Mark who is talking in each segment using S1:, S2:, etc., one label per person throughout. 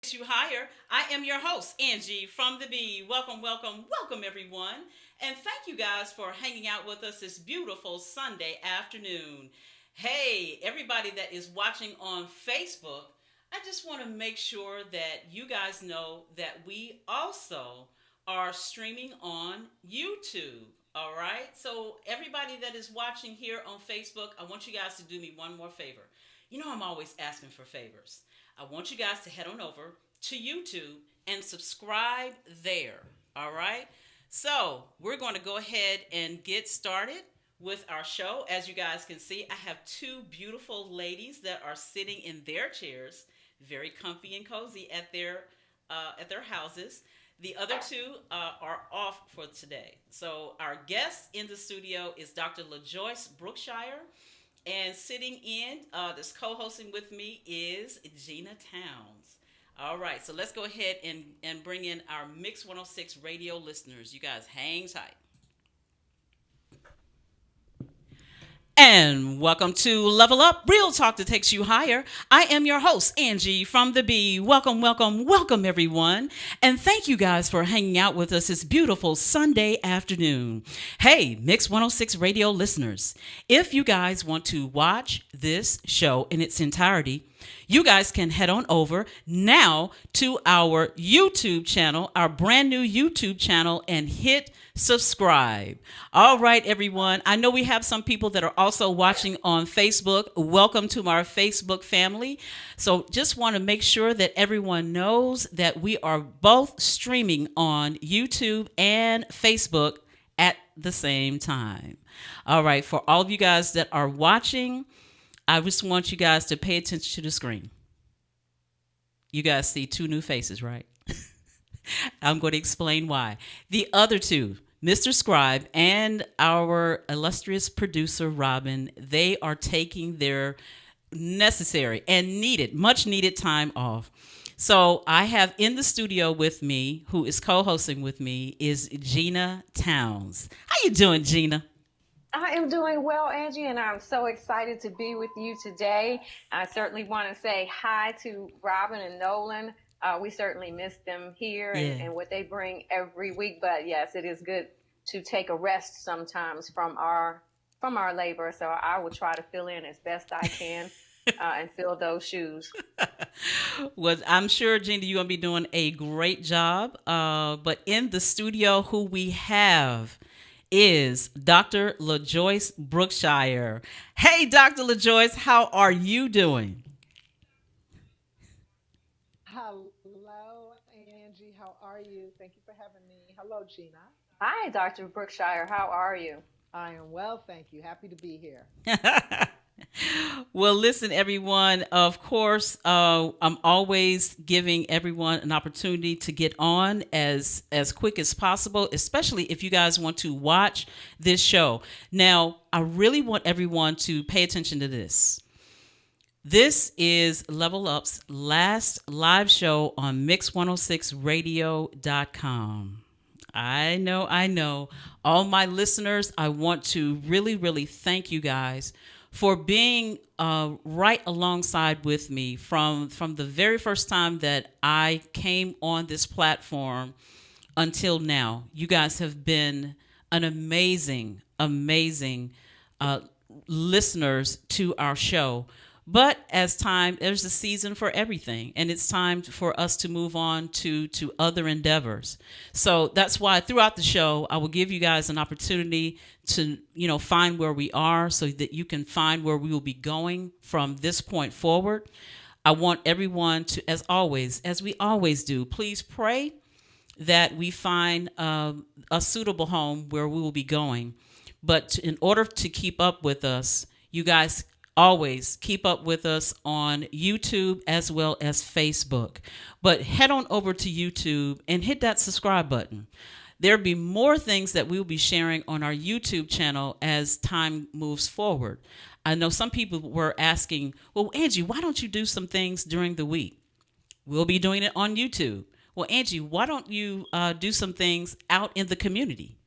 S1: You higher. I am your host, Angee from the Bee. Welcome, welcome, welcome, everyone. And thank you guys for hanging out with us this beautiful Sunday afternoon. Hey, everybody that is watching on Facebook, I just want to make sure that you guys know that we also are streaming on YouTube. All right. So, everybody that is watching here on Facebook, I want you guys to do me one more favor. I'm always asking for favors. I want you guys to head on over to YouTube and subscribe there. All right. So we're going to go ahead and get started with our show. As you guys can see, I have two beautiful ladies that are sitting in their chairs, very comfy and cozy at their houses. The other two are off for today. So our guest in the studio is Dr. LaJoyce Brookshire. And sitting in, this co-hosting with me is Gina Towns. All right, so let's go ahead and bring in our Mix 106 radio listeners. You guys hang tight. And welcome to Level Up, Real Talk that takes you higher. I am your host, Angee from the Bee. Welcome, welcome, welcome, everyone. And thank you guys for hanging out with us this beautiful Sunday afternoon. Hey, Mix 106 radio listeners, if you guys want to watch this show in its entirety, you guys can head on over now to our YouTube channel, our brand new YouTube channel, and hit subscribe. All right, everyone. I know we have some people that are also watching on Facebook. Welcome to our Facebook family. So just want to make sure that everyone knows that we are both streaming on YouTube and Facebook at the same time. All right. For all of you guys that are watching, I just want you guys to pay attention to the screen. You guys see two new faces, right? I'm going to explain why. The other two, Mr. Scribe and our illustrious producer, Robin, they are taking their necessary and needed, much needed time off. So I have in the studio with me, who is co-hosting with me, is Gina Towns. How you doing, Gina?
S2: I am doing well, Angie, and I'm so excited to be with you today. I certainly want to say hi to Robin and Nolan. We certainly miss them here
S1: Yeah.
S2: and what they bring every week. But yes, it is good to take a rest sometimes from our labor. So I will try to fill in as best I can and fill those shoes.
S1: Well, I'm sure, Gina, you're going to be doing a great job. But in the studio, who we have is Dr. LaJoyce Brookshire. Hey, Dr. LaJoyce, how are you doing?
S3: Hello, Angie. How are you? Thank you for having me. Hello, Gina.
S2: Hi, Dr. Brookshire. How are you?
S3: I am well, thank you. Happy to be here.
S1: Well, listen, everyone. Of course, I'm always giving everyone an opportunity to get on as quick as possible, especially if you guys want to watch this show. Now, I really want everyone to pay attention to this. This is Level Up's last live show on Mix106radio.com. I know, I know. All my listeners, I want to really, really thank you guys for being right alongside with me from the very first time that I came on this platform until now. You guys have been an amazing, amazing uh, listeners to our show. But as time, there's a season for everything, and it's time for us to move on to other endeavors. So that's why throughout the show, I will give you guys an opportunity to find where we are, so that you can find where we will be going from this point forward. I want everyone to, as always, as we always do, please pray that we find a suitable home where we will be going. But in order to keep up with us, you guys always keep up with us on YouTube as well as Facebook. But head on over to YouTube and hit that subscribe button. There'll be more things that we'll be sharing on our YouTube channel as time moves forward. I know some people were asking, well, Angee, why don't you do some things during the week? We'll be doing it on YouTube. Well, Angee, why don't you do some things out in the community?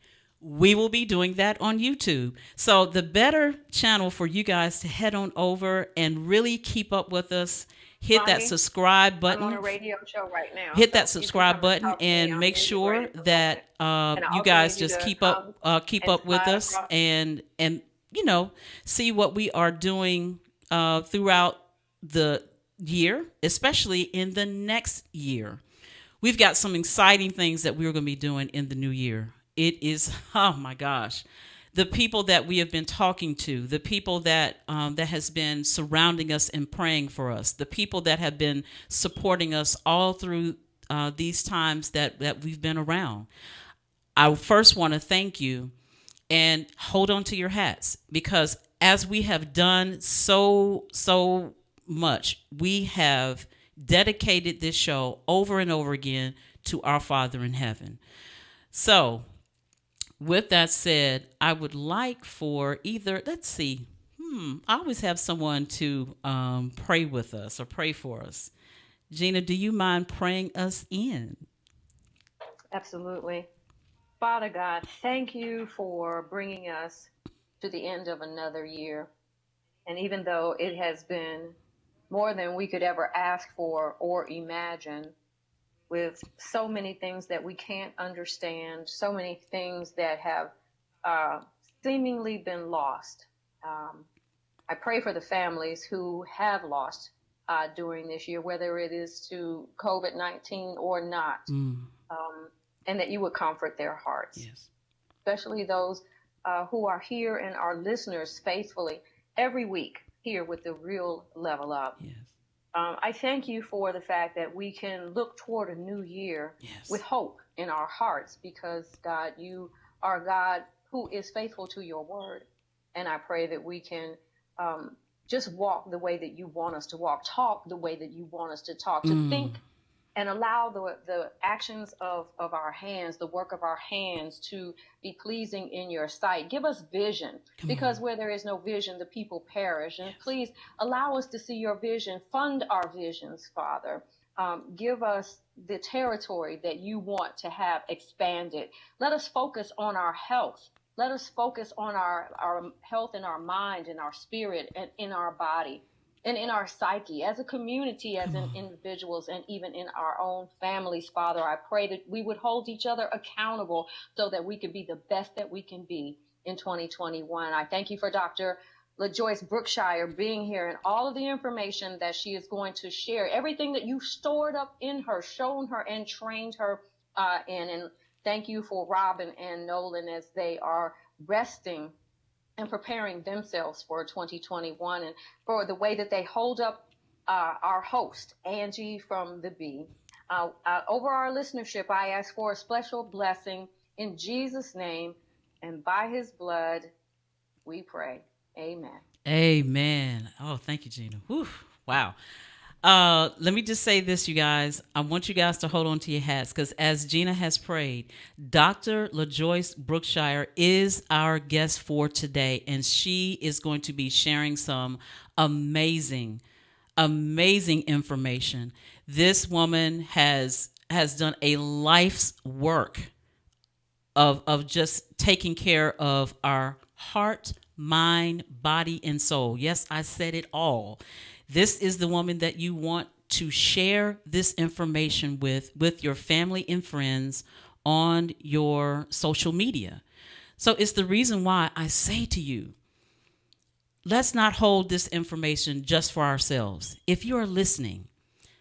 S1: we will be doing that on YouTube. So the better channel for you guys to head on over and really keep up with us, hit that
S2: Bonnie,
S1: subscribe
S2: I'm on a
S1: button.
S2: radio show right now,
S1: Hit that
S2: so you can
S1: subscribe
S2: come and
S1: button
S2: talk to me.
S1: and
S2: I'm
S1: make
S2: in getting ready
S1: sure
S2: for
S1: that
S2: movement. And I
S1: you
S2: also
S1: guys
S2: need you
S1: just
S2: to
S1: keep up
S2: come
S1: keep
S2: and
S1: up with
S2: slide
S1: us
S2: across.
S1: and see what we are doing throughout the year, especially in the next year. We've got some exciting things that we're going to be doing in the new year. It is, oh my gosh, the people that we have been talking to, the people that has been surrounding us and praying for us, the people that have been supporting us all through these times that we've been around. I first want to thank you and hold on to your hats, because as we have done so much, we have dedicated this show over and over again to our Father in heaven. So with that said, I would like for either, let's see, I always have someone to pray with us or pray for us. Gina, do you mind praying us in?
S2: Absolutely. Father God, thank you for bringing us to the end of another year. And even though it has been more than we could ever ask for or imagine, with so many things that we can't understand, so many things that have uh, seemingly been lost. I pray for the families who have lost during this year, whether it is to COVID-19 or not, and that you would comfort their hearts,
S1: Yes.
S2: especially those who are here and are listeners faithfully every week here with the Real Level Up.
S1: Yes.
S2: I thank you for the fact that we can look toward a new year
S1: Yes.
S2: with hope in our hearts, because, God, you are God who is faithful to your word. And I pray that we can just walk the way that you want us to walk, talk the way that you want us to talk, to think and allow the actions of our hands, the work of our hands, to be pleasing in your sight. Give us vision, because where there is no vision, the people perish. And please allow us to see your vision. Fund our visions, Father. Give us the territory that you want to have expanded. Let us focus on our health. Let us focus on our health in our mind, in our spirit, and in our body, and in our psyche, as a community, as in individuals, and even in our own families, Father. I pray that we would hold each other accountable so that we could be the best that we can be in 2021. I thank you for Dr. LaJoyce Brookshire being here and all of the information that she is going to share, everything that you stored up in her, shown her, and trained her in. And thank you for Robin and Nolan as they are resting and preparing themselves for 2021, and for the way that they hold up our host, Angee from the Bee. Over our listenership, I ask for a special blessing in Jesus' name, and by his blood we pray. Amen.
S1: Amen. Oh, thank you, Gina. Whew. Wow. Let me just say this, you guys. I want you guys to hold on to your hats, because as Gina has prayed, Dr. LaJoyce Brookshire is our guest for today, and she is going to be sharing some amazing, amazing information. This woman has done a life's work of just taking care of our heart, mind, body, and soul. Yes, I said it all. This is the woman that you want to share this information with your family and friends on your social media. So it's the reason why I say to you, let's not hold this information just for ourselves. If you are listening,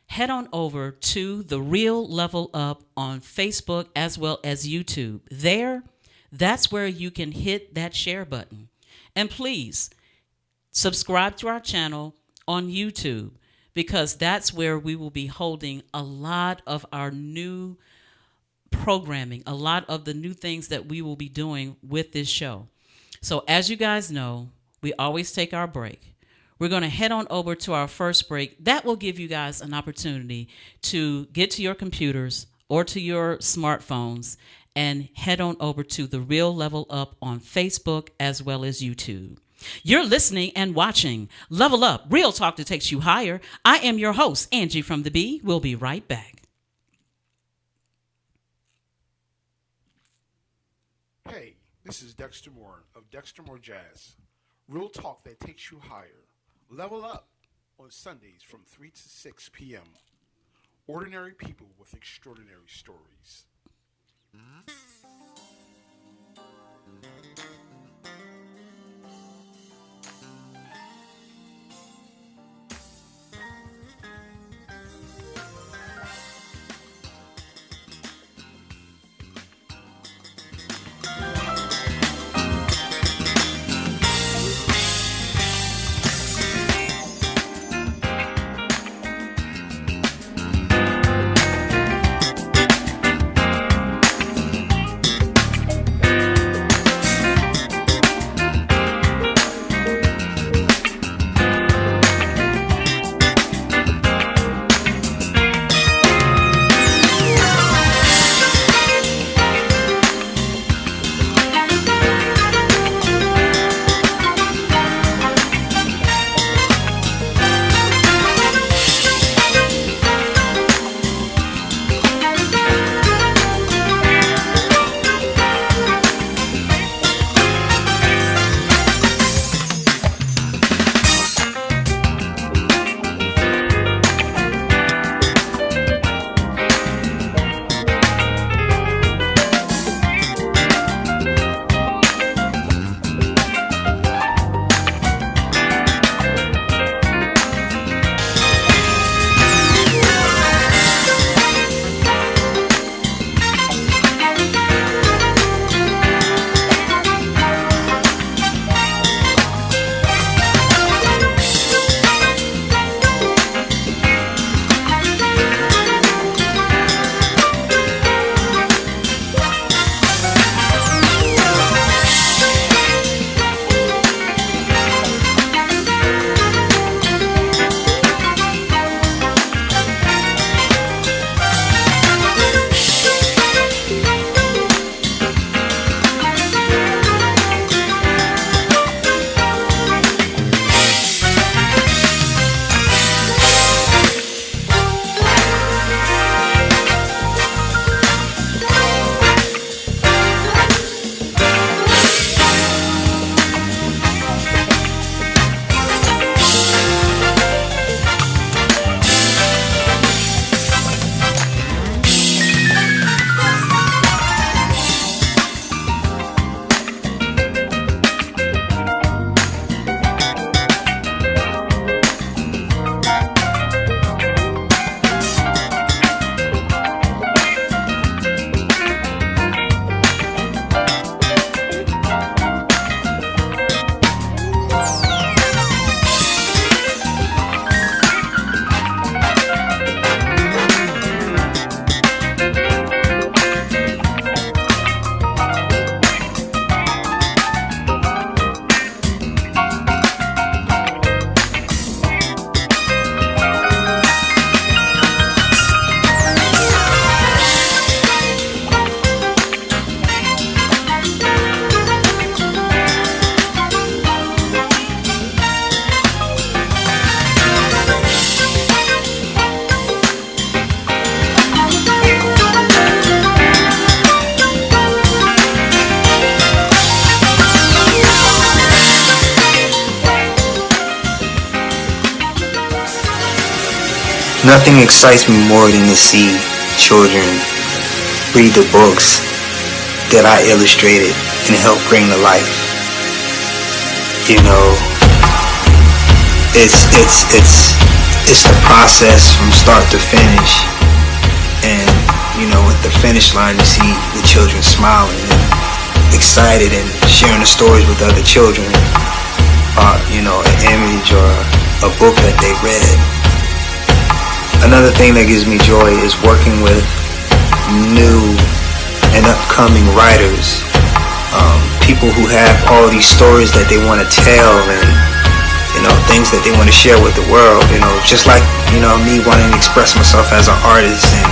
S1: head on over to The Real Level Up on Facebook as well as YouTube. That's where you can hit that share button. And please subscribe to our channel on YouTube, because that's where we will be holding a lot of our new programming, a lot of the new things that we will be doing with this show. So as you guys know, we always take our break. We're going to head on over to our first break. That will give you guys an opportunity to get to your computers or to your smartphones and head on over to The Real Level Up on Facebook as well as YouTube. You're listening and watching Level Up, real talk that takes you higher. I am your host, Angee from the Bee. We'll be right back.
S4: Hey, This is Dexter Moore of Dexter Moore Jazz. Real talk that takes you higher. Level up on Sundays from 3 to 6 p.m. Ordinary people with extraordinary stories.
S5: Nothing excites me more than to see children read the books that I illustrated and helped bring to life. You know, it's the process from start to finish, and you know, at the finish line you see the children smiling and excited and sharing the stories with other children about, you know, an image or a book that they read. Another thing that gives me joy is working with new and upcoming writers, people who have all these stories that they want to tell and, you know, things that they want to share with the world, you know, just like, you know, me wanting to express myself as an artist and,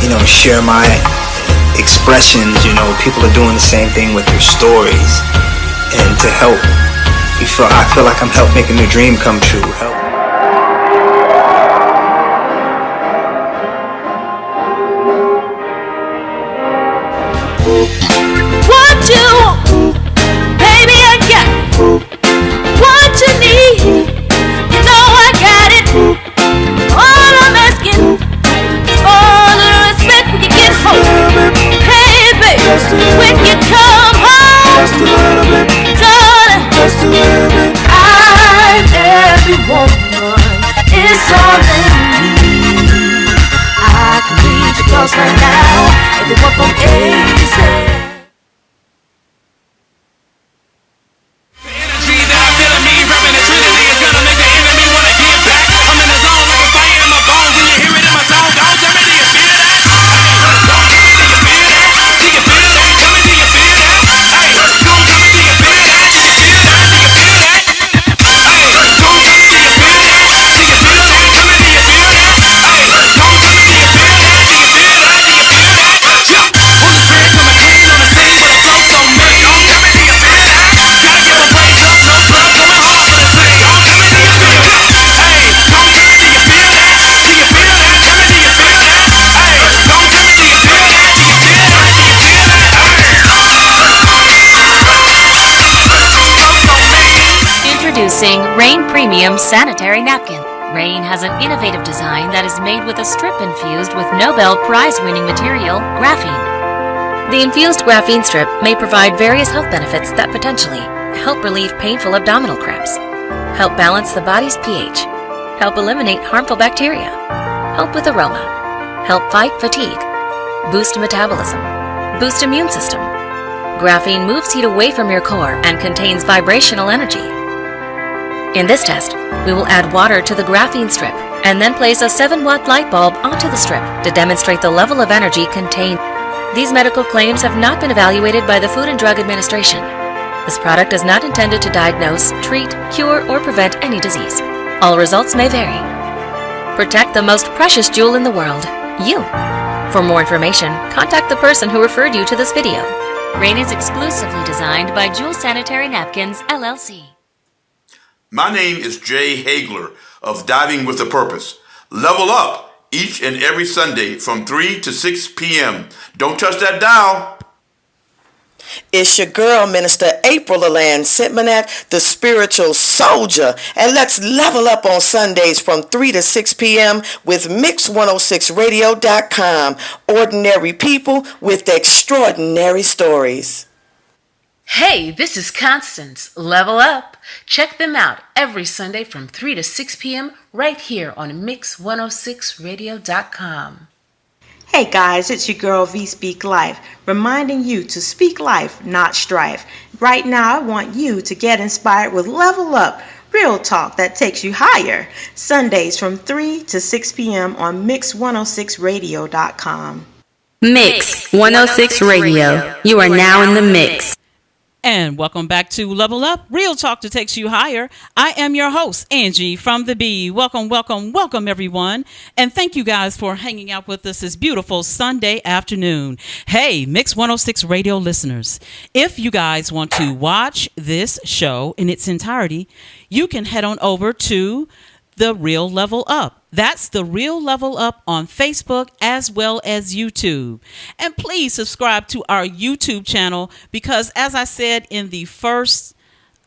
S5: you know, share my expressions. You know, people are doing the same thing with their stories, and to help, I feel like I'm helping making their dream come true.
S6: What you premium sanitary napkin. Rain has an innovative design that is made with a strip infused with Nobel Prize-winning material, graphene. The infused graphene strip may provide various health benefits that potentially help relieve painful abdominal cramps, help balance the body's pH, help eliminate harmful bacteria, help with aroma, help fight fatigue, boost metabolism, boost immune system. Graphene moves heat away from your core and contains vibrational energy. In this test, we will add water to the graphene strip and then place a 7-watt light bulb onto the strip to demonstrate the level of energy contained. These medical claims have not been evaluated by the Food and Drug Administration. This product is not intended to diagnose, treat, cure, or prevent any disease. All results may vary. Protect the most precious jewel in the world, you. For more information, contact the person who referred you to this video. Rain is exclusively designed by Jewel Sanitary Napkins, LLC.
S7: My name is Jay Hagler of Diving with a Purpose. Level up each and every Sunday from 3 to 6 p.m. Don't touch that dial.
S8: It's your girl, Minister April Aland Sitmanak, the spiritual soldier. And let's level up on Sundays from 3 to 6 p.m. with Mix106Radio.com. Ordinary people with extraordinary stories.
S9: Hey, this is Constance. Level up. Check them out every Sunday from 3 to 6 p.m. right here on Mix106Radio.com.
S10: Hey guys, it's your girl V Speak Life, reminding you to speak life, not strife. Right now, I want you to get inspired with Level Up, real talk that takes you higher. Sundays from 3 to 6 p.m. on Mix106Radio.com.
S11: Mix 106 Radio. You are now in the mix.
S1: And welcome back to Level Up, real talk that takes you higher. I am your host, Angee from the Bee. Welcome, welcome, welcome, everyone. And thank you guys for hanging out with us this beautiful Sunday afternoon. Hey, Mix 106 Radio listeners, if you guys want to watch this show in its entirety, you can head on over to The Real Level Up. That's The Real Level Up on Facebook as well as YouTube. And please subscribe to our YouTube channel because, as I said in the first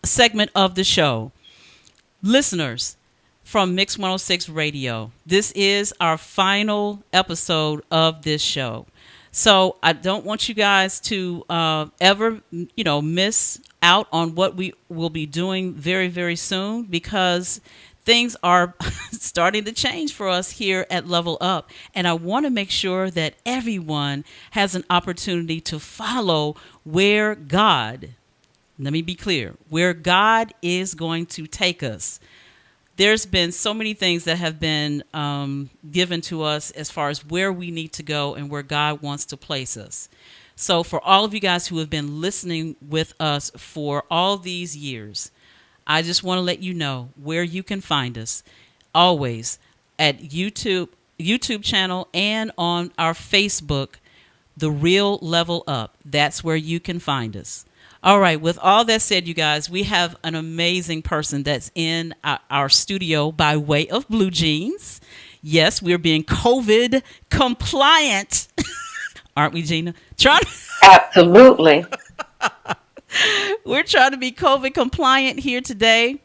S1: segment of the show, listeners from Mix 106 Radio, this is our final episode of this show. So I don't want you guys to ever, miss out on what we will be doing very, very soon because things are starting to change for us here at Level Up. And I want to make sure that everyone has an opportunity to follow where God, let me be clear, where God is going to take us. There's been so many things that have been given to us as far as where we need to go and where God wants to place us. So for all of you guys who have been listening with us for all these years, I just want to let you know where you can find us always at YouTube channel and on our Facebook, The Real Level Up. That's where you can find us. All right. With all that said, you guys, we have an amazing person that's in our studio by way of Blue Jeans. Yes, we're being COVID compliant. Aren't we, Gina?
S12: Absolutely.
S1: We're trying to be COVID compliant here today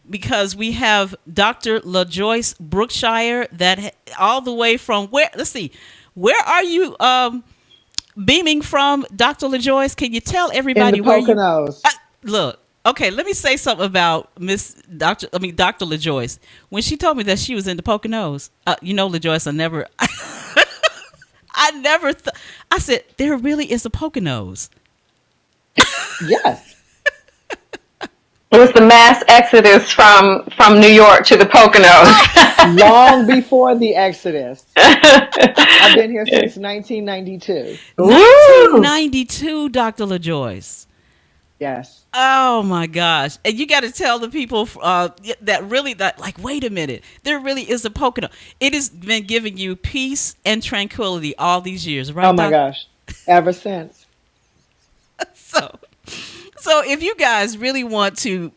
S1: because we have Dr. LaJoyce Brookshire that all the way from where? Let's see. Where are you beaming from, Dr. LaJoyce? Can you tell everybody
S3: in the
S1: where
S3: Poconos.
S1: Look, okay, let me say something about Dr. LaJoyce. When she told me that she was in the Poconos, LaJoyce, I said, there really is a Poconos.
S3: Yes.
S12: It was the mass exodus from New York to the Poconos.
S3: Long before the exodus. I've been here since 1992.
S1: 1992, Dr. LaJoyce.
S3: Yes.
S1: Oh my gosh. And you got to tell the people wait a minute, there really is a Pocono. It has been giving you peace and tranquility all these years, right?
S3: Oh my gosh. Ever since.
S1: So if you guys really want to,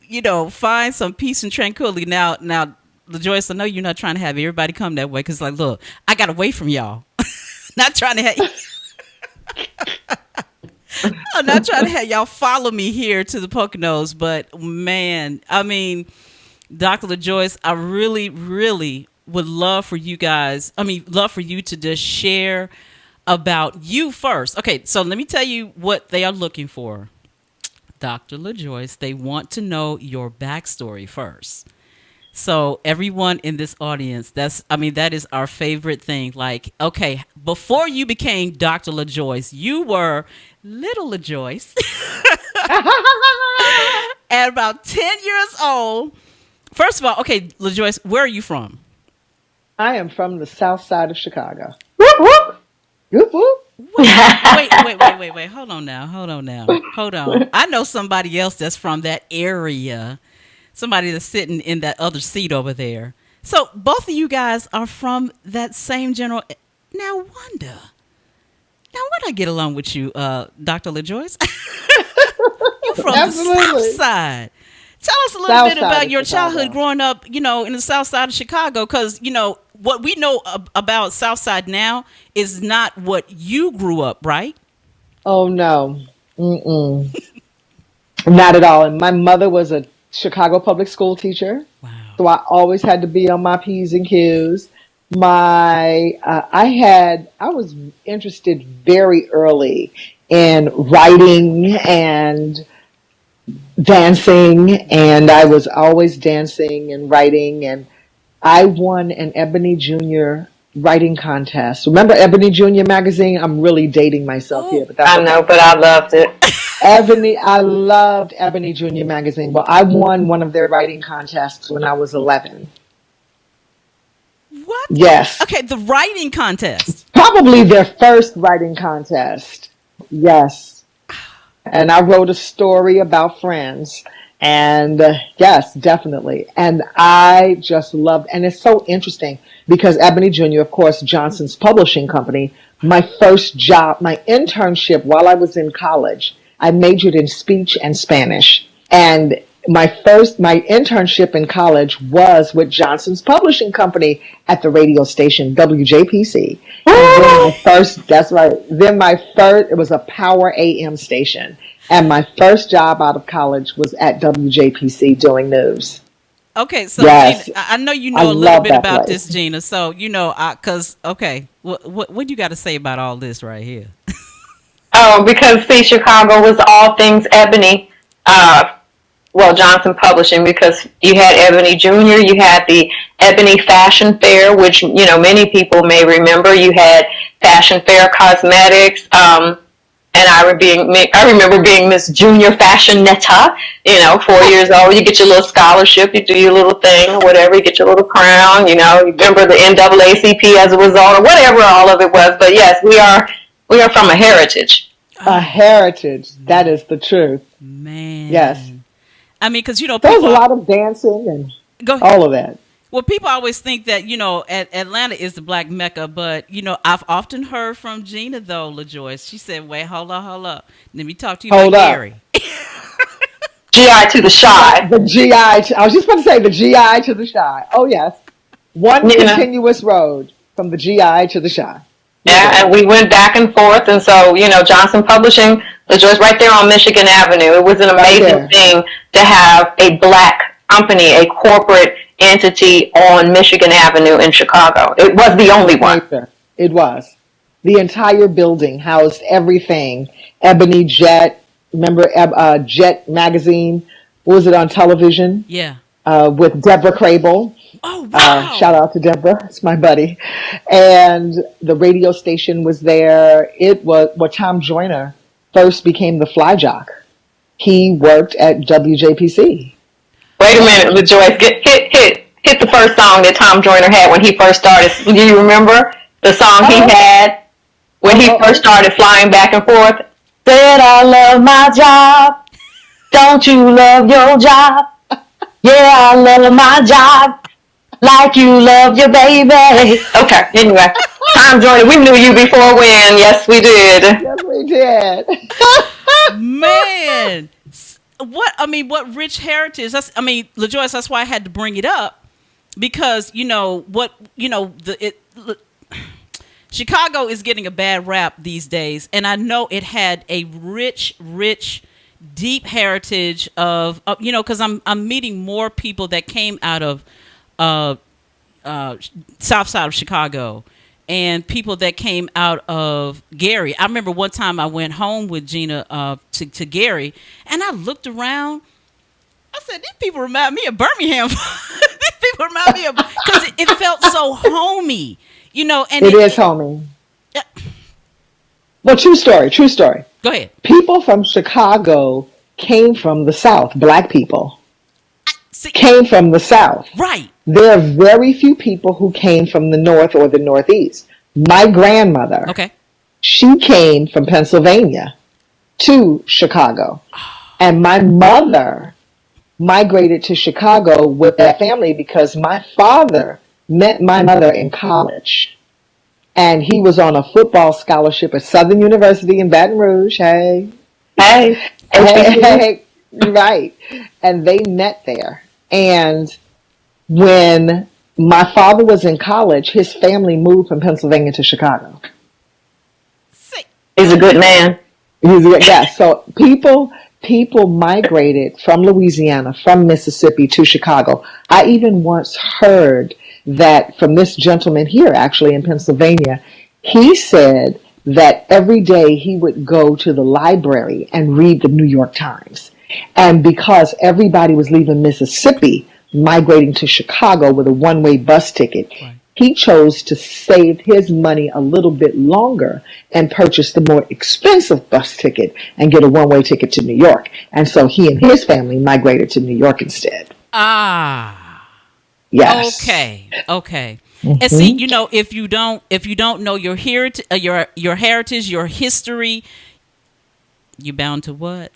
S1: find some peace and tranquility now, LaJoyce, I know you're not trying to have everybody come that way because, look, I got away from y'all. Not trying to have I'm not trying to have y'all follow me here to the Poconos, but man, I mean, Dr. LaJoyce, I really, really would love for you guys, love for you to just share about you first. Okay, so let me tell you what they are looking for. Dr. LaJoyce, they want to know your backstory first. So everyone in this audience, that is our favorite thing. Like, okay, before you became Dr. LaJoyce, you were little LaJoyce. At about 10 years old. First of all, okay, LaJoyce, where are you from?
S3: I am from the south side of Chicago.
S12: Whoop, whoop.
S3: Whoop, whoop.
S1: Wait. Hold on now. I know somebody else that's from that area. Somebody that's sitting in that other seat over there. So both of you guys are from that same general. Now would I get along with you, Dr. LaJoyce? You're from the south side. Tell us a little bit about your childhood growing up, in the south side of Chicago, because, what we know about south side now is not what you grew up, right?
S3: Oh, no. Not at all. And my mother was a Chicago public school teacher.
S1: Wow.
S3: So I always had to be on my P's and Q's. I was interested very early in writing and dancing, and I was always dancing and writing, and I won an Ebony Junior writing contest. Remember Ebony Junior magazine? I'm really dating myself here, but
S12: I know, but I loved it.
S3: I loved Ebony Junior magazine. Well, I won one of their writing contests when I was 11.
S1: What?
S3: Yes.
S1: Okay, the writing contest.
S3: Probably their first writing contest. Yes. And I wrote a story about friends. And yes, definitely. And I just loved, and it's so interesting because Ebony Junior, of course, Johnson's publishing company, my first job, my internship while I was in college, I majored in speech and Spanish. And my internship in college was with Johnson's publishing company at the radio station WJPC. And then it was a Power AM station. And my first job out of college was at WJPC doing news.
S1: Okay, so
S3: yes.
S1: Gina, I know you know a little bit about this, Gina. So, what you got to say about all this right here?
S12: Because see, Chicago was all things Ebony. Johnson Publishing, because you had Ebony Junior, you had the Ebony Fashion Fair, which, many people may remember. You had Fashion Fair Cosmetics, and I remember being Miss Junior Fashionetta, 4 years old. You get your little scholarship, you do your little thing or whatever, you get your little crown, you remember the NAACP as a result or whatever all of it was. But yes, we are from a heritage.
S3: A heritage. That is the truth.
S1: Man.
S3: Yes.
S1: I mean, because,
S3: there was a lot of dancing and all of that.
S1: Well, people always think that, Atlanta is the black Mecca, but, I've often heard from Gina, though, LaJoyce. She said, wait, hold up. Let me talk to you about Gary.
S12: GI to the shy.
S3: The GI. I was just about to say the GI to the shy. Oh, yes. One continuous road from the GI to the shy.
S12: Yeah, and we went back and forth. And so, Johnson Publishing, LaJoyce, right there on Michigan Avenue. It was an amazing thing to have a black company, a corporate entity on Michigan Avenue in Chicago. It was the only one.
S3: It was. The entire building housed everything. Ebony Jet, remember Jet magazine? What was it on television?
S1: Yeah.
S3: With Deborah Crable.
S1: Oh, wow.
S3: Shout out to Deborah. It's my buddy. And the radio station was there. It was where Tom Joyner first became the fly jock. He worked at WJPC.
S12: Wait a minute, LaJoyce. Hit the first song that Tom Joyner had when he first started. Do you remember the song he had when he first started flying back and forth? Said I love my job. Don't you love your job? Yeah, I love my job. Like you love your baby. Okay, anyway. Tom Joyner, we knew you before when. Yes, we did.
S3: Yes, we did.
S1: Man. What rich heritage. LaJoyce, that's why I had to bring it up. Because, Chicago is getting a bad rap these days. And I know it had a rich deep heritage of because I'm meeting more people that came out of south side of Chicago and people that came out of Gary. I remember one time I went home with Gina to Gary, and I looked around. I said, these people remind me of Birmingham. These people remind me of, because it felt so homey, And
S3: it is homey. Well, true story.
S1: Go ahead.
S3: People from Chicago came from the South. Black people came from the South.
S1: Right.
S3: There are very few people who came from the North or the Northeast. My grandmother, she came from Pennsylvania to Chicago. And my mother migrated to Chicago with that family because my father met my mother in college. And he was on a football scholarship at Southern University in Baton Rouge. Hey. Right. And they met there. And when my father was in college, his family moved from Pennsylvania to Chicago.
S12: He's a good man.
S3: So people migrated from Louisiana, from Mississippi to Chicago. I even once heard that from this gentleman here, actually in Pennsylvania, he said that every day he would go to the library and read the New York Times. And because everybody was leaving Mississippi, migrating to Chicago with a one-way bus ticket, he chose to save his money a little bit longer and purchase the more expensive bus ticket and get a one-way ticket to New York. And so he and his family migrated to New York instead. Yes.
S1: Okay.
S3: Mm-hmm.
S1: And see, if you don't know your heritage, your history, you're bound to what?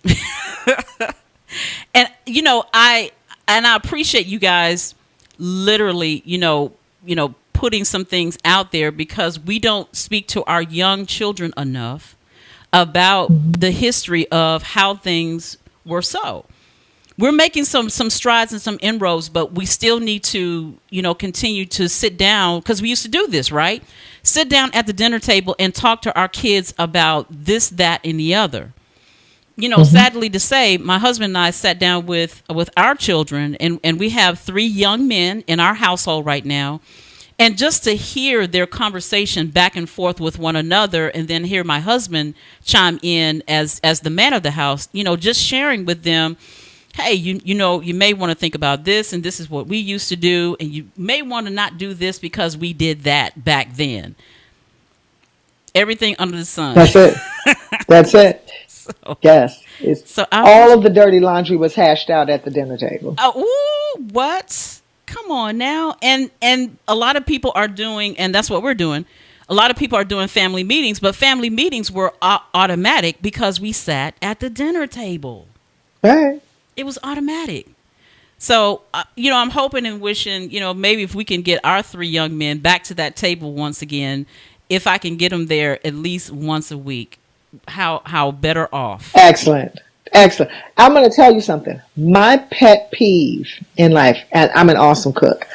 S1: And I appreciate you guys literally, putting some things out there, because we don't speak to our young children enough about the history of how things were so. We're making some strides and some inroads, but we still need to, continue to sit down, because we used to do this, right? Sit down at the dinner table and talk to our kids about this, that, and the other. Sadly to say, my husband and I sat down with our children, and we have 3 young men in our household right now. And just to hear their conversation back and forth with one another, and then hear my husband chime in as the man of the house, just sharing with them, hey, you may want to think about this, and this is what we used to do, and you may want to not do this because we did that back then. Everything under the sun.
S3: That's it. Yes. All of the dirty laundry was hashed out at the dinner table.
S1: What? Come on now. And a lot of people are doing, and that's what we're doing, a lot of people are doing family meetings, but family meetings were automatic because we sat at the dinner table.
S3: Right.
S1: It was automatic. So, I'm hoping and wishing, maybe if we can get our 3 young men back to that table once again, if I can get them there at least once a week, how better off.
S3: Excellent. I'm going to tell you something. My pet peeve in life, and I'm an awesome cook,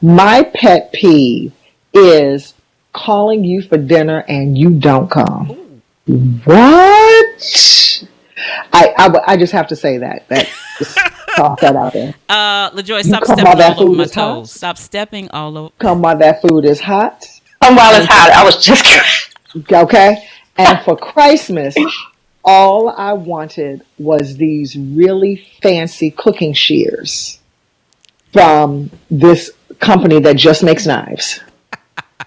S3: my pet peeve is calling you for dinner and you don't come. Ooh. What? I just have to say that. Just toss that out there.
S1: LaJoyce, stop stepping all over my toes. Stop stepping all over.
S3: Come while that food is hot.
S12: Come while it's hot. I was just kidding.
S3: Okay. And for Christmas, all I wanted was these really fancy cooking shears from this company that just makes knives.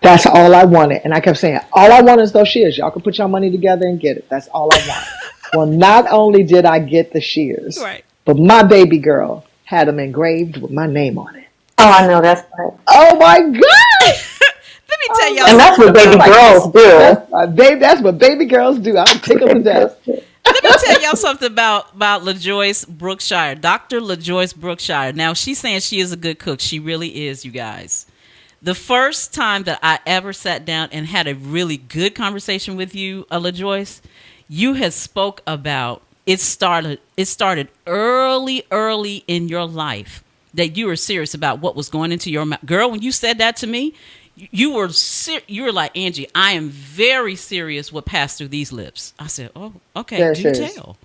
S3: That's all I wanted. And I kept saying, all I want is those shears. Y'all can put your money together and get it. That's all I want. Well, not only did I get the shears,
S1: right,
S3: but my baby girl had them engraved with my name on it.
S12: Oh, I know. That's right.
S3: Oh, my God.
S1: Let me tell y'all.
S12: And that's what baby girls do.
S3: That's what baby girls do. I'm tickled to death.
S1: Let me tell y'all something about LaJoyce Brookshire, Dr. LaJoyce Brookshire. Now, she's saying she is a good cook. She really is, you guys. The first time that I ever sat down and had a really good conversation with you, LaJoyce, you had spoke about it started early in your life that you were serious about what was going into your mouth. Girl, when you said that to me, you were like, Angee, I am very serious what passed through these lips. I said, oh, okay, do tell.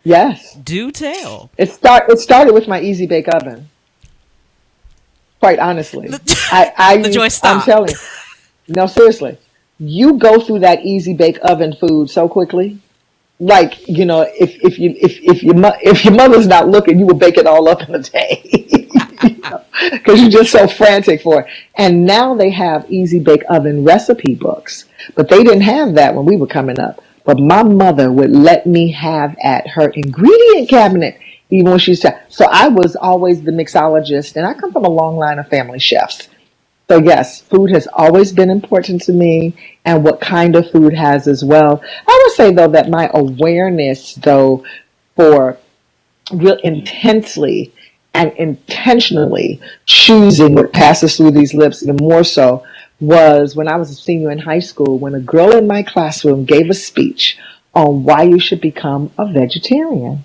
S3: Yes.
S1: Do tell.
S3: It started with my Easy Bake Oven. Quite honestly,
S1: LaJoyce,
S3: I'm
S1: stop.
S3: telling you. No, seriously. You go through that Easy Bake Oven food so quickly. Like, if your mother's not looking, you will bake it all up in a day. Because you're just so frantic for it. And now they have Easy Bake Oven recipe books, but they didn't have that when we were coming up. But my mother would let me have at her ingredient cabinet, even when she said. So I was always the mixologist, and I come from a long line of family chefs. So yes, food has always been important to me, and what kind of food has as well. I would say though that my awareness though for real intensely and intentionally choosing what passes through these lips even more so was when I was a senior in high school, when a girl in my classroom gave a speech on why you should become a vegetarian.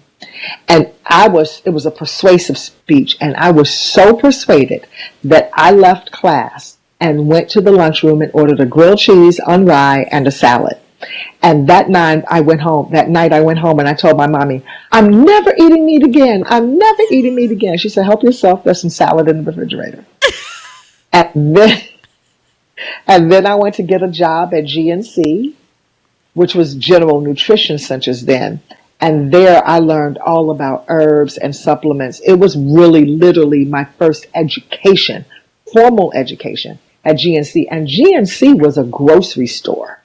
S3: And it was a persuasive speech, and I was so persuaded that I left class and went to the lunchroom and ordered a grilled cheese on rye and a salad. And that night I went home and I told my mommy, I'm never eating meat again. I'm never eating meat again. She said, help yourself. There's some salad in the refrigerator. And then, and then I went to get a job at GNC, which was General Nutrition Centers then. And there I learned all about herbs and supplements. It was really literally my first education, formal education at GNC. And GNC was a grocery store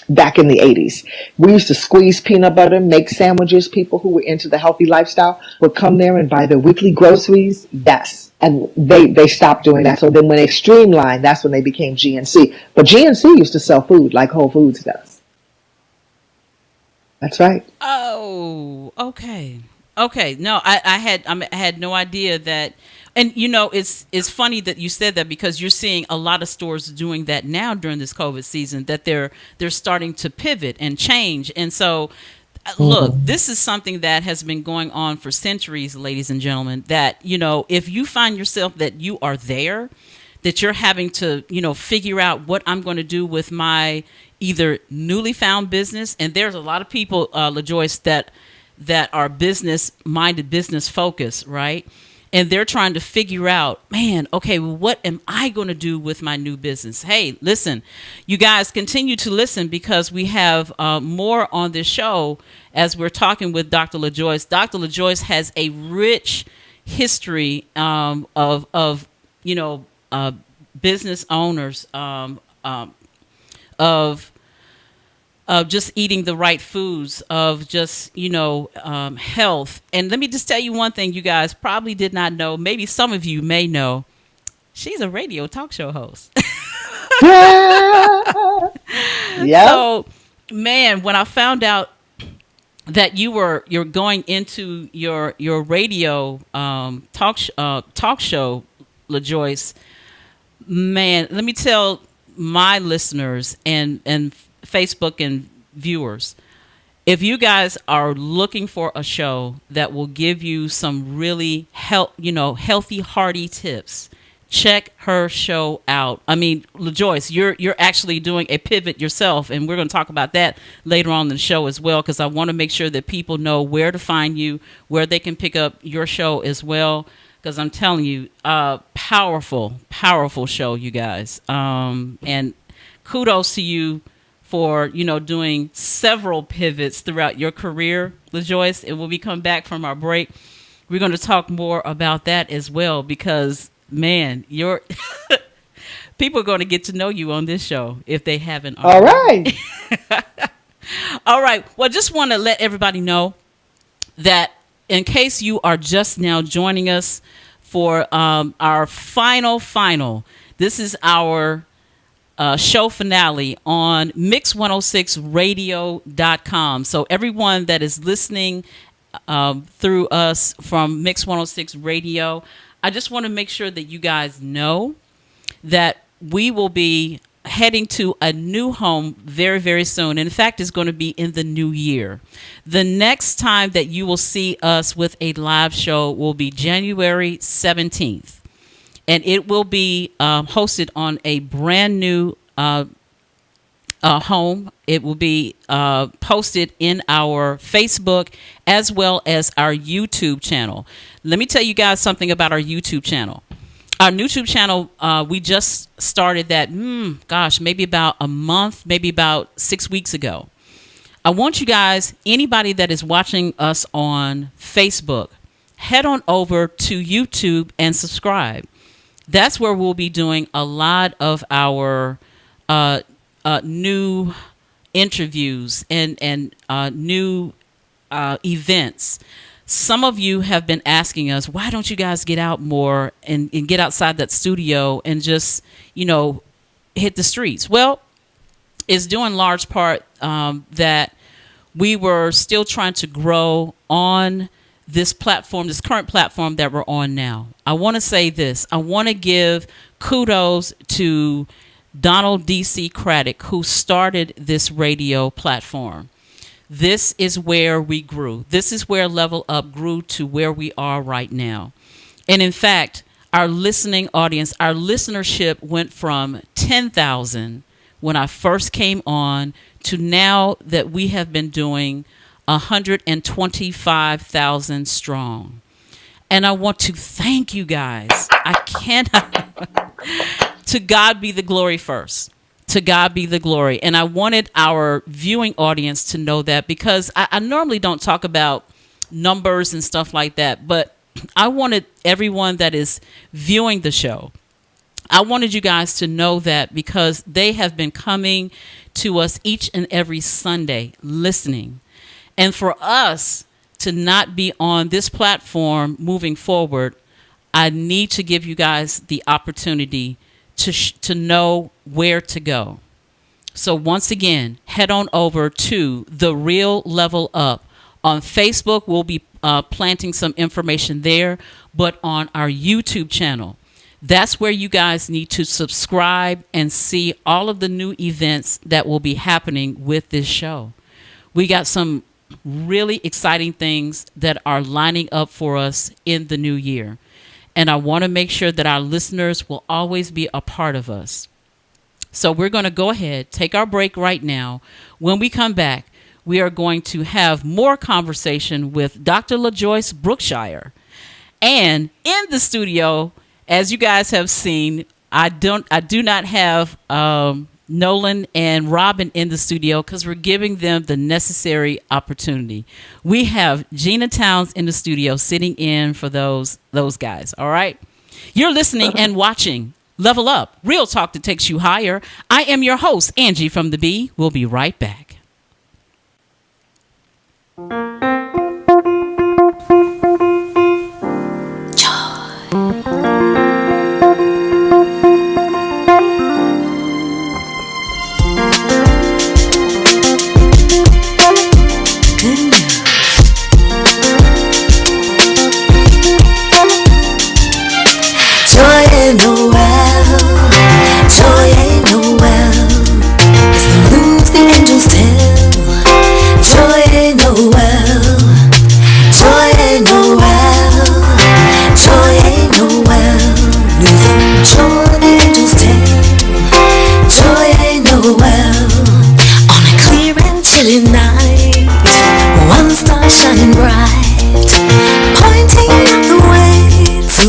S3: back in the 80s. We used to squeeze peanut butter, make sandwiches. People who were into the healthy lifestyle would come there and buy their weekly groceries. Yes. And they stopped doing that. So then when they streamlined, that's when they became GNC. But GNC used to sell food like Whole Foods does. That's right.
S1: Oh, okay. Okay. No, I had no idea that. And it's funny that you said that, because you're seeing a lot of stores doing that now during this COVID season, that they're starting to pivot and change. And so look, this is something that has been going on for centuries, ladies and gentlemen, that if you find yourself that you are there, that you're having to figure out what I'm going to do with my either newly found business. And there's a lot of people, LaJoyce, that are business minded, business focused, right? And they're trying to figure out, man, okay, well, what am I going to do with my new business? Hey, listen, you guys continue to listen, because we have more on this show as we're talking with Dr. LaJoyce. Dr. LaJoyce has a rich history of business owners, of just eating the right foods, of just, health. And let me just tell you one thing you guys probably did not know. Maybe some of you may know. She's a radio talk show host.
S3: Yeah.
S1: So, man, when I found out that you're going into your radio talk show, LaJoyce, man, let me tell my listeners and Facebook and viewers, if you guys are looking for a show that will give you some really healthy, hearty tips, check her show out. I mean, LaJoyce, you're actually doing a pivot yourself, and we're going to talk about that later on in the show as well, because I want to make sure that people know where to find you, where they can pick up your show as well. Because I'm telling you, powerful show, you guys. And kudos to you for, doing several pivots throughout your career, LaJoyce. And when we come back from our break, we're going to talk more about that as well, because, man, people are going to get to know you on this show if they haven't already.
S3: All right.
S1: All right. Well, just want to let everybody know that in case you are just now joining us for our final, this is our show finale on Mix106radio.com. So everyone that is listening through us from Mix 106 Radio, I just want to make sure that you guys know that we will be heading to a new home very, very soon. In fact, it's going to be in the new year. The next time that you will see us with a live show will be January 17th. And it will be hosted on a brand new home. It will be posted in our Facebook as well as our YouTube channel. Let me tell you guys something about our YouTube channel. Our YouTube channel, we just started that, maybe about a month, maybe about 6 weeks ago. I want you guys, anybody that is watching us on Facebook, head on over to YouTube and subscribe. That's where we'll be doing a lot of our new interviews and new events. Some of you have been asking us, why don't you guys get out more and get outside that studio and just, hit the streets? Well, it's due in large part that we were still trying to grow on this platform, this current platform that we're on now. I want to say this. I want to give kudos to Donald Dee Cee Craddock, who started this radio platform. This is where we grew. This is where Level Up grew to where we are right now. And in fact, our listening audience, our listenership went from 10,000 when I first came on to now that we have been doing 125,000 strong. And I want to thank you guys. I cannot. To God be the glory first. To God be the glory. And I wanted our viewing audience to know that, because I normally don't talk about numbers and stuff like that, but I wanted everyone that is viewing the show, I wanted you guys to know that, because they have been coming to us each and every Sunday listening. And for us to not be on this platform moving forward, I need to give you guys the opportunity to know where to go. So once again, head on over to The Real Level Up. On Facebook, we'll be planting some information there, but on our YouTube channel, that's where you guys need to subscribe and see all of the new events that will be happening with this show. We got some really exciting things that are lining up for us in the new year. And I want to make sure that our listeners will always be a part of us. So we're going to go ahead, take our break right now. When we come back, we are going to have more conversation with Dr. LaJoyce Brookshire. And in the studio, as you guys have seen, I do not have Nolan and Robin in the studio because we're giving them the necessary opportunity. We have Gina Towns in the studio sitting in for those guys. All right. You're listening and watching Level Up, real talk that takes you higher. I am your host, Angee from the Bee. We'll be right back.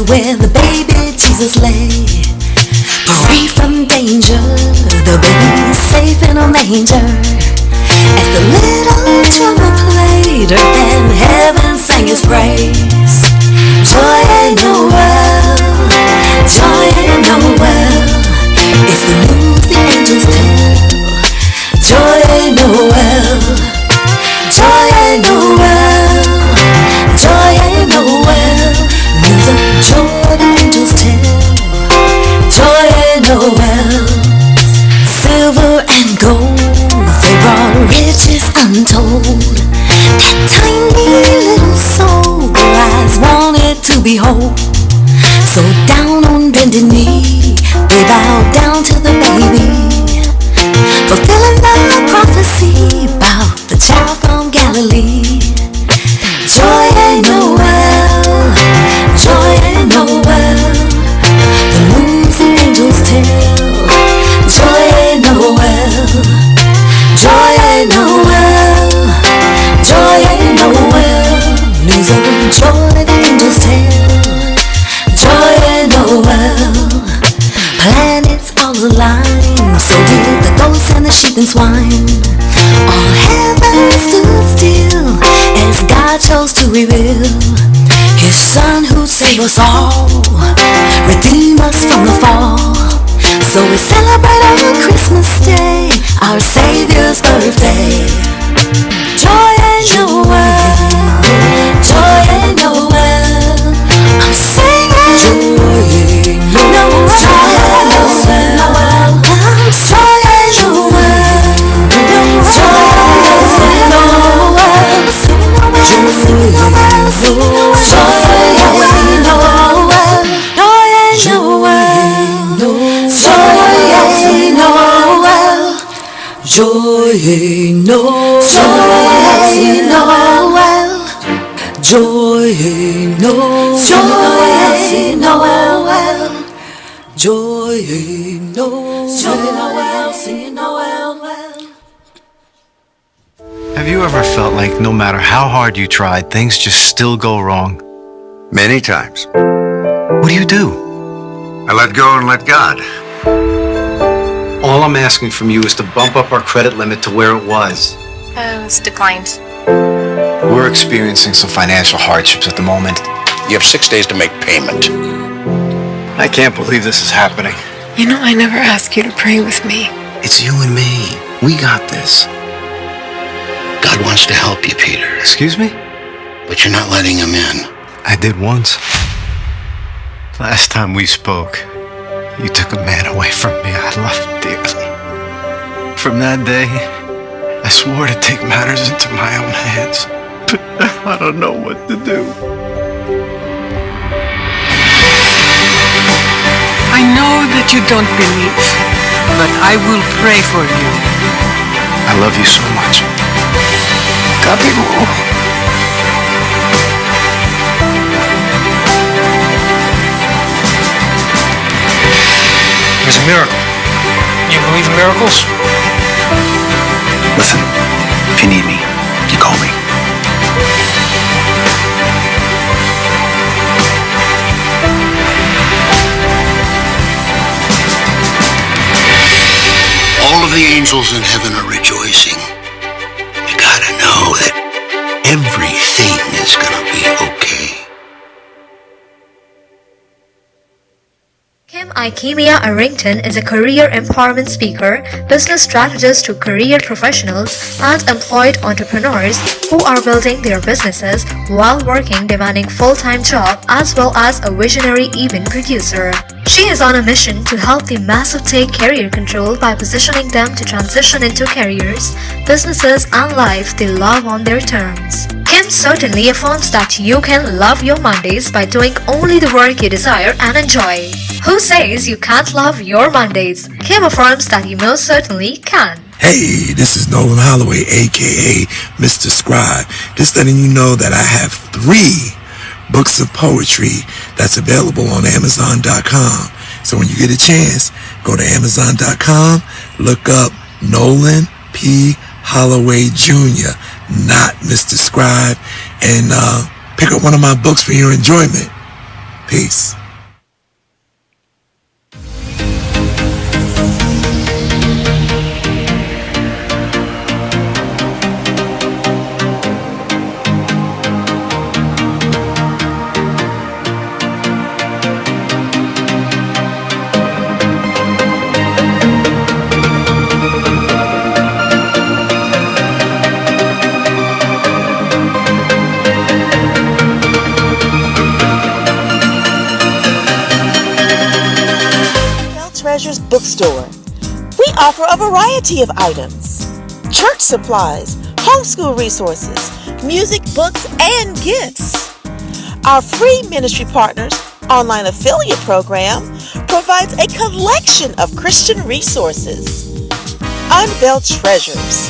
S13: Where the baby Jesus lay, free from danger, the baby's safe in a manger. As the little drummer played, earth and heaven sang his praise. Joy in the world, joy in the world, it's the news the angels tell. Joy in the world, joy in the world, joy in the world. News of joy the angels tell. Joy in the world. Silver and gold, they brought riches untold. That tiny little soul their eyes wanted to behold. So down on bended knee, they bowed down to the baby, fulfilling the prophecy about the child from Galilee. Joy in the world, joy in the world, the news the angels tell. Joy in the world, than swine. All heaven stood still as God chose to reveal His Son who'd save us all, redeem us from the fall. So we celebrate on Christmas Day, our Savior's birthday. Joy and Noel, joy and Noel. I'm singing joy and Noel, joy and Noel. I'm joy and Noel, joy and Noel. Singing Noel, singing Noel, singing Noel, joy and Noel, joy and Noel, joy and Noel. Joy, Noel, joy, Noel, joy, Noel, joy, Noel, joy, Noel, sing Noel.
S14: Have you ever felt like no matter how hard you tried, things just still go wrong?
S15: Many times.
S14: What do?
S15: I let go and let God.
S14: All I'm asking from you is to bump up our credit limit to where it was.
S16: It's declined.
S14: We're experiencing some financial hardships at the moment.
S15: You have 6 days to make payment.
S14: I can't believe this is happening.
S16: You know, I never asked you to pray with me.
S14: It's you and me. We got this.
S15: God wants to help you, Peter.
S14: Excuse me?
S15: But you're not letting him in.
S14: I did once. Last time we spoke, you took a man away from me I loved dearly. From that day, I swore to take matters into my own hands. But now I don't know what to do.
S17: I know that you don't believe, but I will pray for you.
S14: I love you so much.
S17: Capimo.
S14: There's a miracle. You believe in miracles?
S15: Listen, if you need me, you call me. All of the angels in heaven are rejoicing. You gotta know that everything is gonna be okay.
S18: Kim Ikemia Arrington is a career empowerment speaker, business strategist to career professionals and employed entrepreneurs who are building their businesses while working demanding full-time job as well as a visionary event producer. She is on a mission to help the massive take career control by positioning them to transition into careers, businesses and life they love on their terms. Kim certainly affirms that you can love your Mondays by doing only the work you desire and enjoy. Who says you can't love your Mondays? Kim affirms that you most certainly can.
S19: Hey, this is Nolan Holloway, aka Mr. Scribe. Just letting you know that I have 3 books of poetry that's available on Amazon.com. So when you get a chance, go to Amazon.com, look up Nolan P. Holloway Jr., not Mr. Scribe, and pick up one of my books for your enjoyment. Peace.
S8: Bookstore. We offer a variety of items: church supplies, homeschool resources, music, books, and gifts. Our free ministry partners online affiliate program provides a collection of Christian resources. Unveiled treasures,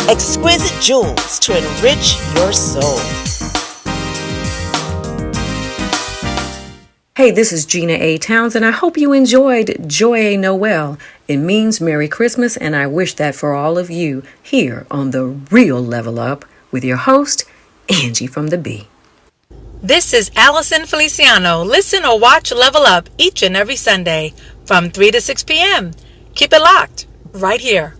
S8: exquisite jewels to enrich your soul.
S20: Hey, this is Gina A. Towns, and I hope you enjoyed Joy A. Noel. It means Merry Christmas, and I wish that for all of you here on The Real Level Up with your host, Angee from the B.
S9: This is Allison Feliciano. Listen or watch Level Up each and every Sunday from 3 to 6 p.m. Keep it locked right here.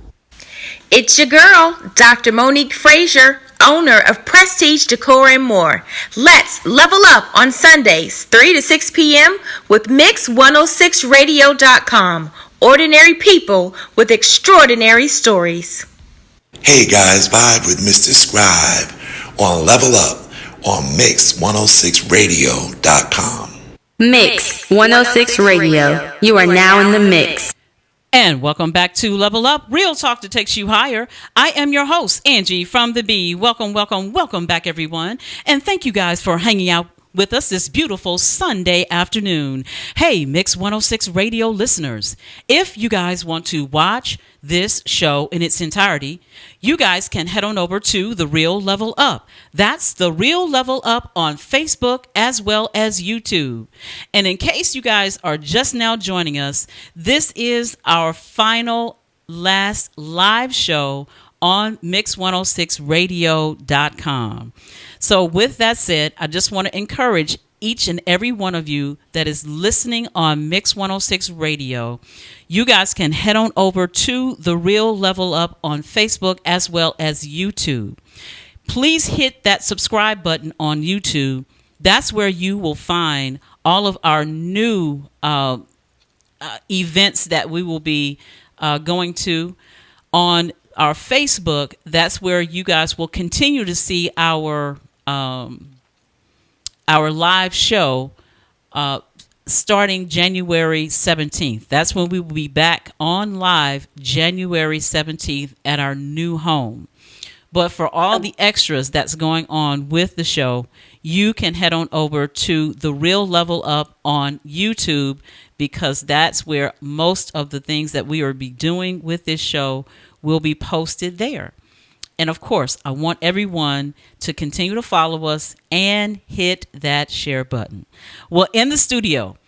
S10: It's your girl, Dr. Monique Frazier, owner of Prestige Decor and More. Let's level up on Sundays, 3 to 6 p.m. with Mix106Radio.com. Ordinary people with extraordinary stories.
S19: Hey guys, vibe with Mr. Scribe on Level Up on Mix106Radio.com.
S11: Mix 106 Radio. You are now in the mix.
S1: And welcome back to Level Up, real talk that takes you higher. I am your host, Angee from the Bee. Welcome back, everyone. And thank you guys for hanging out with us this beautiful Sunday afternoon. Hey, Mix 106 Radio listeners, if you guys want to watch this show in its entirety, you guys can head on over to The Real Level Up. That's The Real Level Up on Facebook as well as YouTube. And in case you guys are just now joining us, this is our last live show on Mix106Radio.com. So with that said, I just want to encourage each and every one of you that is listening on Mix 106 Radio. You guys can head on over to The Real Level Up on Facebook as well as YouTube. Please hit that subscribe button on YouTube. That's where you will find all of our new events that we will be going to. On our Facebook, that's where you guys will continue to see our live show starting January 17th. That's when we will be back on live January 17th at our new home. But for all the extras that's going on with the show, you can head on over to The Real Level Up on YouTube, because that's where most of the things that we will be doing with this show will be posted there. And of course, I want everyone to continue to follow us and hit that share button. Well, in the studio,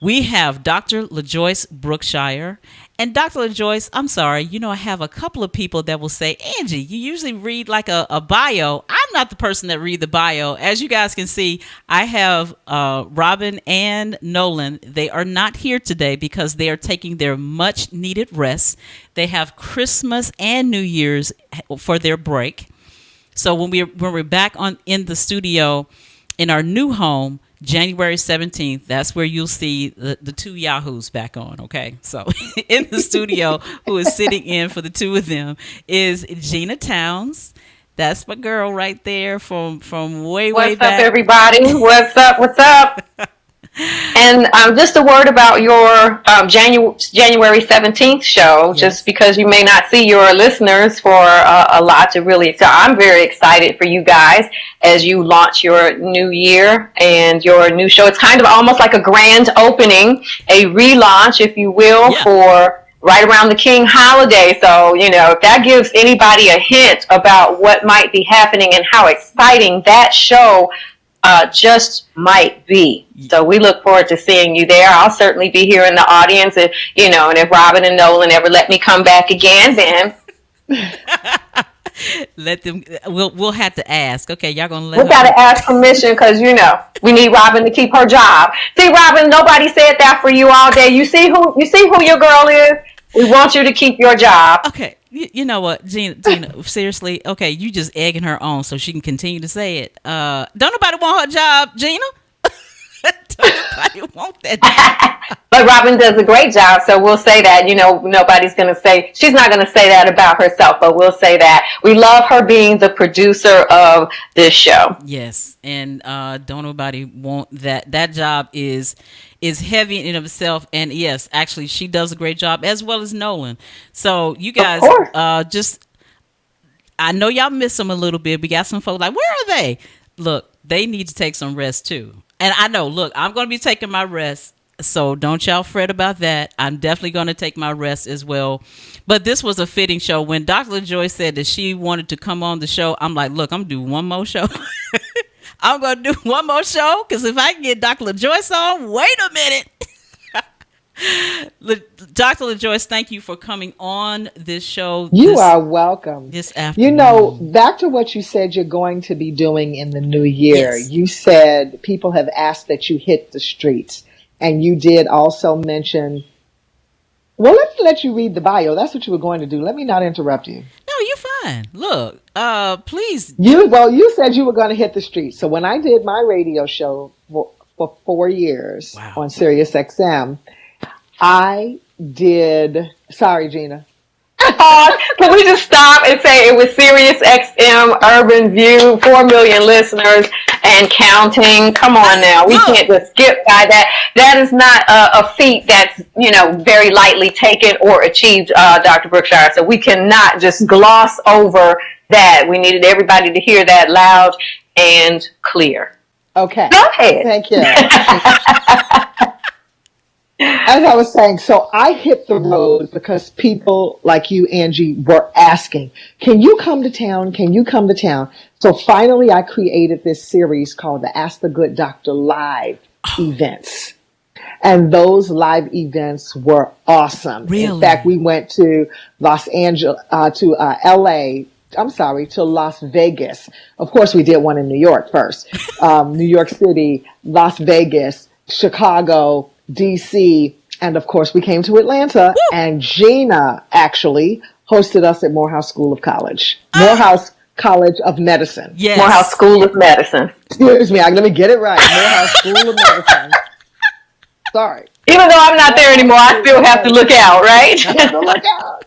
S1: we have Dr. LaJoyce Brookshire. And Dr. LaJoyce, I'm sorry, I have a couple of people that will say, Angee, you usually read like a bio. I'm not the person that read the bio. As you guys can see, I have Robin and Nolan. They are not here today because they are taking their much needed rest. They have Christmas and New Year's for their break. So when we're back in the studio in our new home, January 17th, that's where you'll see the two Yahoos back on, okay? So in the studio, who is sitting in for the two of them is Gina Towns. That's my girl right there from way back.
S12: What's up, everybody? What's up? And just a word about your January 17th show, yes. Just because you may not see your listeners for a lot to really. So I'm very excited for you guys as you launch your new year and your new show. It's kind of almost like a grand opening, a relaunch, if you will, for right around the King holiday. So, if that gives anybody a hint about what might be happening and how exciting that show just might be. So we look forward to seeing you there. I'll certainly be here in the audience, and if Robin and Nolan ever let me come back again, then
S1: let them. We'll have to ask. Okay, y'all gonna let?
S12: We got to ask permission because we need Robin to keep her job. See, Robin, nobody said that for you all day. You see who your girl is. We want you to keep your job.
S1: Okay. You know what, Gina, seriously, okay, you just egging her on so she can continue to say it. Don't nobody want her job, Gina? Don't nobody want that job.
S12: But Robin does a great job, so we'll say that. Nobody's going to say, she's not going to say that about herself, but we'll say that. We love her being the producer of this show.
S1: Yes, and don't nobody want that. That job is heavy in and of itself, and yes, actually she does a great job, as well as Nolan. So you guys I know y'all miss them a little bit. We got some folks like, where are they? Look, they need to take some rest too. And I know, look, I'm going to be taking my rest, so don't y'all fret about that. I'm definitely going to take my rest as well. But this was a fitting show. When Dr. LaJoyce said that she wanted to come on the show, I'm like, look, I'm going to do one more show. I'm going to do one more show, because if I can get Dr. LaJoyce on, wait a minute. Dr. LaJoyce, thank you for coming on this show.
S3: You are welcome.
S1: This afternoon.
S3: Back to what you said you're going to be doing in the new year. Yes. You said people have asked that you hit the streets. And you did also mention Well, let me let you read the bio. That's what you were going to do. Let me not interrupt you.
S1: No, you're fine. Look, please.
S3: You said you were going to hit the street. So when I did my radio show for 4 years on Sirius XM, I did. Sorry, Gina.
S12: Can we just stop and say it was Sirius XM Urban View, 4 million listeners and counting? Come on now. We can't just skip by that. That is not a feat that's, very lightly taken or achieved, Dr. Brookshire. So we cannot just gloss over that. We needed everybody to hear that loud and clear.
S3: Okay.
S12: Go ahead.
S3: Thank you. As I was saying, so I hit the road because people like you, Angee, were asking, can you come to town? Can you come to town? So finally I created this series called the Ask the Good Doctor live events. And those live events were awesome.
S1: Really?
S3: In fact, we went to Los Angeles, to LA. I'm sorry, to Las Vegas. Of course, we did one in New York first. New York City, Las Vegas, Chicago, Dee Cee, and of course we came to Atlanta. Woo! And Gina actually hosted us at Morehouse School of College. Morehouse College of Medicine.
S12: Yes. Morehouse School of Medicine.
S3: Excuse me, let me get it right. Morehouse School of Medicine. Sorry.
S12: Even though I'm not there anymore, I still have to look out, right?
S3: I have to look out.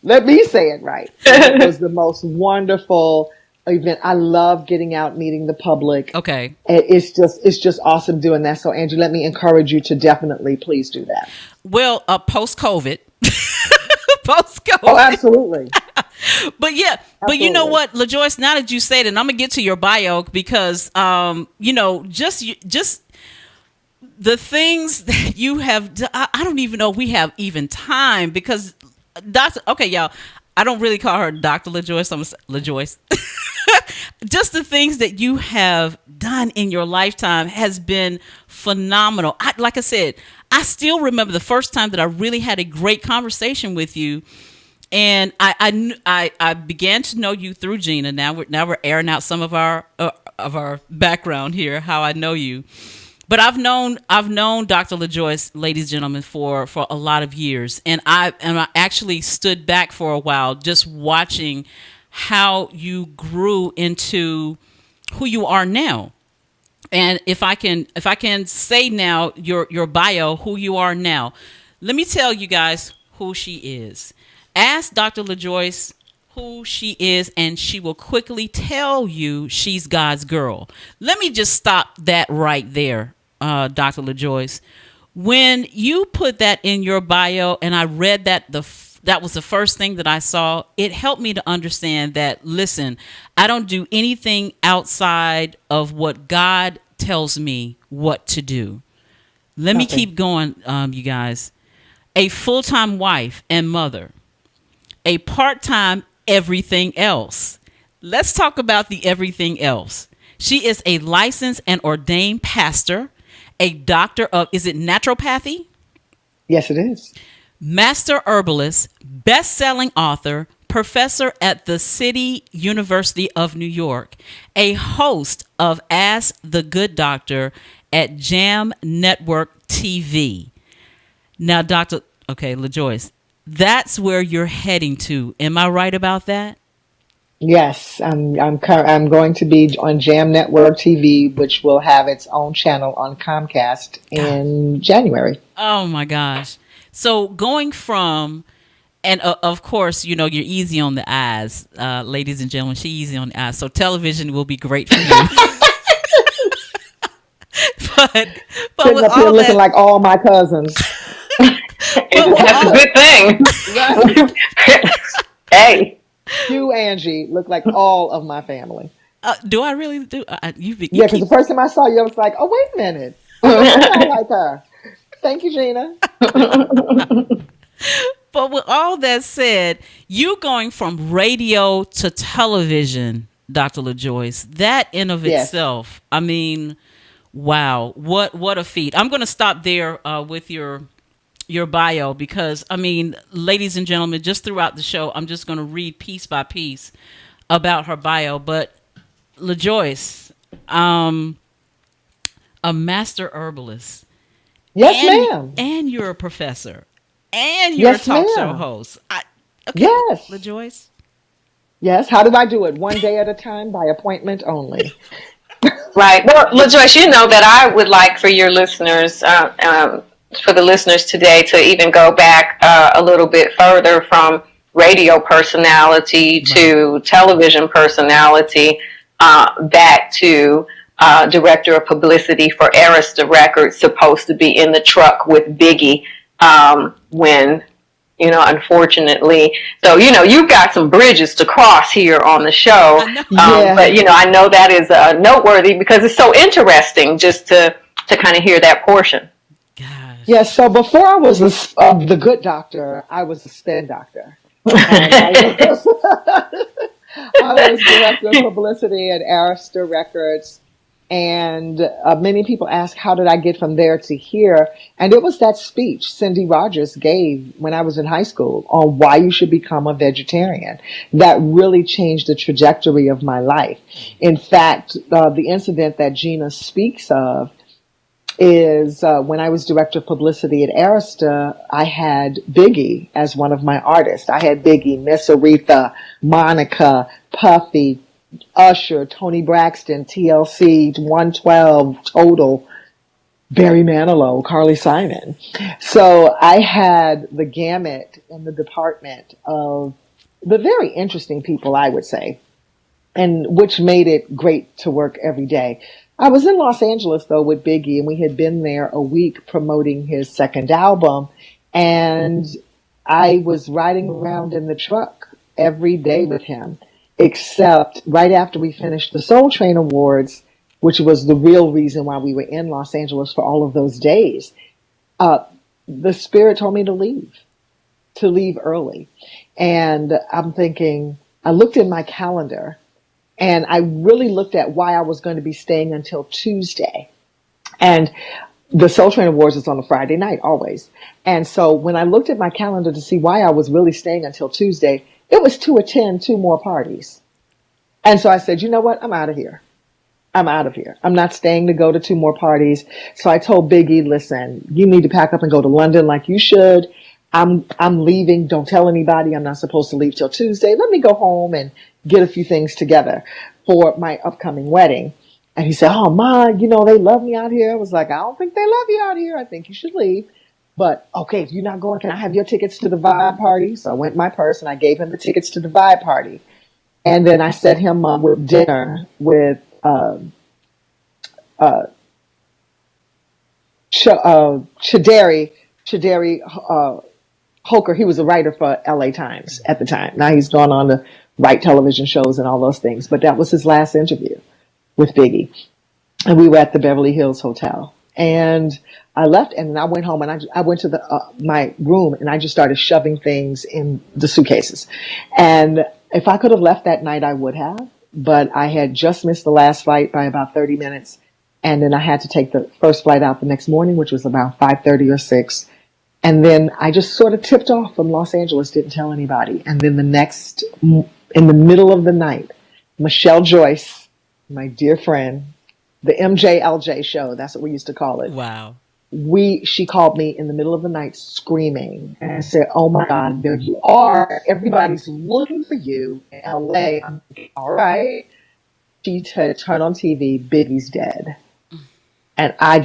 S3: Let me say it right. It was the most wonderful event. I love getting out, meeting the public.
S1: Okay.
S3: It's just awesome doing that. So Angee, let me encourage you to definitely please do that.
S1: Well, post-COVID. Post-COVID.
S3: Oh, absolutely.
S1: But yeah, but you know what, LaJoyce, now that you say it, and I'm going to get to your bio because, just the things that you have, I don't even know if we have even time because y'all, I don't really call her Dr. LaJoyce. I'm LaJoyce. Just the things that you have done in your lifetime has been phenomenal. Like I said, I still remember the first time that I really had a great conversation with you, and I began to know you through Gina. Now we're airing out some of our background here, how I know you. But I've known Dr. LaJoyce, ladies and gentlemen, for a lot of years, and I actually stood back for a while just watching how you grew into who you are now. And if I can say now your bio, who you are now, let me tell you guys who she is. Ask Dr. LaJoyce who she is, and she will quickly tell you she's God's girl. Let me just stop that right there. Dr. LaJoyce, when you put that in your bio and I read that that was the first thing that I saw, it helped me to understand that, listen, I don't do anything outside of what God tells me what to do. Let me keep going, you guys. A full-time wife and mother, a part-time everything else. Let's talk about the everything else. She is a licensed and ordained pastor, a doctor of, is it naturopathy?
S3: Yes, it is.
S1: Master herbalist, best-selling author, professor at the City University of New York, a host of Ask the Good Doctor at Jam Network TV. Now, LaJoyce, that's where you're heading to. Am I right about that?
S3: Yes, I'm going to be on Jam Network TV, which will have its own channel on Comcast in January.
S1: Oh my gosh. So going from, and of course, you're easy on the eyes, ladies and gentlemen, she's easy on the eyes. So television will be great for you. but
S3: sitting up here looking like all my cousins.
S12: That's a good thing. Hey.
S3: You, Angee, look like all of my family.
S1: Do I really do?
S3: Yeah, because the first time I saw you, I was like, oh, wait a minute. I like her. Thank you, Gina.
S1: But with all that said, you going from radio to television, Dr. LaJoyce, that in of itself, I mean, wow, what a feat. I'm going to stop there with your bio because, I mean, ladies and gentlemen, just throughout the show, I'm just going to read piece by piece about her bio. But LaJoyce, a master herbalist.
S3: Yes, ma'am.
S1: And you're a professor. and you're a
S3: Yes,
S1: talk show
S3: ma'am.
S1: host. Okay,
S3: Yes.
S1: LaJoyce.
S3: Yes. How do I do it? One day at a time by appointment only.
S12: Right. Well, LaJoyce, you know that I would like for your listeners, for the listeners today, to even go back a little bit further from radio personality to television personality, back to director of publicity for Arista Records, supposed to be in the truck with Biggie when, unfortunately. So, you've got some bridges to cross here on the show.
S3: Yeah.
S12: But, I know that is noteworthy because it's so interesting just to kind of hear that portion.
S3: Yes. So before I was the good doctor, I was a spin doctor. And I was director of publicity at Arista Records. And many people ask, how did I get from there to here? And it was that speech Cindy Rogers gave when I was in high school on why you should become a vegetarian. That really changed the trajectory of my life. In fact, the incident that Gina speaks of is when I was director of publicity at Arista, I had Biggie as one of my artists. I had Biggie, Miss Aretha, Monica, Puffy, Usher, Tony Braxton, TLC, 112, Total, Barry Manilow, Carly Simon. So I had the gamut in the department of the very interesting people, I would say, and which made it great to work every day. I was in Los Angeles, though, with Biggie, and we had been there a week promoting his second album, and I was riding around in the truck every day with him. Except right after we finished the Soul Train Awards, which was the real reason why we were in Los Angeles for all of those days, the spirit told me to leave early. And I'm thinking, I looked in my calendar and I really looked at why I was going to be staying until Tuesday. And the Soul Train Awards is on a Friday night always. And so when I looked at my calendar to see why I was really staying until Tuesday, it was to attend 2 more parties. And so I said, you know what? I'm out of here. I'm out of here. I'm not staying to go to 2 more parties. So I told Biggie, listen, you need to pack up and go to London like you should. I'm leaving. Don't tell anybody. I'm not supposed to leave till Tuesday. Let me go home and get a few things together for my upcoming wedding. And he said, oh, Ma, they love me out here. I was like, I don't think they love you out here. I think you should leave. But, okay, if you're not going, can I have your tickets to the Vibe party? So I went in my purse and I gave him the tickets to the Vibe party. And then I set him up with dinner with Chideri Holker. He was a writer for LA Times at the time. Now he's gone on to write television shows and all those things. But that was his last interview with Biggie. And we were at the Beverly Hills Hotel. And I left and then I went home and I went to my room and I just started shoving things in the suitcases. And if I could have left that night, I would have. But I had just missed the last flight by about 30 minutes. And then I had to take the first flight out the next morning, which was about 5:30 or 6. And then I just sort of tipped off from Los Angeles, didn't tell anybody. And then in the middle of the night, Michelle Joyce, my dear friend, the MJLJ show, that's what we used to call it.
S1: Wow.
S3: She called me in the middle of the night screaming and said, oh my God, there you are. Everybody's looking for you in LA. I'm like, all right. She turned on TV, Biggie's dead. And I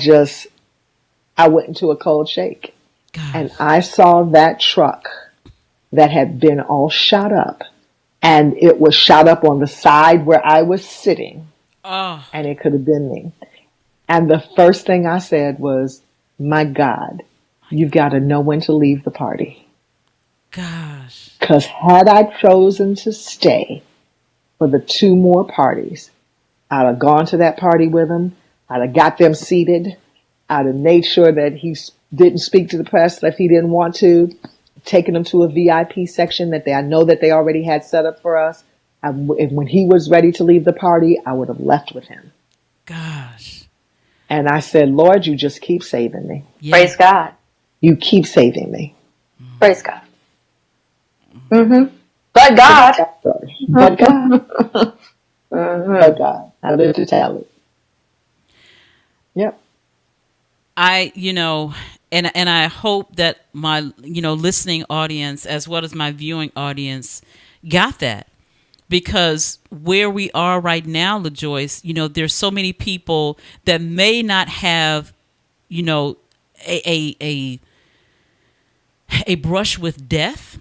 S3: went into a cold shake. God. And I saw that truck that had been all shot up. And it was shot up on the side where I was sitting. Oh. And it could have been me. And the first thing I said was, my God, you've got to know when to leave the party.
S1: Gosh.
S3: Because had I chosen to stay for the 2 more parties, I'd have gone to that party with him. I'd have got them seated. I'd have made sure that he didn't speak to the press if he didn't want to, taken them to a VIP section that I know that they already had set up for us. And when he was ready to leave the party, I would have left with him.
S1: Gosh.
S3: And I said, Lord, you just keep saving me.
S12: Yeah. Praise God.
S3: You keep saving me.
S12: Praise God. Mm-hmm. But God.
S3: But God. But God. I live to tell it. Yep.
S1: and I hope that my listening audience as well as my viewing audience got that, because where we are right now, LaJoyce, there's so many people that may not have a brush with death.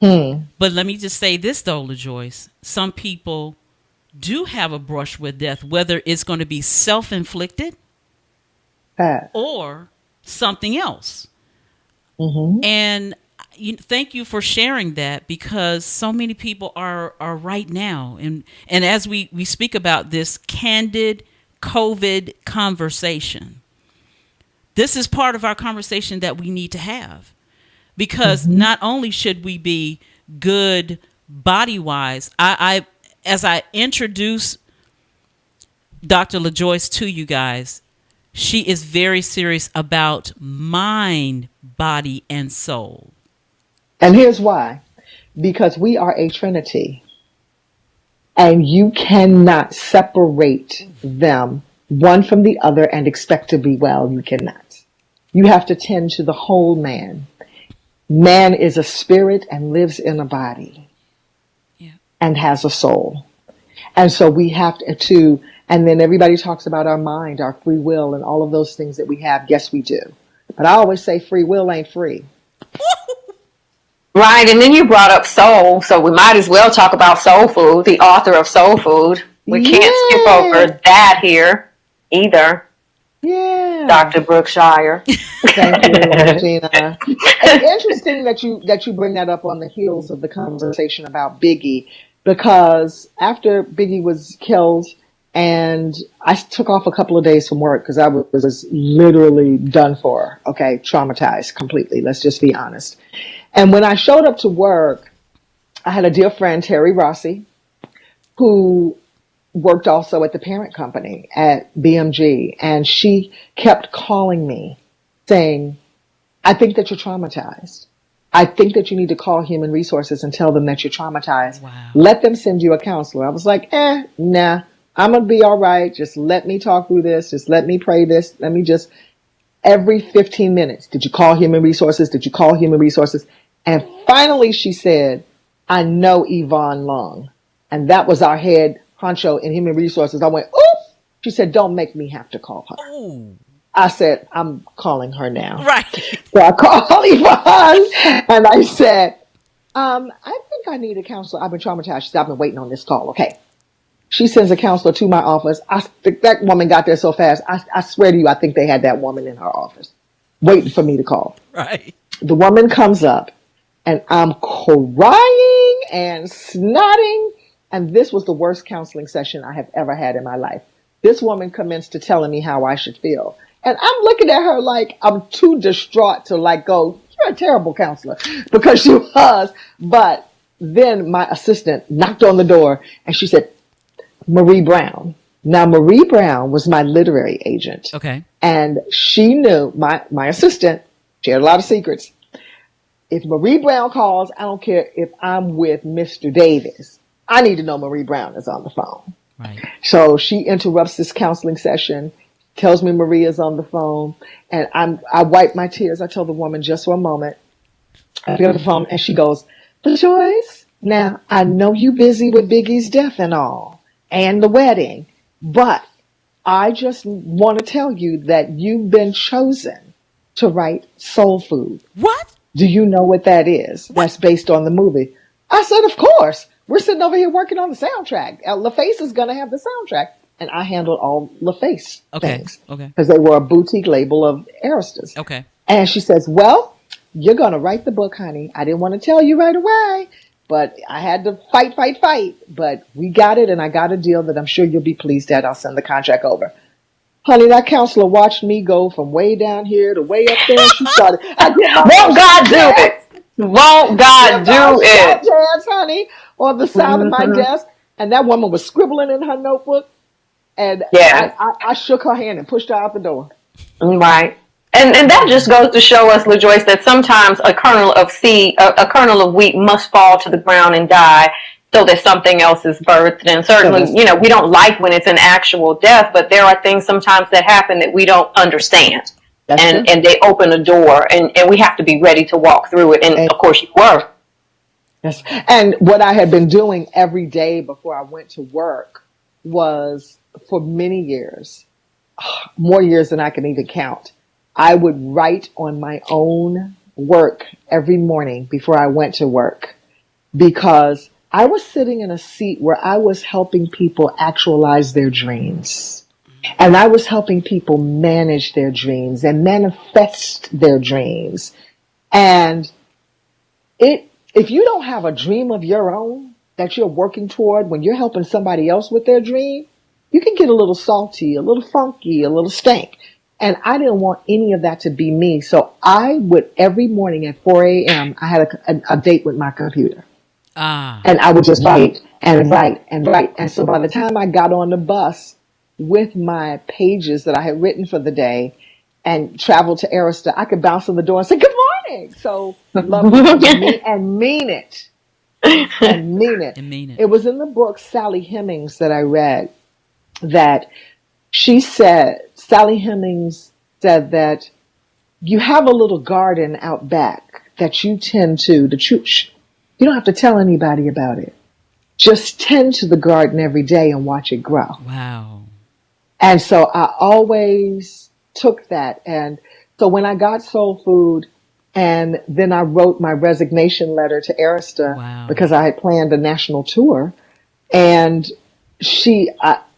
S1: But let me just say this though, LaJoyce, some people do have a brush with death, whether it's going to be self-inflicted or something else. And thank you for sharing that, because so many people are right now. And as we speak about this candid COVID conversation, this is part of our conversation that we need to have, because not only should we be good body-wise, I as I introduce Dr. LaJoyce to you guys, she is very serious about mind, body, and soul.
S3: And here's why. Because we are a trinity. And you cannot separate them one from the other and expect to be well. You cannot. You have to tend to the whole man. Man is a spirit and lives in a body and has a soul. And so we have to, and then everybody talks about our mind, our free will, and all of those things that we have. Yes, we do. But I always say free will ain't free.
S12: Right, and then you brought up soul, so we might as well talk about soul food, the author of soul food. We can't skip over that here either.
S3: Yeah,
S12: Dr. Brookshire.
S3: Thank you, Regina. It's interesting that you bring that up on the heels of the conversation about Biggie, because after Biggie was killed, and I took off a couple of days from work because I was literally done for. Okay, traumatized completely. Let's just be honest. And when I showed up to work, I had a dear friend, Terry Rossi, who worked also at the parent company at BMG. And she kept calling me saying, I think that you're traumatized. I think that you need to call human resources and tell them that you're traumatized.
S1: Wow.
S3: Let them send you a counselor. I was like, nah, I'm going to be all right. Just let me talk through this. Just let me pray this. Let me just, every 15 minutes, did you call human resources? Did you call human resources? And finally she said, I know Yvonne Long. And that was our head honcho in human resources. I went, oops. She said, don't make me have to call her.
S1: Oh.
S3: I said, I'm calling her now.
S1: Right.
S3: So I called Yvonne and I said, I think I need a counselor. I've been traumatized. She said, I've been waiting on this call. Okay. She sends a counselor to my office. I think that woman got there so fast. I swear to you, I think they had that woman in her office waiting for me to call.
S1: Right.
S3: The woman comes up and I'm crying and snotting. And this was the worst counseling session I have ever had in my life. This woman commenced to telling me how I should feel. And I'm looking at her like I'm too distraught to like go, you're a terrible counselor, because she was. But then my assistant knocked on the door and she said, Marie Brown. Now, Marie Brown was my literary agent.
S1: Okay.
S3: And she knew, my assistant, she had a lot of secrets. If Marie Brown calls, I don't care if I'm with Mr. Davis. I need to know Marie Brown is on the phone.
S1: Right.
S3: So she interrupts this counseling session, tells me Maria's on the phone, and I wipe my tears. I tell the woman, just for a moment. I pick up the phone and she goes, LaJoyce, now I know you busy with Biggie's death and all, and the wedding, but I just want to tell you that you've been chosen to write Soul Food.
S1: What?
S3: Do you know what that is? What? That's based on the movie. I said, of course. We're sitting over here working on the soundtrack. LaFace is going to have the soundtrack. And I handled all LaFace things.
S1: Okay.
S3: Because they were a boutique label of Aristas.
S1: Okay.
S3: And she says, well, you're going to write the book, honey. I didn't want to tell you right away, but I had to fight. But we got it, and I got a deal that I'm sure you'll be pleased at. I'll send the contract over. Honey, that counselor watched me go from way down here to way up there. She started.
S12: Won't God do it? Won't God do it?
S3: Jazz, honey, on the side of my desk. And that woman was scribbling in her notebook. And
S12: yeah.
S3: I shook her hand and pushed her out the door.
S12: Right. And that just goes to show us, LaJoyce, that sometimes a kernel of seed, a kernel of wheat must fall to the ground and die so that something else is birthed. And certainly, we don't like when it's an actual death, but there are things sometimes that happen that we don't understand. and they open a door, and we have to be ready to walk through it. And of course you were.
S3: Yes. And what I had been doing every day before I went to work was, for many years, more years than I can even count, I would write on my own work every morning before I went to work, because I was sitting in a seat where I was helping people actualize their dreams. And I was helping people manage their dreams and manifest their dreams. And if you don't have a dream of your own that you're working toward when you're helping somebody else with their dream, you can get a little salty, a little funky, a little stank. And I didn't want any of that to be me. So I would, every morning at 4 a.m., I had a date with my computer. And I would just write and write and write. And so by the time I got on the bus with my pages that I had written for the day and traveled to Arista, I could bounce on the door and say, "Good morning." So love it and mean it. And mean it.
S1: And mean it.
S3: It was in the book Sally Hemings that I read that Sally Hemings said that you have a little garden out back that you tend to, you don't have to tell anybody about it. Just tend to the garden every day and watch it grow.
S1: Wow.
S3: And so I always took that. And so when I got Soul Food, and then I wrote my resignation letter to Arista because I had planned a national tour, and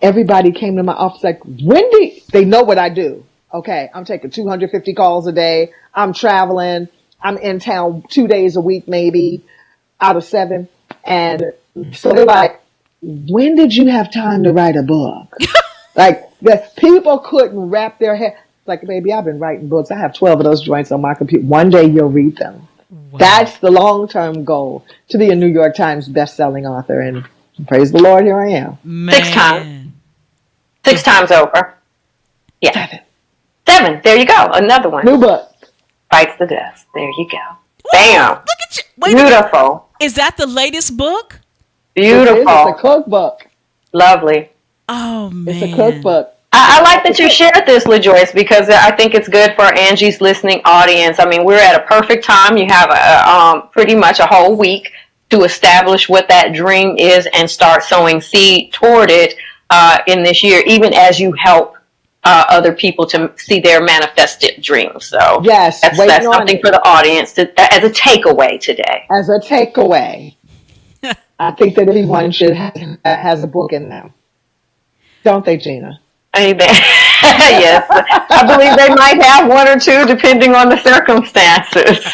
S3: everybody came to my office like, Wendy, they know what I do. Okay, I'm taking 250 calls a day. I'm traveling. I'm in town 2 days a week, maybe out of 7. And so they're like, when did you have time to write a book? Like, the people couldn't wrap their head. Like, baby, I've been writing books. I have 12 of those joints on my computer. One day you'll read them. Wow. That's the long-term goal, to be a New York Times best-selling author. And praise the Lord, here I am.
S1: Man.
S12: 6 times. 6 times over. Yeah. 7. There you go. Another one.
S3: New book.
S12: Bites the dust. There you go. Bam.
S1: Look at you. Wait,
S12: beautiful.
S1: Is that the latest book?
S12: Beautiful.
S3: It's a cookbook.
S12: Lovely.
S1: Oh, man.
S3: It's a cookbook.
S12: I like that you shared this, LaJoyce, because I think it's good for Angee's listening audience. I mean, we're at a perfect time. You have pretty much a whole week to establish what that dream is and start sowing seed toward it in this year, even as you help other people to see their manifested dreams. So
S3: yes,
S12: that's something for the audience as a takeaway today.
S3: As a takeaway, I think that everyone should has a book in them. Don't they, Gina?
S12: Amen. Yes. I believe they might have 1 or 2 depending on the circumstances.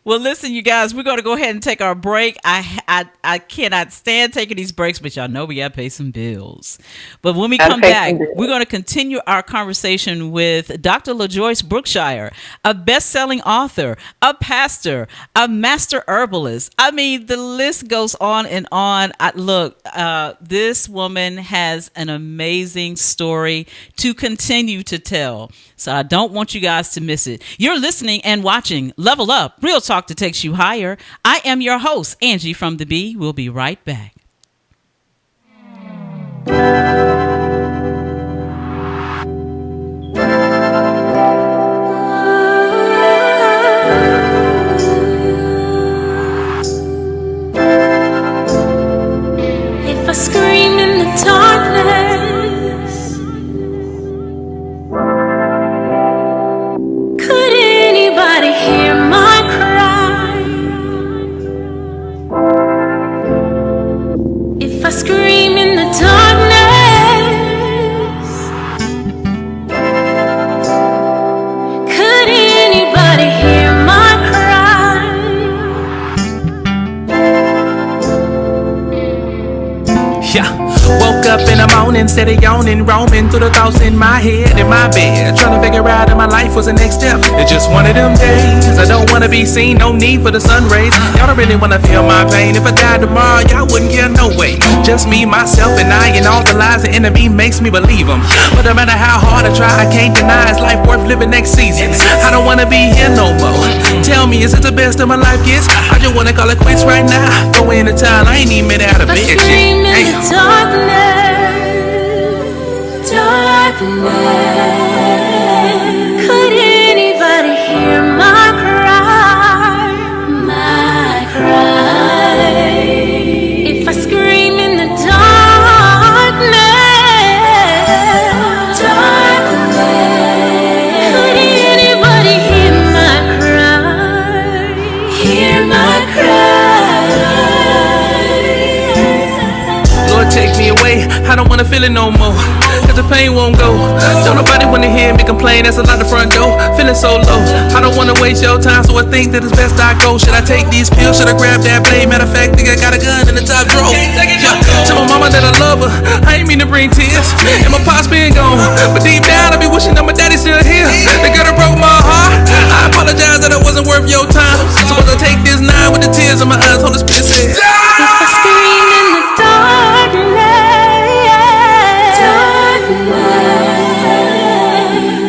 S1: Well, listen, you guys, we're going to go ahead and take our break. I cannot stand taking these breaks, but y'all know we got to pay some bills. But when we come back, we're going to continue our conversation with Dr. LaJoyce Brookshire, a best-selling author, a pastor, a master herbalist. I mean, the list goes on and on. Look, this woman has an amazing story to continue to tell. So I don't want you guys to miss it. You're listening and watching Level Up, Real Talk that takes you higher. I am your host, Angee from the Bee. We'll be right back.
S13: If I scream in the darkness, could anybody hear my cry? If I scream in the darkness, could anybody hear my cry?
S21: Yeah. Woke up in the morning, steady yawning, roaming through the thoughts in my head, in my bed, trying to figure out if my life was the next step. It's just one of them days. I don't wanna be seen, no need for the sun rays. Y'all don't really wanna feel my pain. If I died tomorrow, y'all wouldn't care, no way. Just me, myself, and I, and all the lies the enemy makes me believe them. But no matter how hard I try, I can't deny it's life worth living next season. I don't wanna be here no more. Tell me, is it the best of my life gets? I just wanna call it quits right now. Go into town, I ain't even made it out of bed yet.
S13: Darkness, darkness.
S21: I don't wanna feel it no more, cause the pain won't go. Don't nobody wanna hear me complain, that's a lot the front door. Feeling so low, I don't wanna waste your time, so I think that it's best I go. Should I take these pills, should I grab that blade? Matter of fact, think I got a gun in the top drawer. Tell my mama that I love her, I ain't mean to bring tears, and my pops been gone, but deep down I be wishing that my daddy's still here. The girl that broke my heart, I apologize that I wasn't worth your time. So I'll take this 9 with the tears in my eyes, hold the spirit said,
S13: If I scream in the darkness,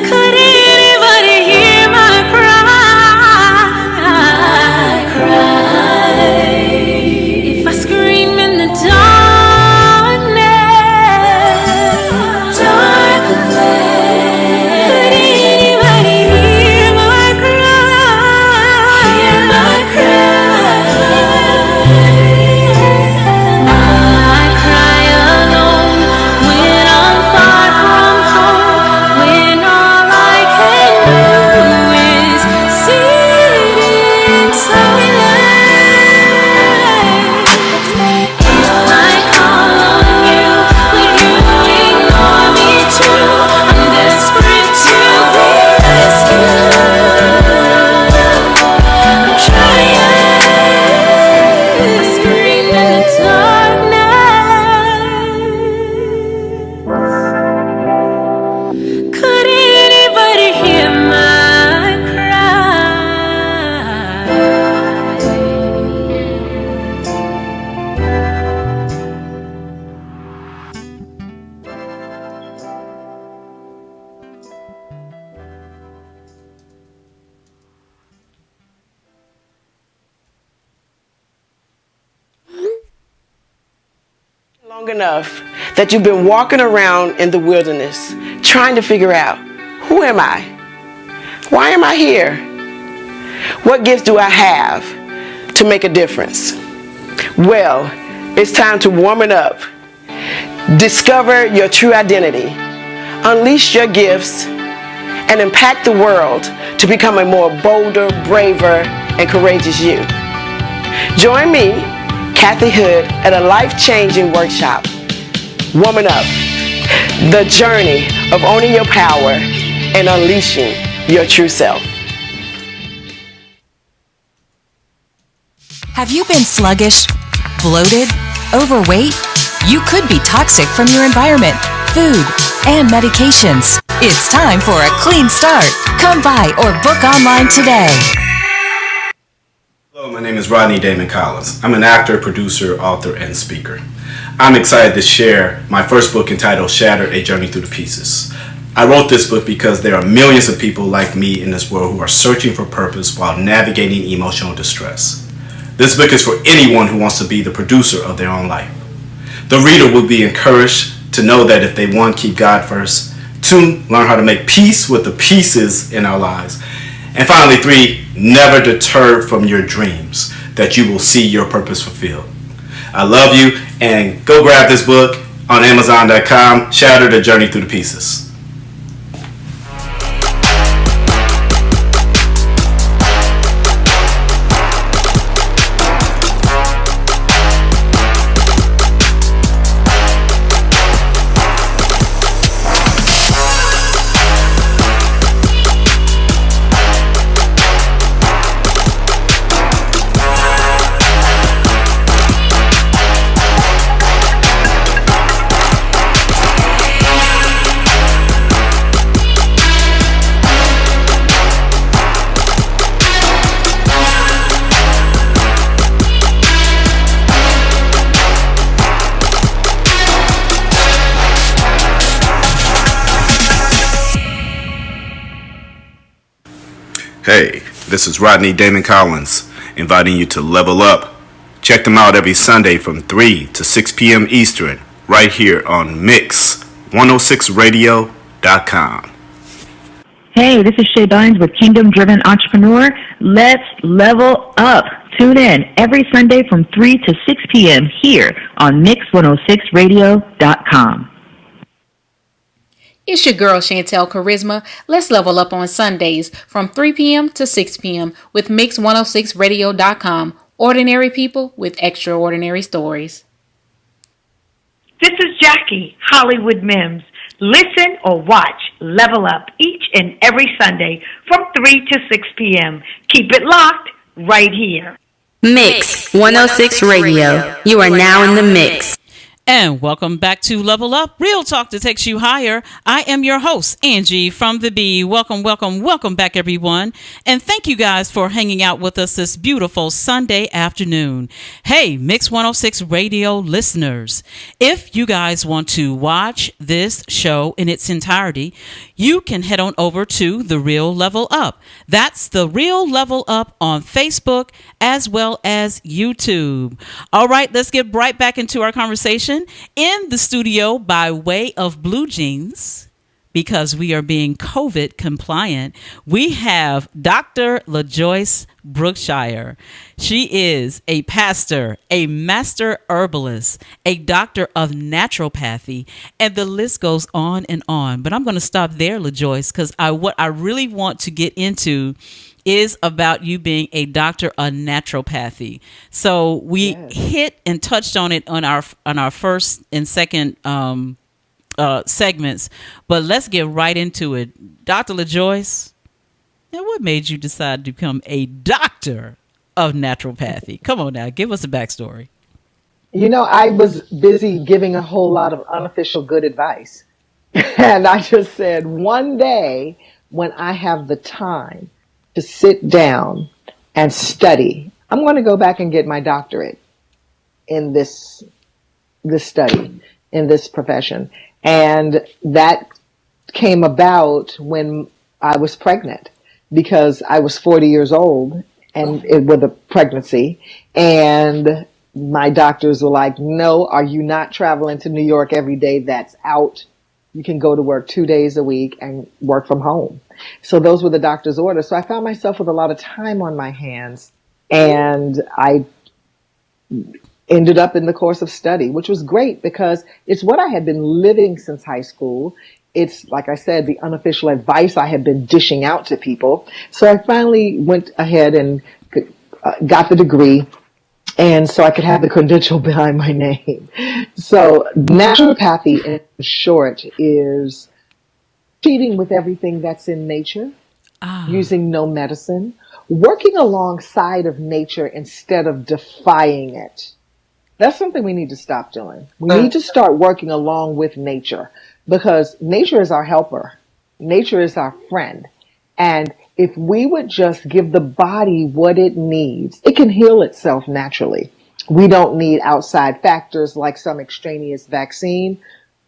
S13: could anybody hear my cry? If I scream in the darkness, could anybody hear my cry? Hear my cry. I cry alone when I'm far from home, when all I can do is sit in silence. If I call on you, will you ignore me too? I'm desperate to be rescued. I'm trying. I scream in the darkness. Could anybody hear my cry?
S2: Long enough that you've been walking around in the wilderness trying to figure out, who am I? Why am I here? What gifts do I have to make a difference? Well, it's time to warm it up. Discover your true identity. Unleash your gifts and impact the world to become a more bolder, braver, and courageous you. Join me, Kathy Hood, at a life-changing workshop, Woman Up, the journey of owning your power and unleashing your true self.
S22: Have you been sluggish, bloated, overweight? You could be toxic from your environment, food, and medications. It's time for a clean start. Come by or book online today.
S23: Hello, my name is Rodney Damon Collins. I'm an actor, producer, author, and speaker. I'm excited to share my first book entitled Shattered: A Journey Through the Pieces. I wrote this book because there are millions of people like me in this world who are searching for purpose while navigating emotional distress. This book is for anyone who wants to be the producer of their own life. The reader will be encouraged to know that if they, 1, keep God first, 2, learn how to make peace with the pieces in our lives, and finally 3, never deter from your dreams, that you will see your purpose fulfilled. I love you, and go grab this book on Amazon.com, Shattered: A Journey Through the Pieces. Hey, this is Rodney Damon Collins, inviting you to level up. Check them out every Sunday from 3 to 6 p.m. Eastern, right here on Mix106Radio.com.
S24: Hey, this is Shay Bynes with Kingdom Driven Entrepreneur. Let's level up. Tune in every Sunday from 3 to 6 p.m. here on Mix106Radio.com.
S9: It's your girl Chantel Charisma. Let's level up on Sundays from 3 p.m. to 6 p.m. with Mix106Radio.com. Ordinary people with extraordinary stories.
S4: This is Jackie, Hollywood Mims. Listen or watch Level Up each and every Sunday from 3 to 6 p.m. Keep it locked right here.
S11: Mix 106 Radio. You are now in the mix.
S1: And welcome back to Level Up, real talk that takes you higher. I am your host, Angee from the B. Welcome, welcome, welcome back, everyone. And thank you guys for hanging out with us this beautiful Sunday afternoon. Hey, Mix 106 Radio listeners, if you guys want to watch this show in its entirety, you can head on over to The Real Level Up. That's The Real Level Up on Facebook as well as YouTube. All right, let's get right back into our conversation. In the studio by way of Blue Jeans, because we are being COVID compliant, we have Dr. LaJoyce Brookshire. She is a pastor, a master herbalist, a doctor of naturopathy, and the list goes on and on. But I'm going to stop there, LaJoyce, because what I really want to get into is about you being a doctor of naturopathy. So we hit and touched on it on our first and second segments, but let's get right into it. Dr. LaJoyce, now what made you decide to become a doctor of naturopathy? Come on now, give us a backstory.
S3: You know, I was busy giving a whole lot of unofficial good advice. And I just said, one day when I have the time to sit down and study, I'm going to go back and get my doctorate in this study, in this profession. And that came about when I was pregnant, because I was 40 years old and with a pregnancy, and my doctors were like, no, are you not traveling to New York every day? That's out. You can go to work 2 days a week and work from home. So those were the doctor's orders. So I found myself with a lot of time on my hands, and I ended up in the course of study, which was great because it's what I had been living since high school. It's, like I said, the unofficial advice I had been dishing out to people. So I finally went ahead and got the degree, and so I could have the credential behind my name. So naturopathy, in short, is treating with everything that's in nature, using no medicine, working alongside of nature instead of defying it. That's something we need to stop doing. We need to start working along with nature, because nature is our helper. Nature is our friend. And if we would just give the body what it needs, it can heal itself naturally. We don't need outside factors like some extraneous vaccine.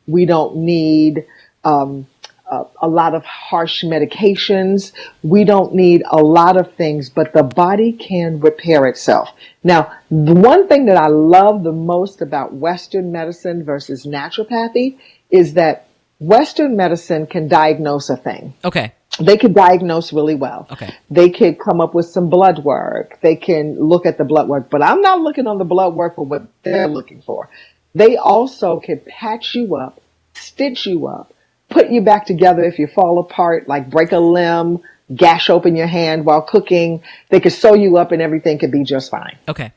S3: We don't need a lot of harsh medications. We don't need a lot of things, but the body can repair itself. Now, the one thing that I love the most about Western medicine versus naturopathy is that Western medicine can diagnose a thing.
S1: Okay.
S3: They can diagnose really well.
S1: Okay.
S3: They can come up with some blood work. They can look at the blood work, but I'm not looking on the blood work for what they're looking for. They also can patch you up, stitch you up, put you back together if you fall apart, like break a limb, gash open your hand while cooking. They could sew you up and everything could be just fine.
S1: Okay.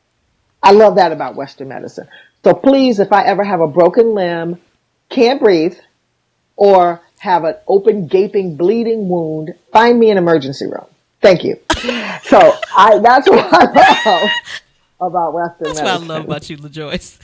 S3: I love that about Western medicine. So please, if I ever have a broken limb, can't breathe, or have an open, gaping, bleeding wound, find me an emergency room. Thank you. So that's what I love about Western medicine.
S1: That's what I love about you, LaJoyce.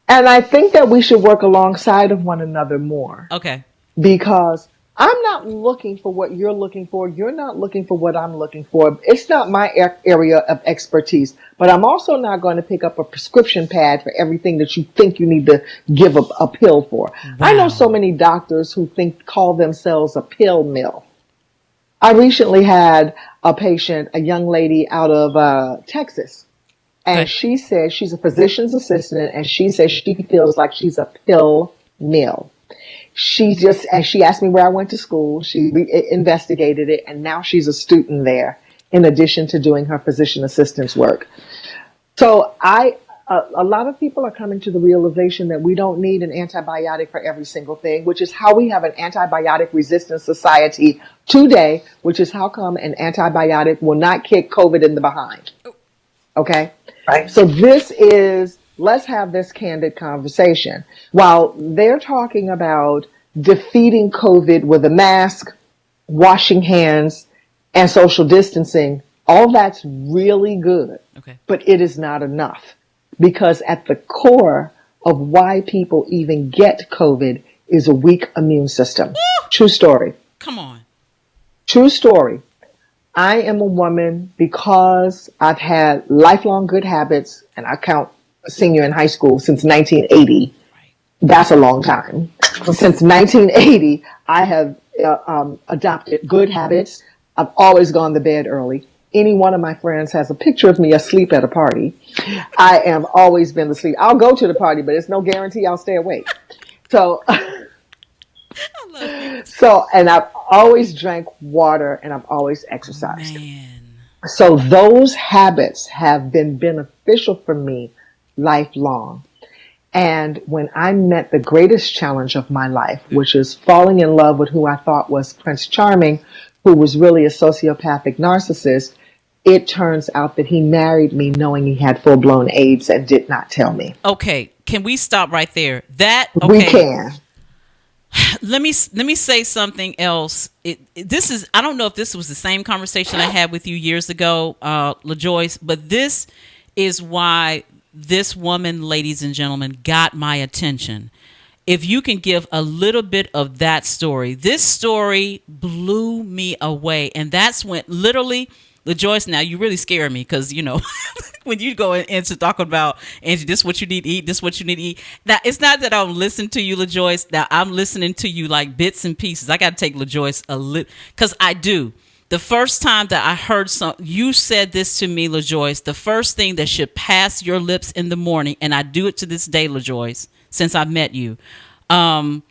S3: And I think that we should work alongside of one another more.
S1: Okay.
S3: Because I'm not looking for what you're looking for. You're not looking for what I'm looking for. It's not my area of expertise. But I'm also not going to pick up a prescription pad for everything that you think you need to give a pill for. Wow. I know so many doctors who call themselves a pill mill. I recently had a patient, a young lady out of Texas. And she says she's a physician's assistant, and she says she feels like she's a pill mill. She asked me where I went to school. She investigated it, and now she's a student there, in addition to doing her physician assistant's work. So a lot of people are coming to the realization that we don't need an antibiotic for every single thing, which is how we have an antibiotic resistant society today, which is how come an antibiotic will not kick COVID in the behind. Okay? Right. So this is let's have this candid conversation. While they're talking about defeating COVID with a mask, washing hands, and social distancing, all that's really good.
S1: Okay.
S3: But it is not enough, because at the core of why people even get COVID is a weak immune system.
S1: Woo!
S3: True story.
S1: Come on.
S3: True story. I am a woman because I've had lifelong good habits, and I count a senior in high school since 1980. That's a long time. Since 1980, I have adopted good habits. I've always gone to bed early. Any one of my friends has a picture of me asleep at a party. I have always been asleep. I'll go to the party, but it's no guarantee I'll stay awake. So, and I've always drank water, and I've always exercised. So those habits have been beneficial for me lifelong. And when I met the greatest challenge of my life, which is falling in love with who I thought was Prince Charming, who was really a sociopathic narcissist, it turns out that he married me knowing he had full-blown AIDS and did not tell me.
S1: Okay, can we stop right there? Okay.
S3: We can.
S1: Let me say something else. This is, I don't know if this was the same conversation I had with you years ago, LaJoyce, but this is why this woman, ladies and gentlemen, got my attention. If you can give a little bit of that story. This story blew me away, and that's when literally, LaJoyce, now you really scare me, because, you know, when you go into talk about, Angee, this is what you need to eat, this is what you need to eat. Now, it's not that I'm listening to you, LaJoyce. Now, I'm listening to you like bits and pieces. I got to take LaJoyce a little, because I do. The first time that I heard you said this to me, LaJoyce, the first thing that should pass your lips in the morning, and I do it to this day, LaJoyce, since I met you, the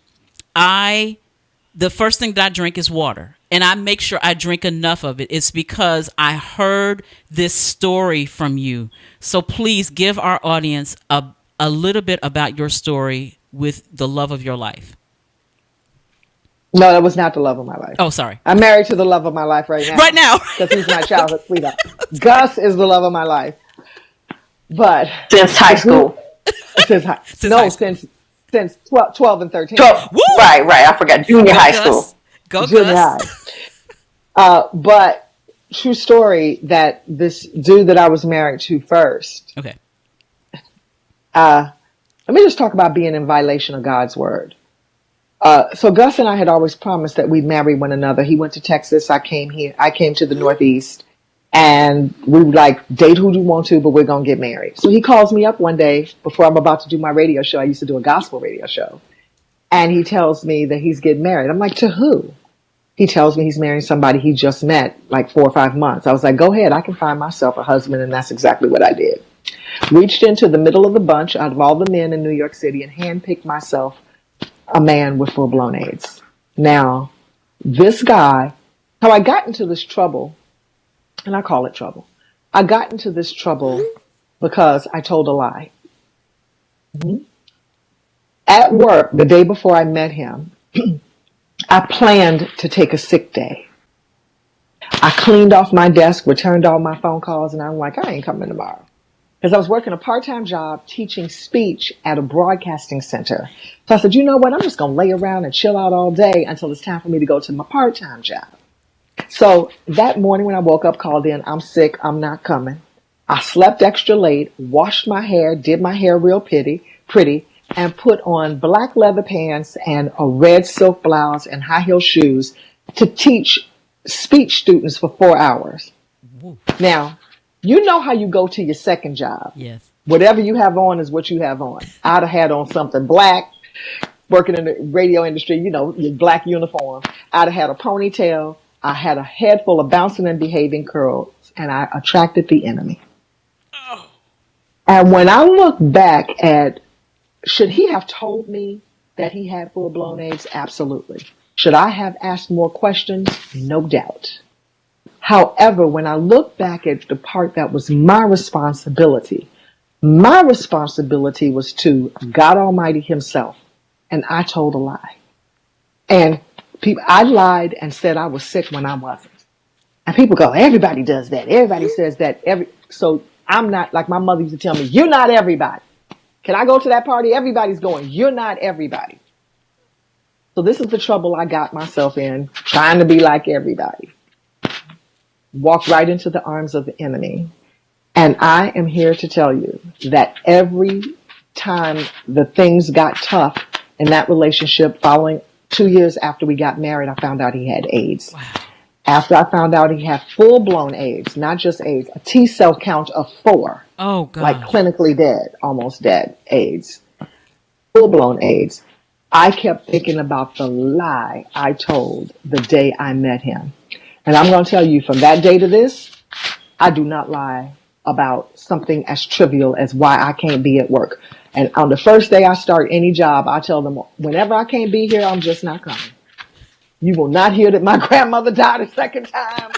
S1: first thing that I drink is water. And I make sure I drink enough of it. It's because I heard this story from you. So please give our audience a little bit about your story with the love of your life.
S3: No, that was not the love of my life.
S1: Oh, sorry.
S3: I'm married to the love of my life right now.
S1: Right now.
S3: Because he's my childhood sweetheart. Gus is the love of my life. But
S12: since high school.
S3: Since 12 and 13.
S12: Right. I forgot. Junior high school.
S1: Go
S3: Junior high. But true story that this dude that I was married to first.
S1: Okay.
S3: Let me just talk about being in violation of God's word. So Gus and I had always promised that we'd marry one another. He went to Texas. I came here. I came to the Northeast. And we were like, date who you want to, but we're going to get married. So he calls me up one day before I'm about to do my radio show. I used to do a gospel radio show. And he tells me that he's getting married. I'm like, to who? He tells me he's marrying somebody he just met like 4 or 5 months. I was like, go ahead. I can find myself a husband. And that's exactly what I did. Reached into the middle of the bunch out of all the men in New York City and handpicked myself a man with full-blown AIDS. Now, this guy, how I got into this trouble, and I call it trouble. I got into this trouble because I told a lie. Mm-hmm. At work, the day before I met him, I planned to take a sick day. I cleaned off my desk, returned all my phone calls, and I'm like, I ain't coming tomorrow. Because I was working a part-time job teaching speech at a broadcasting center. So I said, you know what? I'm just going to lay around and chill out all day until it's time for me to go to my part-time job. So that morning when I woke up, called in, I'm sick, I'm not coming. I slept extra late, washed my hair, did my hair real pretty, and put on black leather pants and a red silk blouse and high heel shoes to teach speech students for 4 hours. Woo. Now, you know how you go to your second job.
S1: Yes.
S3: Whatever you have on is what you have on. I'd have had on something black, working in the radio industry, you know, your black uniform. I'd have had a ponytail. I had a head full of bouncing and behaving curls, and I attracted the enemy. Oh. And when I look back at, should he have told me that he had full-blown AIDS? Absolutely. Should I have asked more questions? No doubt. However, when I look back at the part that was my responsibility was to God Almighty himself, and I told a lie. And I lied and said I was sick when I wasn't. And people go, everybody does that. Everybody says that. So I'm not, like my mother used to tell me, you're not everybody. Can I go to that party? Everybody's going. You're not everybody. So this is the trouble I got myself in, trying to be like everybody. Walked right into the arms of the enemy. And I am here to tell you that every time the things got tough in that relationship, following 2 years after we got married, I found out he had AIDS. Wow. After I found out he had full-blown AIDS, not just AIDS, a T cell count of 4.
S1: Oh, God.
S3: Like clinically dead, almost dead AIDS. Full-blown AIDS. I kept thinking about the lie I told the day I met him. And I'm going to tell you, from that day to this, I do not lie about something as trivial as why I can't be at work. And on the first day I start any job, I tell them, whenever I can't be here, I'm just not coming. You will not hear that my grandmother died a second time.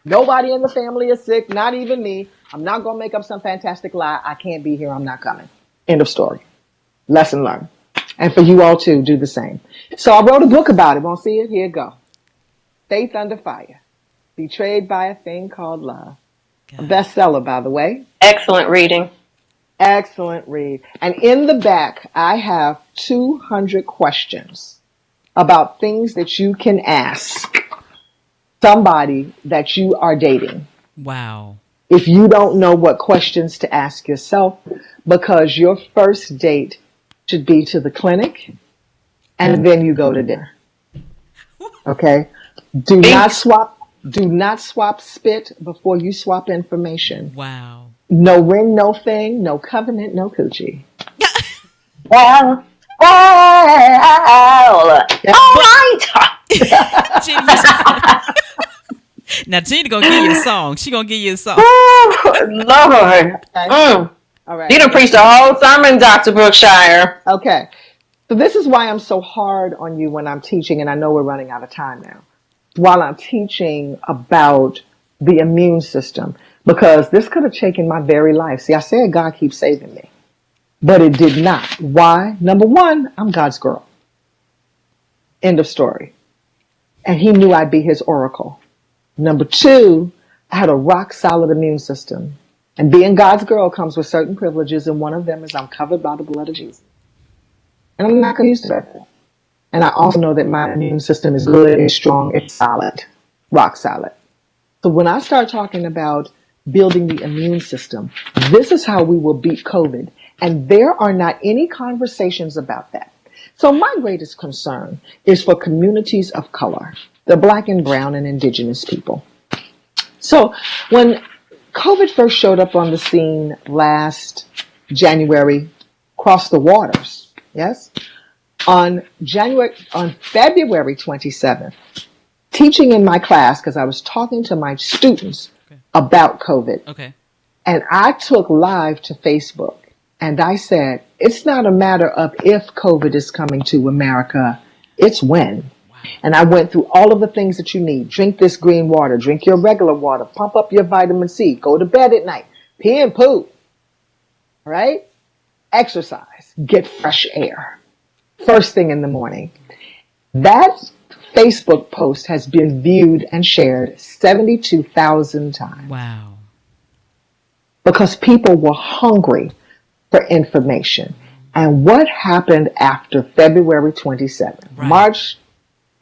S3: Nobody in the family is sick, not even me. I'm not going to make up some fantastic lie. I can't be here. I'm not coming. End of story. Lesson learned. And for you all too, do the same. So I wrote a book about it. Want to see it? Here you go. Faith Under Fire. Betrayed by a Thing Called Love. A bestseller, by the way.
S12: Excellent reading.
S3: Excellent read. And in the back, I have 200 questions about things that you can ask somebody that you are dating.
S1: Wow.
S3: If you don't know what questions to ask yourself, because your first date should be to the clinic and then you go to dinner. Okay? Do not swap spit before you swap information.
S1: Wow.
S3: No ring, no thing, no covenant, no coochie.
S12: All right.
S1: Now Gina gonna give you a song. She gonna give you a song.
S12: Oh, Lord.
S3: Okay. All right.
S12: You done preached a whole sermon, Dr. Brookshire.
S3: Okay. So this is why I'm so hard on you when I'm teaching, and I know we're running out of time now. While I'm teaching about the immune system, because this could have taken my very life. See, I said God keeps saving me, but it did not. Why? Number one, I'm God's girl. End of story. And he knew I'd be his oracle. Number two, I had a rock solid immune system. And being God's girl comes with certain privileges, and one of them is I'm covered by the blood of Jesus. And I'm not confused about that. And I also know that my immune system is good, it's strong, it's solid, rock solid. So when I start talking about building the immune system, this is how we will beat COVID. And there are not any conversations about that. So my greatest concern is for communities of color, the Black and brown and indigenous people. So when COVID first showed up on the scene last January, across the waters, yes? On February 27th, teaching in my class, because I was talking to my students about COVID.
S1: Okay.
S3: And I took live to Facebook and I said, it's not a matter of if COVID is coming to America, it's when. Wow. And I went through all of the things that you need. Drink this green water, drink your regular water, pump up your vitamin C, go to bed at night, pee and poop, right? Exercise, get fresh air. First thing in the morning. That Facebook post has been viewed and shared 72,000 times.
S1: Wow.
S3: Because people were hungry for information. And what happened after February 27th? Right. March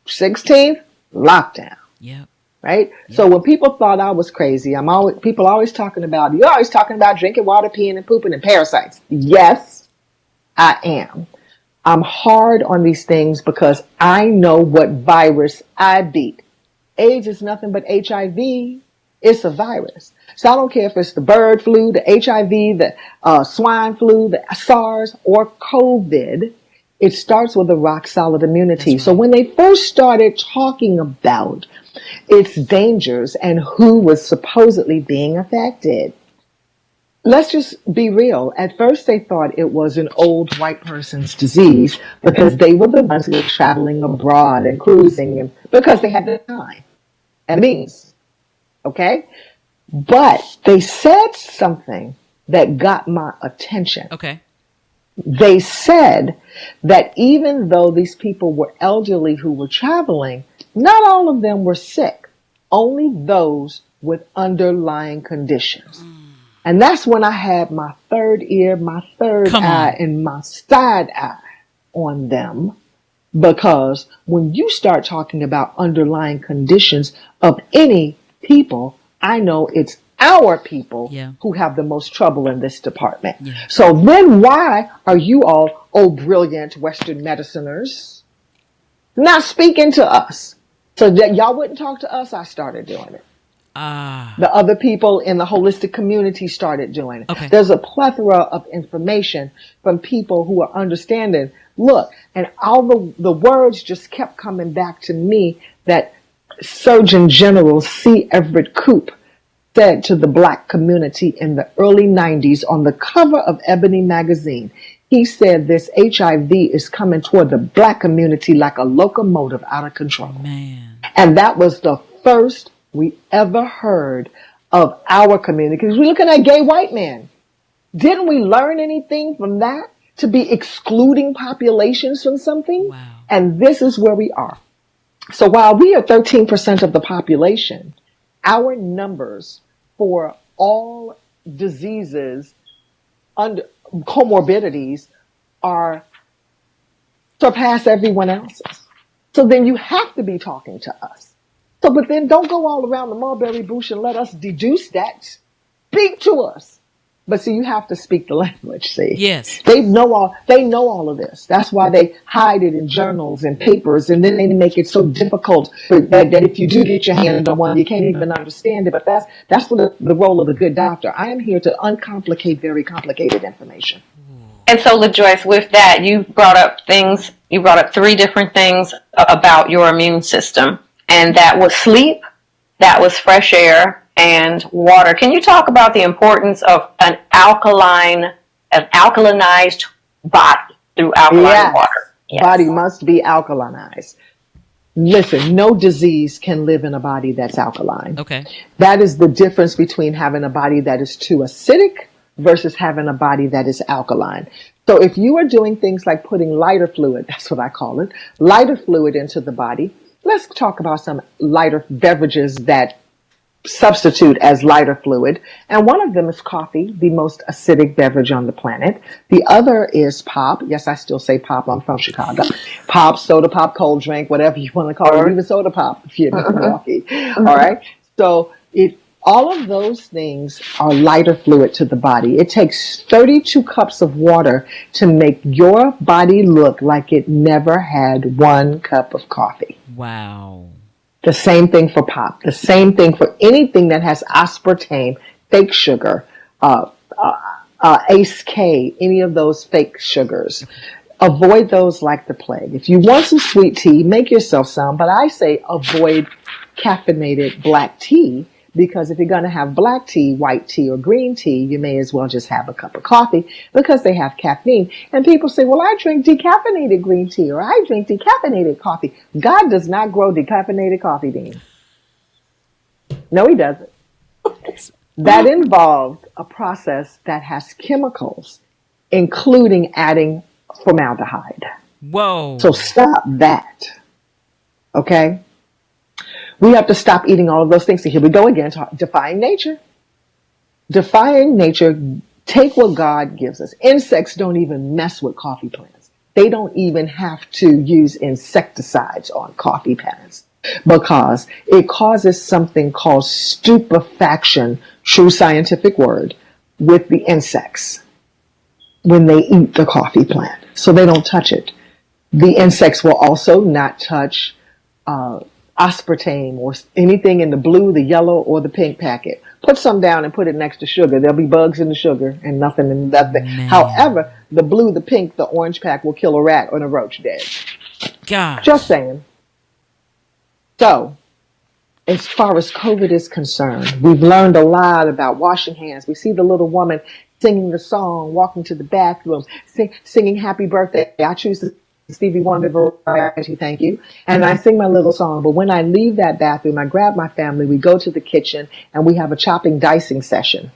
S3: 16th, lockdown.
S1: Yep.
S3: Right? Yep. So when people thought I was crazy, people always talking about, you're always talking about drinking water, peeing and pooping and parasites. Yes, I am. I'm hard on these things because I know what virus I beat. AIDS is nothing but HIV. It's a virus. So I don't care if it's the bird flu, the HIV, the swine flu, the SARS, or COVID. It starts with a rock solid immunity. Right. So when they first started talking about its dangers and who was supposedly being affected, let's just be real. At first they thought it was an old white person's disease because they were the ones who were traveling abroad and cruising and because they had the time and means. Okay? But they said something that got my attention.
S1: Okay.
S3: They said that even though these people were elderly who were traveling, not all of them were sick. Only those with underlying conditions. And that's when I had my third ear, my third
S1: Come
S3: eye,
S1: on.
S3: and my side eye on them. Because when you start talking about underlying conditions of any people, I know it's our people
S1: Yeah.
S3: who have the most trouble in this department.
S1: Yeah.
S3: So then why are you all, oh, brilliant Western mediciners, not speaking to us? So that y'all wouldn't talk to us, I started doing it. The other people in the holistic community started doing it.
S1: Okay.
S3: There's a plethora of information from people who are understanding. Look, and all the words just kept coming back to me that Surgeon General C. Everett Koop said to the black community in the early 90s on the cover of Ebony magazine. He said this HIV is coming toward the black community like a locomotive out of control.
S1: Man.
S3: And that was the first we ever heard of our community. Because we're looking at gay white men. Didn't we learn anything from that? To be excluding populations from something? Wow. And this is where we are. So while we are 13% of the population, our numbers for all diseases, under comorbidities, are surpass everyone else's. So then you have to be talking to us. So, but then don't go all around the mulberry bush and let us deduce that. Speak to us. But see, you have to speak the language, see.
S1: Yes.
S3: They know all of this. That's why they hide it in journals and papers, and then they make it so difficult that if you do get your hand on one, you can't even understand it. But that's what the role of a good doctor. I am here to uncomplicate very complicated information.
S12: And so, LaJoyce, with that, you brought up 3 different things about your immune system. And that was sleep, that was fresh air, and water. Can you talk about the importance of an alkalinized body through alkaline water?
S3: Yes. Body must be alkalinized. Listen, no disease can live in a body that's alkaline.
S1: Okay.
S3: That is the difference between having a body that is too acidic versus having a body that is alkaline. So if you are doing things like putting lighter fluid, that's what I call it, lighter fluid into the body, let's talk about some lighter beverages that substitute as lighter fluid. And one of them is coffee, the most acidic beverage on the planet. The other is pop. Yes, I still say pop. I'm from Chicago. Pop, soda pop, cold drink, whatever you want to call it, even soda pop if you're in Milwaukee. All right. So all of those things are lighter fluid to the body. It takes 32 cups of water to make your body look like it never had 1 cup of coffee.
S1: Wow.
S3: The same thing for pop. The same thing for anything that has aspartame, fake sugar, Ace K, any of those fake sugars. Avoid those like the plague. If you want some sweet tea, make yourself some. But I say avoid caffeinated black tea, because if you're going to have black tea, white tea, or green tea, you may as well just have a cup of coffee because they have caffeine. And people say, well, I drink decaffeinated green tea or I drink decaffeinated coffee. God does not grow decaffeinated coffee beans. No, he doesn't. That involved a process that has chemicals, including adding formaldehyde.
S1: Whoa.
S3: So stop that. Okay? We have to stop eating all of those things. So here we go again, defying nature. Defying nature, take what God gives us. Insects don't even mess with coffee plants. They don't even have to use insecticides on coffee plants because it causes something called stupefaction, true scientific word, with the insects when they eat the coffee plant. So they don't touch it. The insects will also not touch aspartame or anything in the blue, the yellow, or the pink packet. Put some down and put it next to sugar. There'll be bugs in the sugar and nothing in nothing. However, the blue, the pink, the orange pack will kill a rat or a roach dead.
S1: God.
S3: Just saying. So, as far as COVID is concerned, we've learned a lot about washing hands. We see the little woman singing the song, walking to the bathroom, singing happy birthday. I choose to Stevie Wonder variety, thank you. And I sing my little song. But when I leave that bathroom, I grab my family, we go to the kitchen, and we have a chopping dicing session,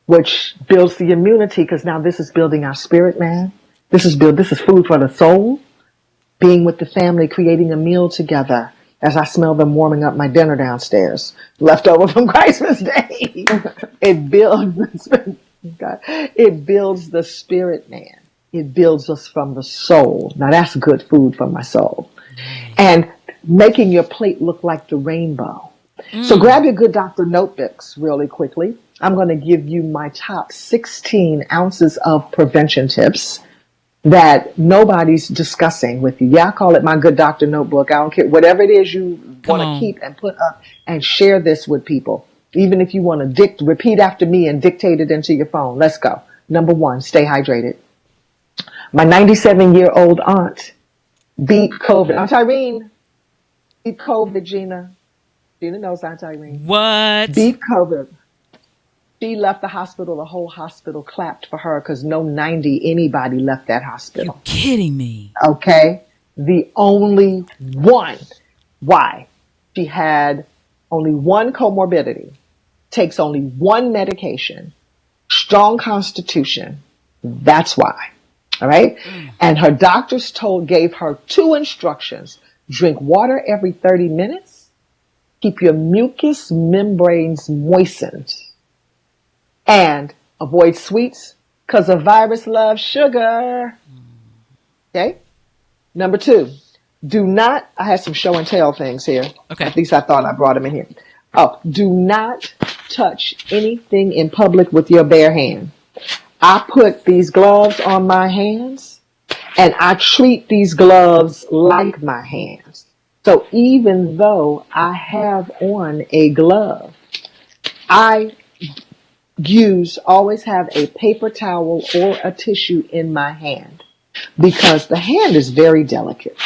S3: which builds the immunity, because now this is building our spirit, man. This is food for the soul. Being with the family, creating a meal together, as I smell them warming up my dinner downstairs, left over from Christmas Day. It builds, God, it builds the spirit, man. It builds us from the soul. Now that's good food for my soul. And making your plate look like the rainbow. So grab your Good Doctor notebooks really quickly. I'm going to give you my top 16 ounces of prevention tips that nobody's discussing with you. Yeah, I call it my Good Doctor notebook. I don't care. Whatever it is you want to keep and put up and share this with people. Even if you want to repeat after me and dictate it into your phone. Let's go. Number 1, stay hydrated. My 97-year-old aunt beat COVID. Aunt Irene beat COVID, Gina. Gina knows Aunt Irene.
S1: What?
S3: Beat COVID. She left the hospital. The whole hospital clapped for her because no 90 anybody left that hospital.
S1: You're kidding me.
S3: Okay? The only one. Why? She had only one comorbidity, takes only one medication, strong constitution. That's why. All right? And her doctors gave her 2 instructions. Drink water every 30 minutes. Keep your mucous membranes moistened. And avoid sweets because a virus loves sugar. Okay? Number 2, do not, I had some show and tell things here.
S1: Okay.
S3: At least I thought I brought them in here. Oh, do not touch anything in public with your bare hand. I put these gloves on my hands and I treat these gloves like my hands. So even though I have on a glove, I always have a paper towel or a tissue in my hand because the hand is very delicate.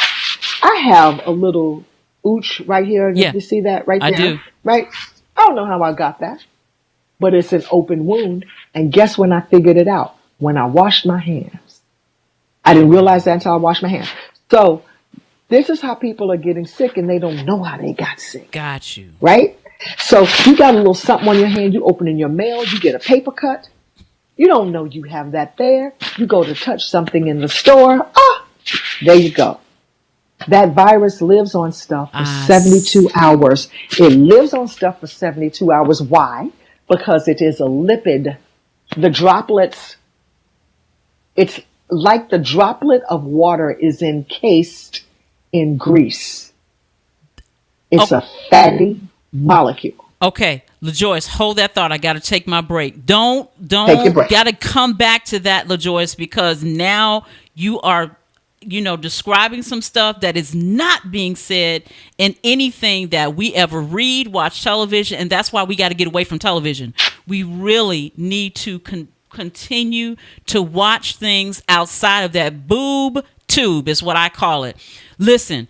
S3: I have a little ooch right here.
S1: Yeah,
S3: you see that right there?
S1: I do.
S3: Right? I don't know how I got that, but it's an open wound. And guess when I figured it out? When I washed my hands. I didn't realize that until I washed my hands. So this is how people are getting sick and they don't know how they got sick.
S1: Got you.
S3: Right? So you got a little something on your hand, you open in your mail, you get a paper cut. You don't know you have that there. You go to touch something in the store. There you go. That virus lives on stuff for 72 hours. It lives on stuff for 72 hours. Why? Because it is a lipid. The droplets, it's like the droplet of water is encased in grease. It's a fatty molecule.
S1: Okay, LaJoyce, hold that thought. I got to take my break. Don't
S3: Take your break.
S1: Got to come back to that, LaJoyce, because now you are, describing some stuff that is not being said in anything that we ever read, watch television, and that's why we got to get away from television. We really need to continue to watch things outside of that boob tube is what I call it. Listen,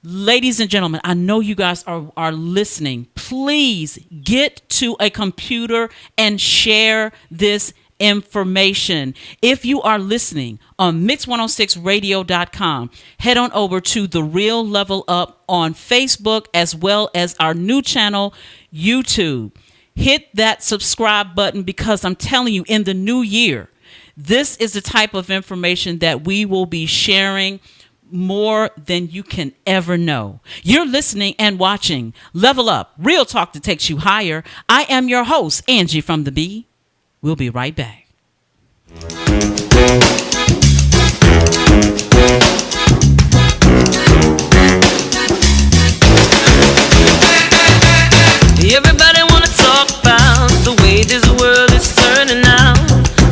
S1: ladies and gentlemen, I know you guys are listening. Please get to a computer and share this information. If you are listening on mix106radio.com, head on over to The Real Level Up on Facebook as well as our new channel, YouTube. Hit that subscribe button because I'm telling you, in the new year, this is the type of information that we will be sharing more than you can ever know. You're listening and watching Level Up, real talk that takes you higher. I am your host, Angee from the Bee. We'll be right back.
S5: Everybody wanna talk about the way this world is turning out.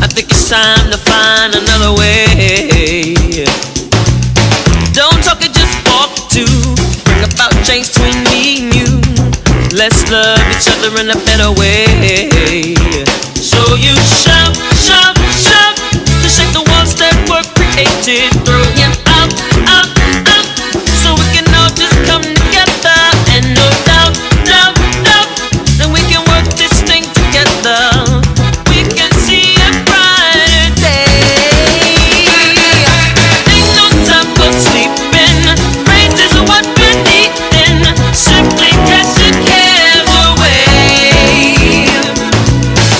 S5: I think it's time to find another way. Don't talk it, just walk to bring about change between me and you. Let's love each other in a better way. So you shout, shout, shout to shake the walls that were created. Throw him out, out, out, so we can all just come together. And no doubt, doubt, doubt, then we can work this thing together. We can see a brighter day. Ain't no time for sleeping. Praise is what we're needing. Simply cast your cares away.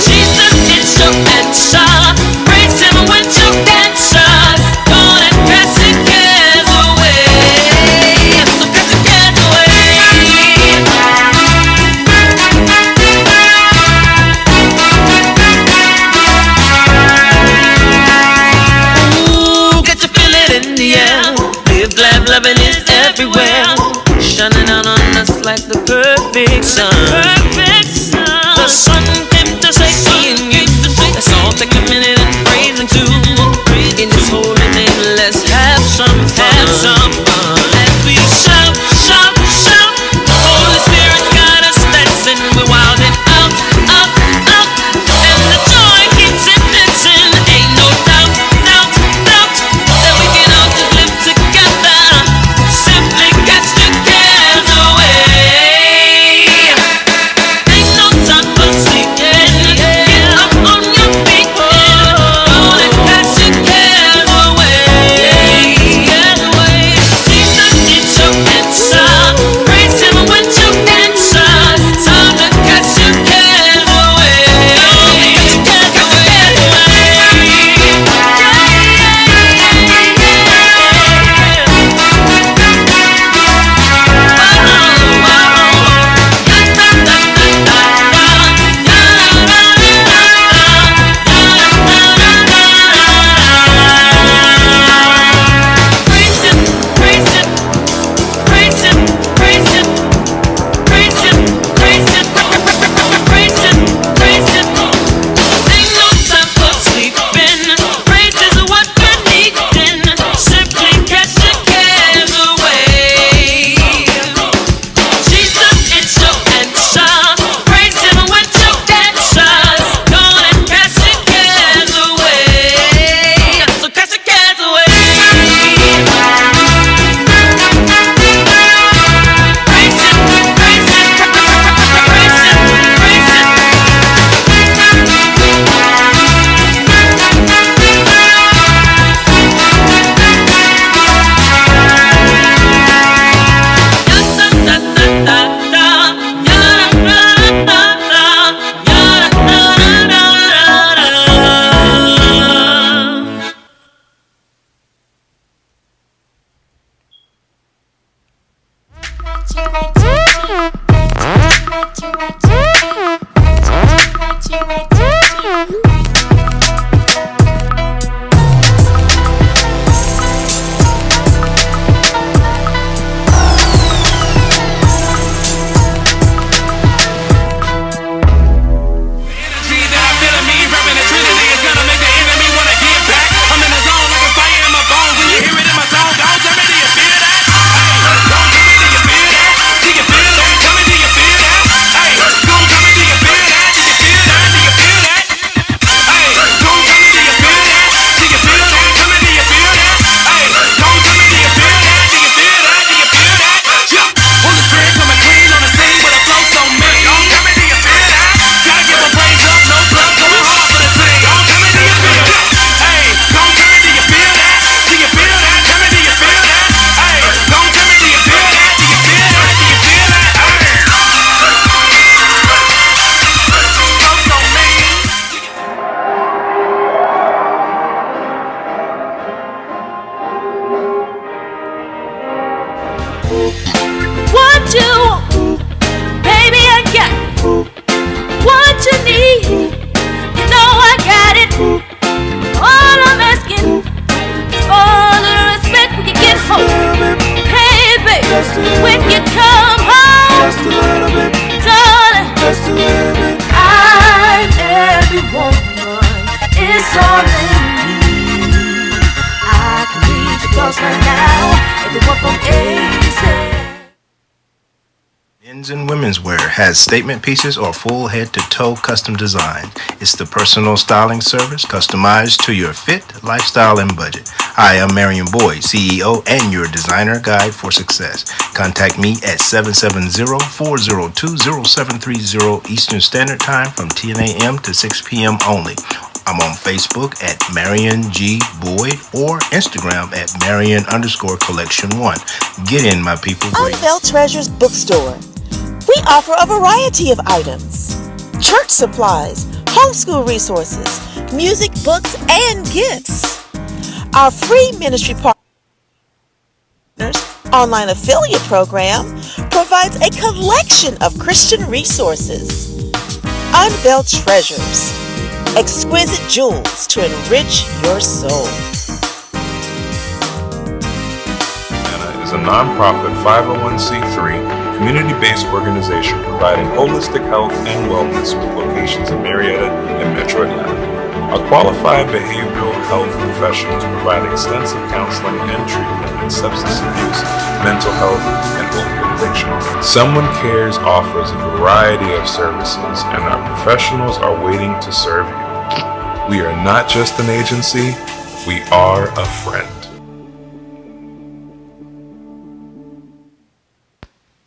S5: Jesus is your answer. Praise him with your answers. Go and cast your loving is everywhere, shining down on us like the perfect sun. The sun came to say me and you. Let's all take a minute and praise Him too. In His holy name, let's have some fun. As we shout, shout, shout, the Holy Spirit's got us dancing. We're wild and out, out, out, and the joy keeps it dancing. Ain't no doubt, doubt, doubt that we can all just live together. Simply cast your cares away. Ain't no time for sleeping. Get up on your feet. Go and cast your cares away. Jesus is your answer. Praise Him when you answer. Time to cast your cares away. Cast your cares
S6: What you want, baby, I got it. What you need, you know I got it. All I'm asking is for a little respect when you get home. Hey, baby, when you come home, darling, I'm every woman. It's all in me. I can read your thoughts right now. Everyone from A to Z.
S7: Men's and women's wear has statement pieces or full head-to-toe custom design. It's the personal styling service customized to your fit, lifestyle, and budget. I am Marion Boyd, CEO and your designer guide for success. Contact me at 770-402-0730 Eastern Standard Time from 10 a.m. to 6 p.m. only. I'm on Facebook at Marion G. Boyd or Instagram at Marion_Collection1. Get in, my people.
S8: Unveiled Treasures Bookstore. We offer a variety of items: church supplies, homeschool resources, music, books, and gifts. Our free ministry partners online affiliate program provides a collection of Christian resources. Unveiled Treasures. Exquisite jewels to enrich your soul.
S16: It's
S14: nonprofit 501c3 community-based organization providing holistic health and wellness with locations in Marietta and Metro Atlanta. Our qualified behavioral health professionals provide extensive counseling and treatment in substance abuse, mental health, and opioid addiction. Someone Cares offers a variety of services, and our professionals are waiting to serve you. We are not just an agency, we are a friend.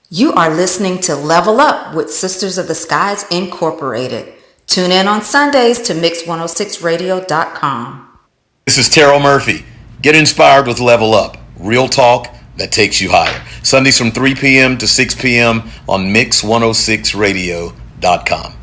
S11: You are listening to Level Up with Sisters of the Skies Incorporated. Tune in on Sundays to Mix106Radio.com.
S15: This is Terrell Murphy. Get inspired with Level Up, real talk that takes you higher. Sundays from 3 p.m. to 6 p.m. on Mix106Radio.com.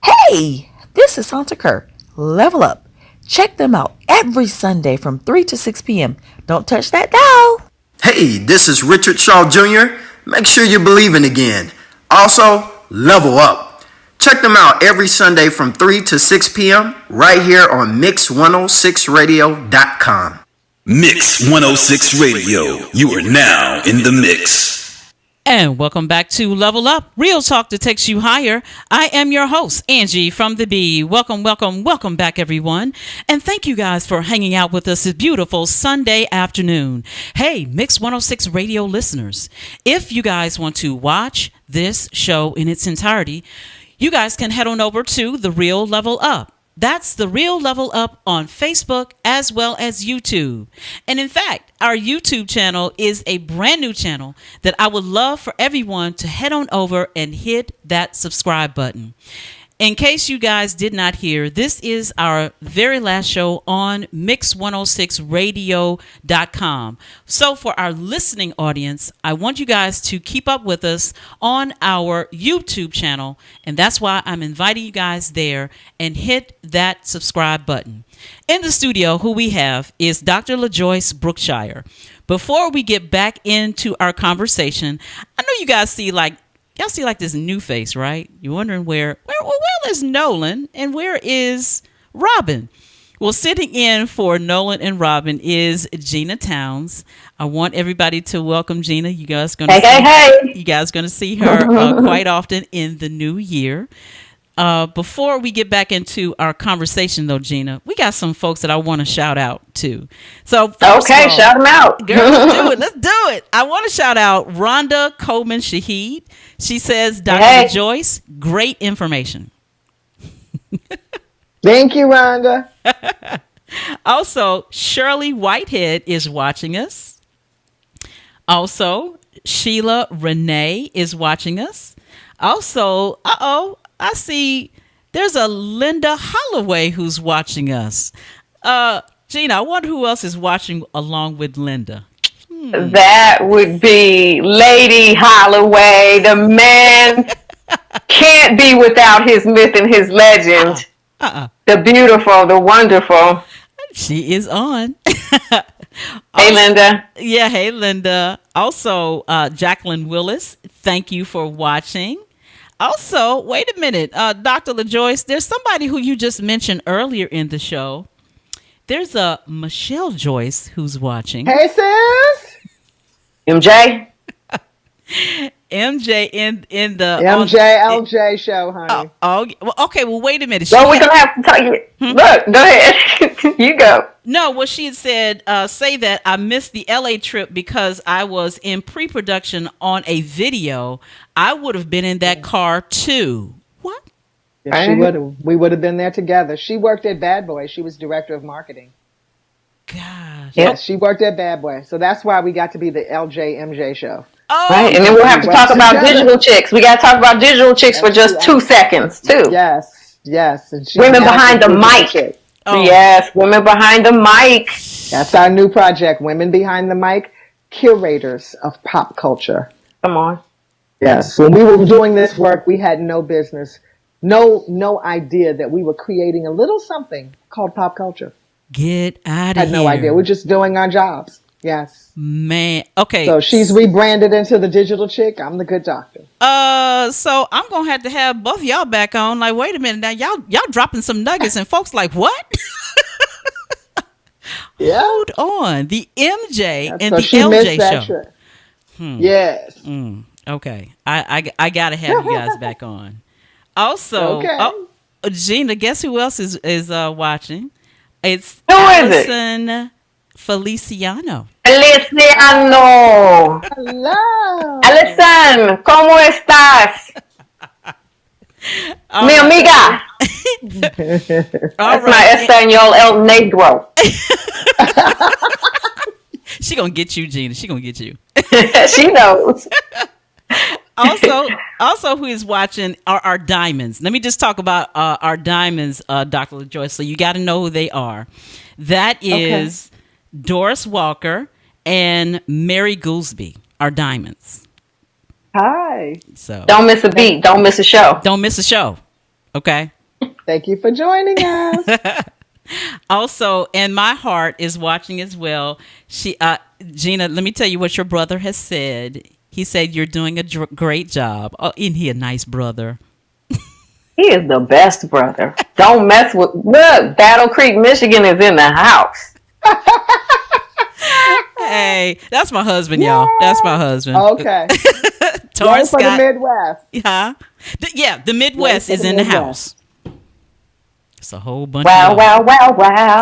S16: Hey, this is Santa Kerr. Level Up. Check them out every Sunday from 3 to 6 p.m. Don't touch that dial.
S17: Hey, this is Richard Shaw Jr. Make sure you believe in again. Also, Level Up. Check them out every Sunday from 3 to 6 p.m. right here on Mix106Radio.com.
S25: Mix 106 Radio. You are now in the mix.
S1: And welcome back to Level Up, real talk that takes you higher. I am your host, Angee from the Bee. Welcome back, everyone. And thank you guys for hanging out with us this beautiful Sunday afternoon. Hey, Mix 106 Radio listeners, if you guys want to watch this show in its entirety, you guys can head on over to The Real Level Up. That's The Real Level Up on Facebook as well as YouTube. And in fact, our YouTube channel is a brand new channel that I would love for everyone to head on over and hit that subscribe button. In case you guys did not hear, this is our very last show on Mix106Radio.com. So for our listening audience, I want you guys to keep up with us on our YouTube channel. And that's why I'm inviting you guys there and hit that subscribe button. In the studio, who we have is Dr. LaJoyce Brookshire. Before we get back into our conversation, I know you guys see this new face, right? You're wondering where is Nolan and where is Robin? Well, sitting in for Nolan and Robin is Gina Towns. I want everybody to welcome Gina. You guys going to see her quite often in the new year. Before we get back into our conversation, though, Gina, we got some folks that I want to shout out to. So, shout
S12: them out.
S1: Girl, let's do it. I want to shout out Rhonda Coman Shaheed. She says, Dr. LaJoyce, great information.
S3: Thank you, Rhonda.
S1: Also, Shirley Whitehead is watching us. Also, Sheila Renee is watching us. Also, I see there's a Linda Holloway who's watching us. Gina, I wonder who else is watching along with Linda.
S12: That would be Lady Holloway. The man can't be without his myth and his legend. The beautiful, the wonderful.
S1: She is on.
S12: Hey, Linda.
S1: Yeah, hey, Linda. Also, Jacqueline Willis, thank you for watching. Also, wait a minute, Dr. LaJoyce, there's somebody who you just mentioned earlier in the show. There's a Michelle Joyce who's watching.
S3: Hey, sis.
S12: MJ.
S1: MJ in the
S3: LJ show, honey.
S1: Okay. Well, wait a minute.
S12: We're gonna have to tell you. Look, go ahead. You go.
S1: No, well, she had said, say that I missed the LA trip because I was in pre-production on a video. I would have been in that car too. What?
S3: Yeah, she would have. We would have been there together. She worked at Bad Boy. She was director of marketing.
S1: Gosh.
S3: Yes, she worked at Bad Boy. So that's why we got to be the LJ show.
S1: Oh,
S12: right, and then we'll have to talk about digital chicks. We got to talk about digital chicks for just 2 seconds, too.
S3: Yes. And
S12: women behind the mic. Oh. Yes, women behind the mic.
S3: That's our new project, Women Behind the Mic, curators of pop culture.
S12: Come on.
S3: Yes, when we were doing this work, we had no business, no idea that we were creating a little something called pop culture.
S1: Get out of here.
S3: Had no idea. We're just doing our jobs. Yes.
S1: Man. Okay.
S3: So she's rebranded into the digital chick. I'm the good doctor.
S1: So I'm gonna have to have both of y'all back on. Like, wait a minute now, y'all dropping some nuggets, and folks like, what?
S3: Yeah.
S1: Hold on. The MJ and
S3: So
S1: the
S3: she
S1: LJ
S3: missed that
S1: show.
S3: trip.
S1: Hmm.
S3: Yes.
S1: Okay. I gotta have you guys back on. Also,
S3: Okay.
S1: Gina, guess who else is watching? It's
S12: Who is it?
S1: Allison Feliciano.
S12: Feliciano.
S3: Hello.
S12: Alison, ¿cómo estás? Mi amiga. That's my Espanol El Negro.
S1: She gonna get you, Gina. She gonna get you.
S12: She knows.
S1: Also, who is watching are our diamonds. Let me just talk about our diamonds, Dr. LaJoyce. So you got to know who they are. That is Doris Walker and Mary Goolsby, our diamonds.
S3: Hi.
S1: So
S12: don't miss a beat. Don't miss a show.
S1: Don't miss a show. Okay.
S3: Thank you for joining us.
S1: Also, and my heart is watching as well. Gina, let me tell you what your brother has said. He said you're doing a great job. Oh, isn't he a nice brother?
S12: He is the best brother. Don't mess with. Look, Battle Creek, Michigan is in the house.
S1: Hey, that's my husband, y'all. That's my husband.
S3: Okay.
S1: Torrance
S3: Going for
S1: Scott.
S3: the Midwest.
S1: Yeah. The Midwest is in the house. It's a whole bunch of y'all.
S12: Wow.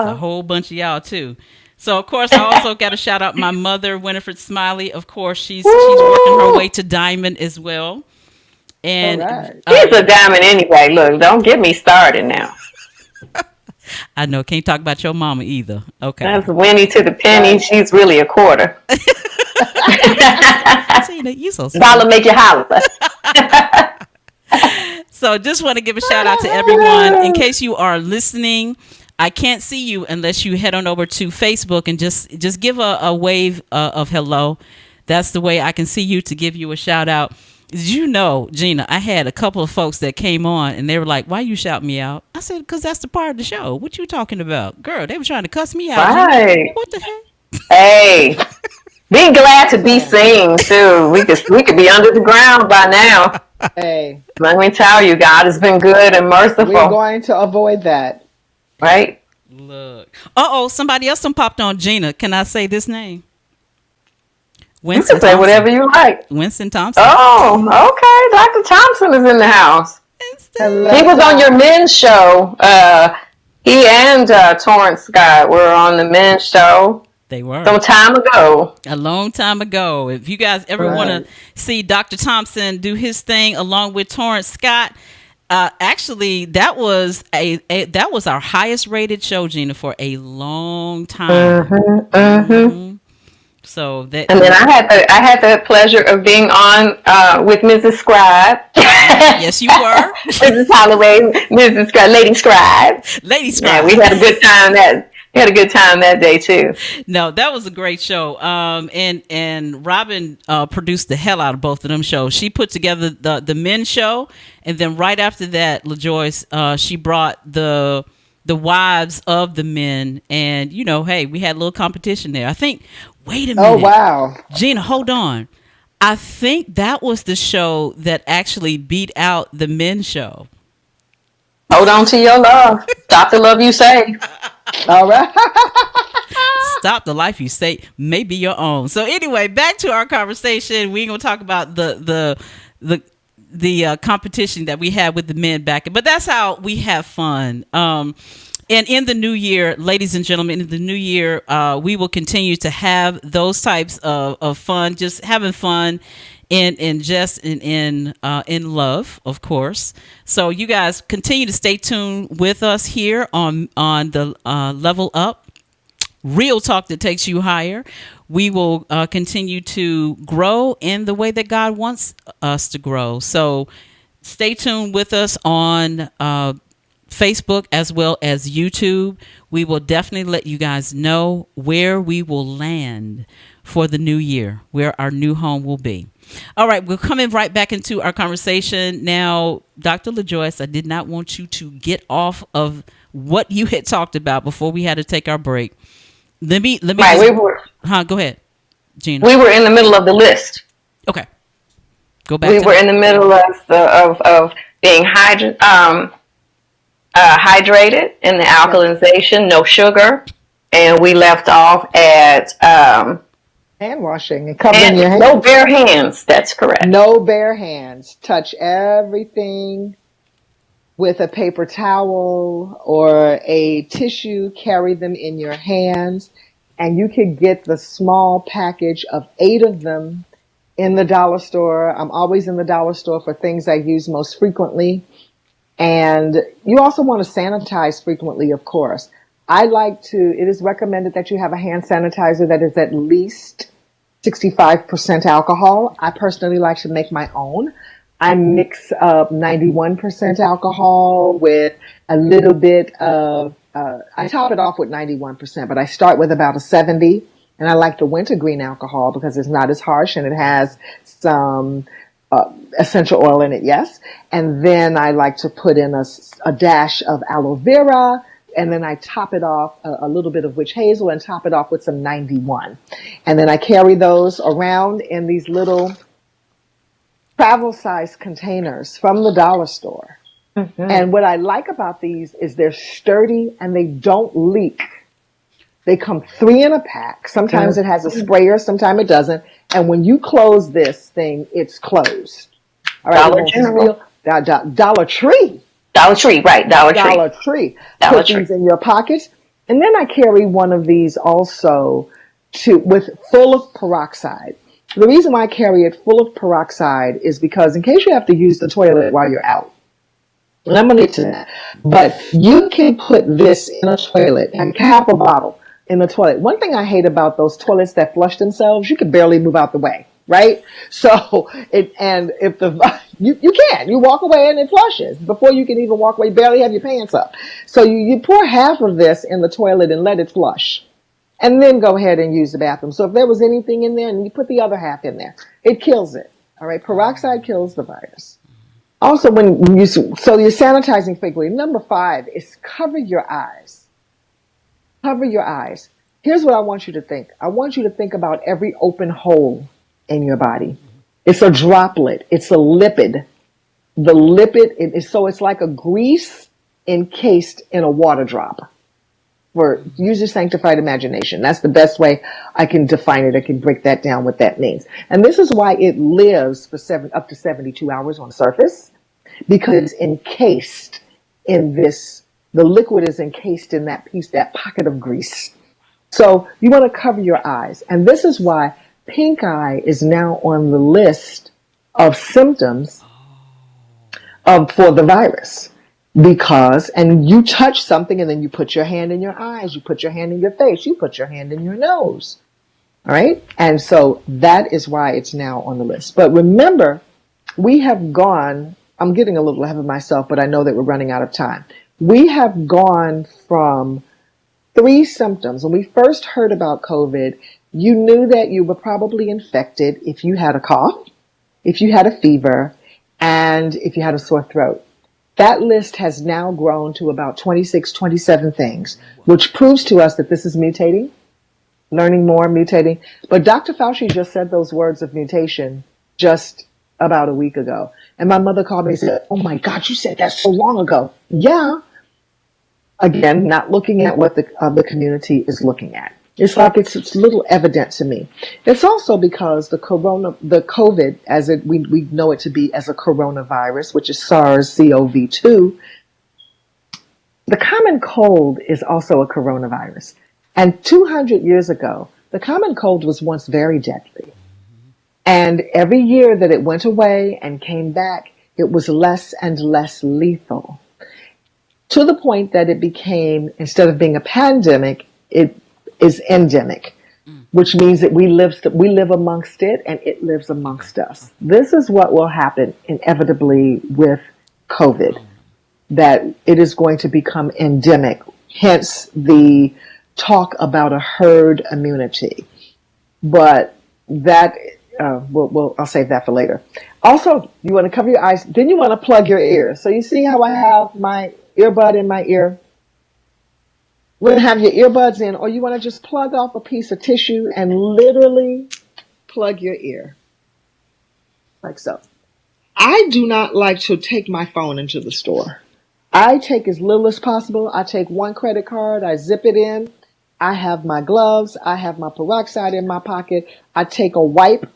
S1: It's a whole bunch of y'all, too. So, of course, I also got to shout out my mother, Winifred Smiley. Of course, she's working her way to diamond as well. And
S12: she's a diamond anyway. Look, don't get me started now.
S1: I know, can't talk about your mama either. Okay.
S12: That's Winnie to the penny. She's really a quarter.
S1: You so
S12: dollar make you holler.
S1: So just want to give a shout out to everyone. In case you are listening, I can't see you unless you head on over to Facebook and just give a wave of hello. That's the way I can see you to give you a shout out. Did you know, Gina, I had a couple of folks that came on and they were like, why you shout me out? I said, because that's the part of the show. What you talking about? Girl, they were trying to cuss me out.
S12: Right.
S1: Gina. What the heck?
S12: Hey, be glad to be seen, too. We could be under the ground by now.
S3: Hey.
S12: Let me tell you, God has been good and merciful.
S3: We're going to avoid that.
S12: Right?
S1: Look. Somebody else done popped on Gina. Can I say this name?
S12: Winston you can say Thompson. Whatever you like.
S1: Winston Thompson.
S12: Oh, okay. Dr. Thompson is in the house. He was on your men's show. He and Torrance Scott were on the men's show.
S1: They were.
S12: Some time ago.
S1: A long time ago. If you guys ever want to see Dr. Thompson do his thing along with Torrance Scott, actually that was that was our highest rated show, Gina, for a long time. Mm-hmm. So that,
S12: and then I had the pleasure of being on with Mrs. Scribe.
S1: Yes, you were.
S12: Mrs. Holloway, Mrs. Scribe, Lady Scribe.
S1: Lady Scribe.
S12: Yeah, we had a good time that day too.
S1: No, that was a great show. And Robin produced the hell out of both of them shows. She put together the men's show, and then right after that, LaJoyce, she brought the wives of the men, and hey, we had a little competition there. I think. Wait a minute.
S3: Oh wow,
S1: Gina, hold on. I think that was the show that actually beat out the men's show.
S12: Hold on to your love. Stop the love you say.
S3: All right.
S1: Stop the life you say may be your own. So anyway, back to our conversation. We're gonna talk about the competition that we had with the men back, but that's how we have fun. And in the new year, ladies and gentlemen, in the new year, we will continue to have those types of fun, just having fun in love, of course. So you guys continue to stay tuned with us here on the Level Up, real talk that takes you higher. We will continue to grow in the way that God wants us to grow. So stay tuned with us on Facebook as well as YouTube. We will definitely let you guys know where we will land for the new year, where our new home will be. All right, we're coming right back into our conversation now. Dr. LaJoyce, I did not want you to get off of what you had talked about before we had to take our break. Let me right, go ahead, Gina.
S12: We were in the middle of the list.
S1: Okay, go back.
S12: We were in the middle of being hydrated in the alkalization, no sugar, and we left off at
S3: Hand washing and covering your hands.
S12: no bare hands. That's correct.
S3: No bare hands. Touch everything with a paper towel or a tissue. Carry them in your hands. And you could get the small package of 8 of them in the dollar store. I'm always in the dollar store for things I use most frequently. And you also want to sanitize frequently, of course. It is recommended that you have a hand sanitizer that is at least 65% alcohol. I personally like to make my own. I mix up 91% alcohol with a little bit of, I top it off with 91%, but I start with about a 70. And I like the wintergreen alcohol because it's not as harsh and it has some essential oil in it, yes. And then I like to put in a dash of aloe vera, and then I top it off a little bit of witch hazel and top it off with some 91. And then I carry those around in these little travel size containers from the dollar store.
S12: Mm-hmm.
S3: And what I like about these is they're sturdy and they don't leak. They come 3 in a pack. Sometimes it has a sprayer, sometimes it doesn't. And when you close this thing, it's closed. All right,
S12: Dollar General.
S3: Dollar Tree.
S12: Dollar Tree, right. Dollar Tree.
S3: Dollar Tree.
S12: Dollar
S3: Put
S12: Tree.
S3: these in your pockets. And then I carry one of these also with full of peroxide. The reason why I carry it full of peroxide is because in case you have to use the toilet while you're out, and I'm going to get to that, but you can put this in a toilet and half a bottle in the toilet. One thing I hate about those toilets that flush themselves, you can barely move out the way, right? So, you walk away and it flushes. Before you can even walk away, you barely have your pants up. So you pour half of this in the toilet and let it flush. And then go ahead and use the bathroom. So if there was anything in there and you put the other half in there, it kills it. All right. Peroxide kills the virus. Also, so you're sanitizing frequently. Number 5 is cover your eyes. Cover your eyes. Here's what I want you to think. I want you to think about every open hole in your body. It's a droplet. It's a lipid. The lipid, it's like a grease encased in a water drop. Use your sanctified imagination. That's the best way I can define it. I can break that down what that means. And this is why it lives for up to 72 hours on the surface, because it's encased in this. The liquid is encased in that pocket of grease. So you want to cover your eyes. And this is why pink eye is now on the list of symptoms for the virus. And you touch something and then you put your hand in your eyes, you put your hand in your face, you put your hand in your nose. All right? And so that is why it's now on the list. But remember, we have gone, I'm getting a little ahead of myself, but I know that we're running out of time. We have gone from 3 symptoms. When we first heard about COVID, you knew that you were probably infected if you had a cough, if you had a fever, and if you had a sore throat. That list has now grown to about 26, 27 things, which proves to us that this is mutating, learning more, mutating. But Dr. Fauci just said those words of mutation just about a week ago. And my mother called me and said, "Oh my God, you said that so long ago." Yeah. Again, not looking at what the community is looking at. It's like it's a little evident to me. It's also because the COVID, as we know it to be as a coronavirus, which is SARS-CoV-2, the common cold is also a coronavirus. And 200 years ago, the common cold was once very deadly. And every year that it went away and came back, it was less and less lethal. To the point that it became, instead of being a pandemic, it is endemic, which means that we live amongst it and it lives amongst us. This is what will happen inevitably with COVID, that it is going to become endemic, hence the talk about a herd immunity. But that, I'll save that for later. Also, you want to cover your eyes, then you want to plug your ears. So you see how I have my earbud in my ear? We're going to have your earbuds in, or you want to just plug off a piece of tissue and literally plug your ear. Like so. I do not like to take my phone into the store. I take as little as possible. I take one credit card, I zip it in, I have my gloves. I have my peroxide in my pocket. I take a wipe.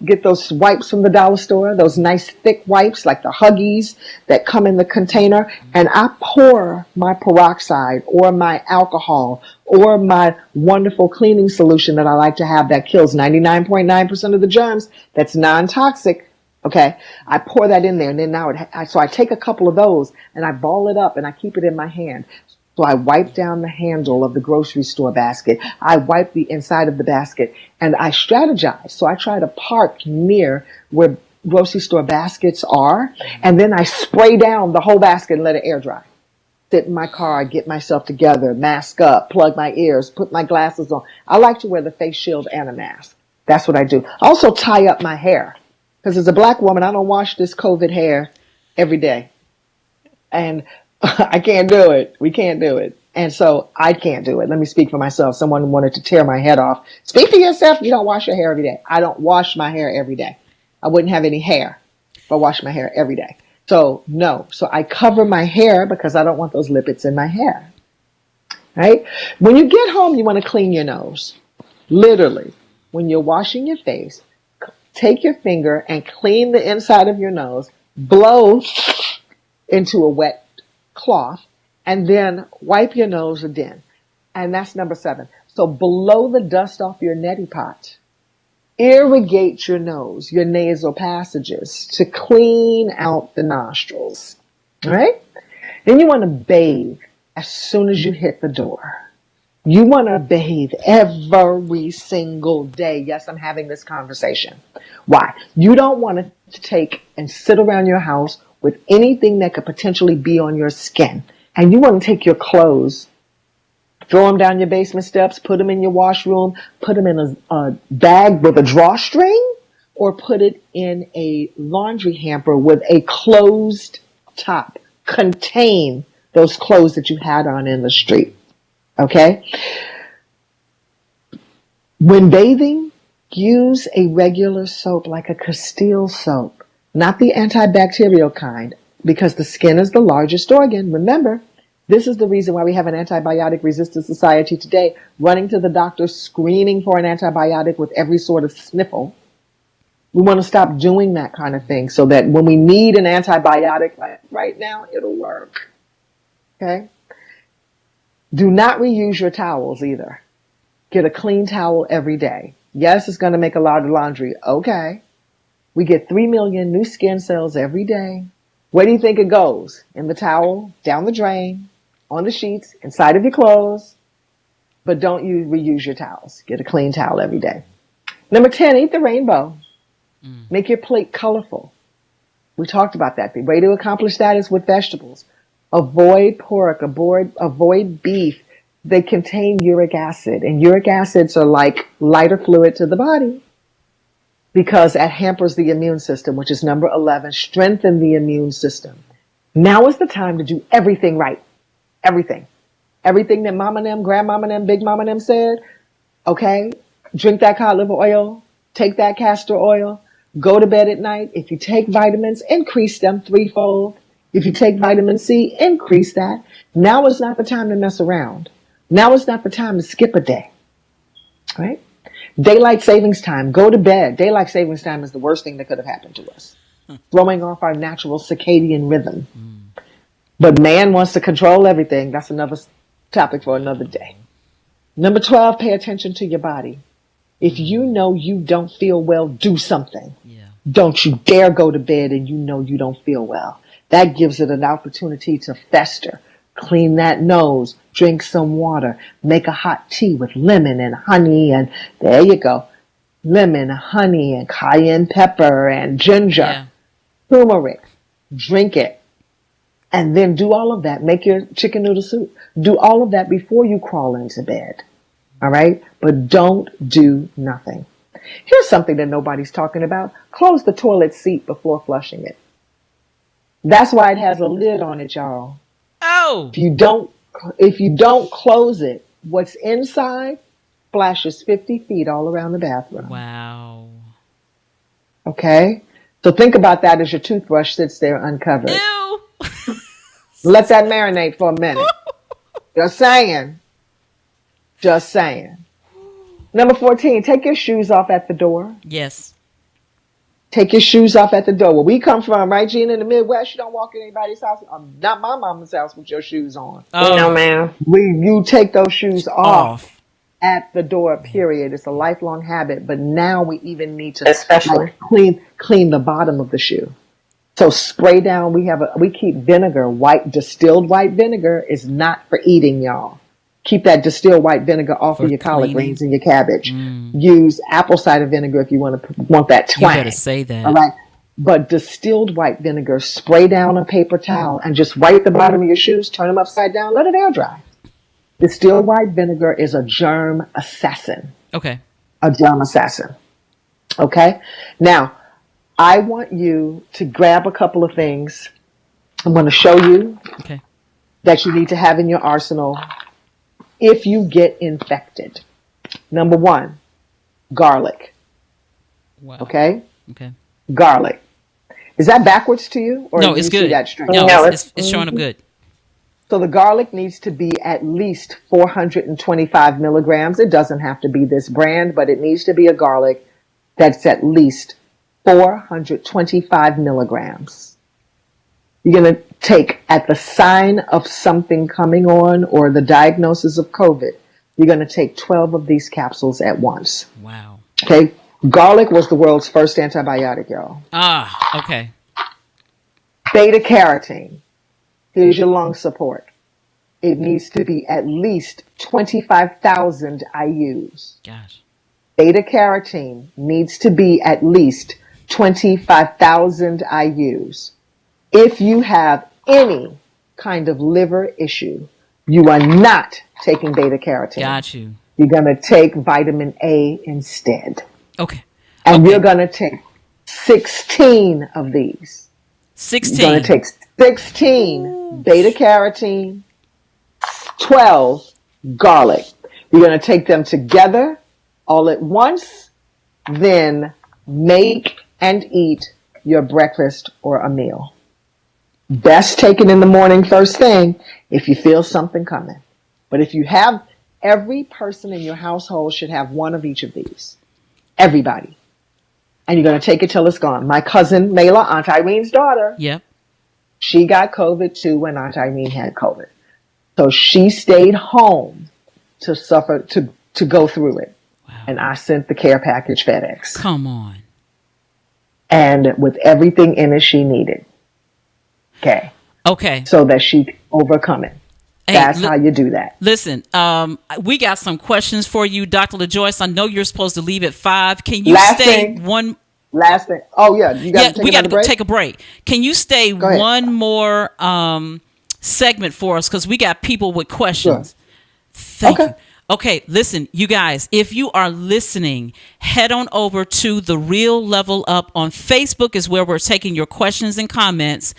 S3: Get those wipes from the dollar store, those nice thick wipes like the Huggies that come in the container, and I pour my peroxide or my alcohol or my wonderful cleaning solution that I like to have that kills 99.9% of the germs, that's non-toxic. Okay, I pour that in there, and then so I take a couple of those and I ball it up and I keep it in my hand. So I wipe down the handle of the grocery store basket. I wipe the inside of the basket, and I strategize. So I try to park near where grocery store baskets are, and then I spray down the whole basket and let it air dry. Sit in my car, get myself together, mask up, plug my ears, put my glasses on. I like to wear the face shield and a mask. That's what I do. I also tie up my hair, because as a black woman, I don't wash this COVID hair every day. And I can't do it. We can't do it. And so I can't do it. Let me speak for myself. Someone wanted to tear my head off. Speak for yourself. You don't wash your hair every day. I don't wash my hair every day. I wouldn't have any hair if I washed my hair every day. So no. So I cover my hair because I don't want those lipids in my hair. Right? When you get home, you want to clean your nose. Literally. When you're washing your face, take your finger and clean the inside of your nose. Blow into a wet cloth, and then wipe your nose again. And that's number 7. So blow the dust off your neti pot. Irrigate your nose, your nasal passages, to clean out the nostrils. All right? Then you want to bathe as soon as you hit the door. You want to bathe every single day. Yes, I'm having this conversation. Why? You don't want to take and sit around your house with anything that could potentially be on your skin. And you want to take your clothes, throw them down your basement steps, put them in your washroom, put them in a bag with a drawstring, or put it in a laundry hamper with a closed top. Contain those clothes that you had on in the street. Okay? When bathing, use a regular soap like a Castile soap. Not the antibacterial kind, because the skin is the largest organ. Remember, this is the reason why we have an antibiotic-resistant society today, running to the doctor, screening for an antibiotic with every sort of sniffle. We want to stop doing that kind of thing so that when we need an antibiotic, like right now, it'll work. Okay? Do not reuse your towels either. Get a clean towel every day. Yes, it's going to make a lot of laundry. Okay. We get 3 million new skin cells every day. Where do you think it goes? In the towel, down the drain, on the sheets, inside of your clothes. But don't reuse your towels. Get a clean towel every day. Number 10, eat the rainbow. Make your plate colorful. We talked about that. The way to accomplish that is with vegetables. Avoid pork, avoid beef. They contain uric acid, and uric acids are like lighter fluid to the body, because that hampers the immune system, which is number 11. Strengthen the immune system. Now is the time to do everything right. Everything. Everything that mama them, grandmama them, big mama them said. Okay? Drink that cod liver oil. Take that castor oil. Go to bed at night. If you take vitamins, increase them threefold. If you take vitamin C, increase that. Now is not the time to mess around. Now is not the time to skip a day. Right? Daylight savings time. Go to bed. Daylight savings time is the worst thing that could have happened to us. Throwing off our natural circadian rhythm. But man wants to control everything. That's another topic for another day. Number 12, pay attention to your body. If you know you don't feel well, do something. Don't you dare go to bed and you know you don't feel well. That gives it an opportunity to fester. Clean that nose. Drink some water. Make a hot tea with lemon and honey, and there you go. Lemon, honey, and cayenne pepper and ginger. Turmeric. Drink it. And then do all of that. Make your chicken noodle soup. Do all of that before you crawl into bed. All right? But don't do nothing. Here's something that nobody's talking about. Close the toilet seat before flushing it. That's why it has a lid on it, y'all.
S1: Oh!
S3: If you don't close it, what's inside splashes 50 feet all around the bathroom.
S1: Wow.
S3: Okay? So think about that as your toothbrush sits there uncovered.
S1: Ew!
S3: Let that marinate for a minute. Just saying. Just saying. Number 14, take your shoes off at the door.
S1: Yes.
S3: Take your shoes off at the door. Where we come from, right, Gina, in the Midwest, you don't walk in anybody's house. Not my mama's house with your shoes on.
S12: No, ma'am.
S3: You take those shoes off at the door, period. It's a lifelong habit, but now we even need to
S12: especially
S3: clean the bottom of the shoe. So spray down. We keep vinegar. Distilled white vinegar is not for eating, y'all. Keep that distilled white vinegar off of your collard greens and your cabbage. Use apple cider vinegar if you want that twang.
S1: You better say that.
S3: All right. But distilled white vinegar, spray down a paper towel and just wipe the bottom of your shoes, turn them upside down, let it air dry. Distilled white vinegar is a germ assassin.
S1: Okay.
S3: A germ assassin. Okay? Now, I want you to grab a couple of things. I'm going to show you that you need to have in your arsenal if you get infected. Number 1, garlic.
S1: Wow.
S3: Okay?
S1: Okay.
S3: Garlic. Is that backwards to you? Or
S1: no, it's good. No, it's showing up good.
S3: So the garlic needs to be at least 425 milligrams. It doesn't have to be this brand, but it needs to be a garlic that's at least 425 milligrams. You're going to take at the sign of something coming on or the diagnosis of COVID, you're going to take 12 of these capsules at once.
S1: Wow.
S3: Okay. Garlic was the world's first antibiotic, y'all.
S1: Okay.
S3: Beta carotene. Here's your lung support. It needs to be at least 25,000 IUs.
S1: Gosh.
S3: Beta carotene needs to be at least 25,000 IUs. If you have any kind of liver issue, you are not taking beta carotene.
S1: Got you.
S3: You're going to take vitamin A instead.
S1: Okay.
S3: And you're going to take 16 of these.
S1: 16.
S3: You're going to take 16 beta carotene, 12 garlic. You're going to take them together all at once, then make and eat your breakfast or a meal. Best taken in the morning first thing if you feel something coming. But if you have, every person in your household should have one of each of these. Everybody. And you're going to take it till it's gone. My cousin Mayla, Aunt Irene's daughter.
S1: Yep.
S3: She got COVID too when Aunt Irene had COVID. So she stayed home to suffer, to go through it. Wow. And I sent the care package FedEx.
S1: Come on.
S3: And with everything in it she needed.
S1: Okay.
S3: So that she could overcome it.
S1: Hey,
S3: that's how you do that.
S1: Listen, we got some questions for you, Dr. LaJoyce. I know you're supposed to leave at 5. Can you
S3: Last
S1: stay
S3: thing.
S1: one?
S3: Last thing. Oh yeah, you got to
S1: we got to
S3: break?
S1: take a break. Can you stay one more segment for us? Because we got people with questions. Sure. Thank you. Okay, listen, you guys, if you are listening, head on over to The Real Level Up on Facebook is where we're taking your questions and comments.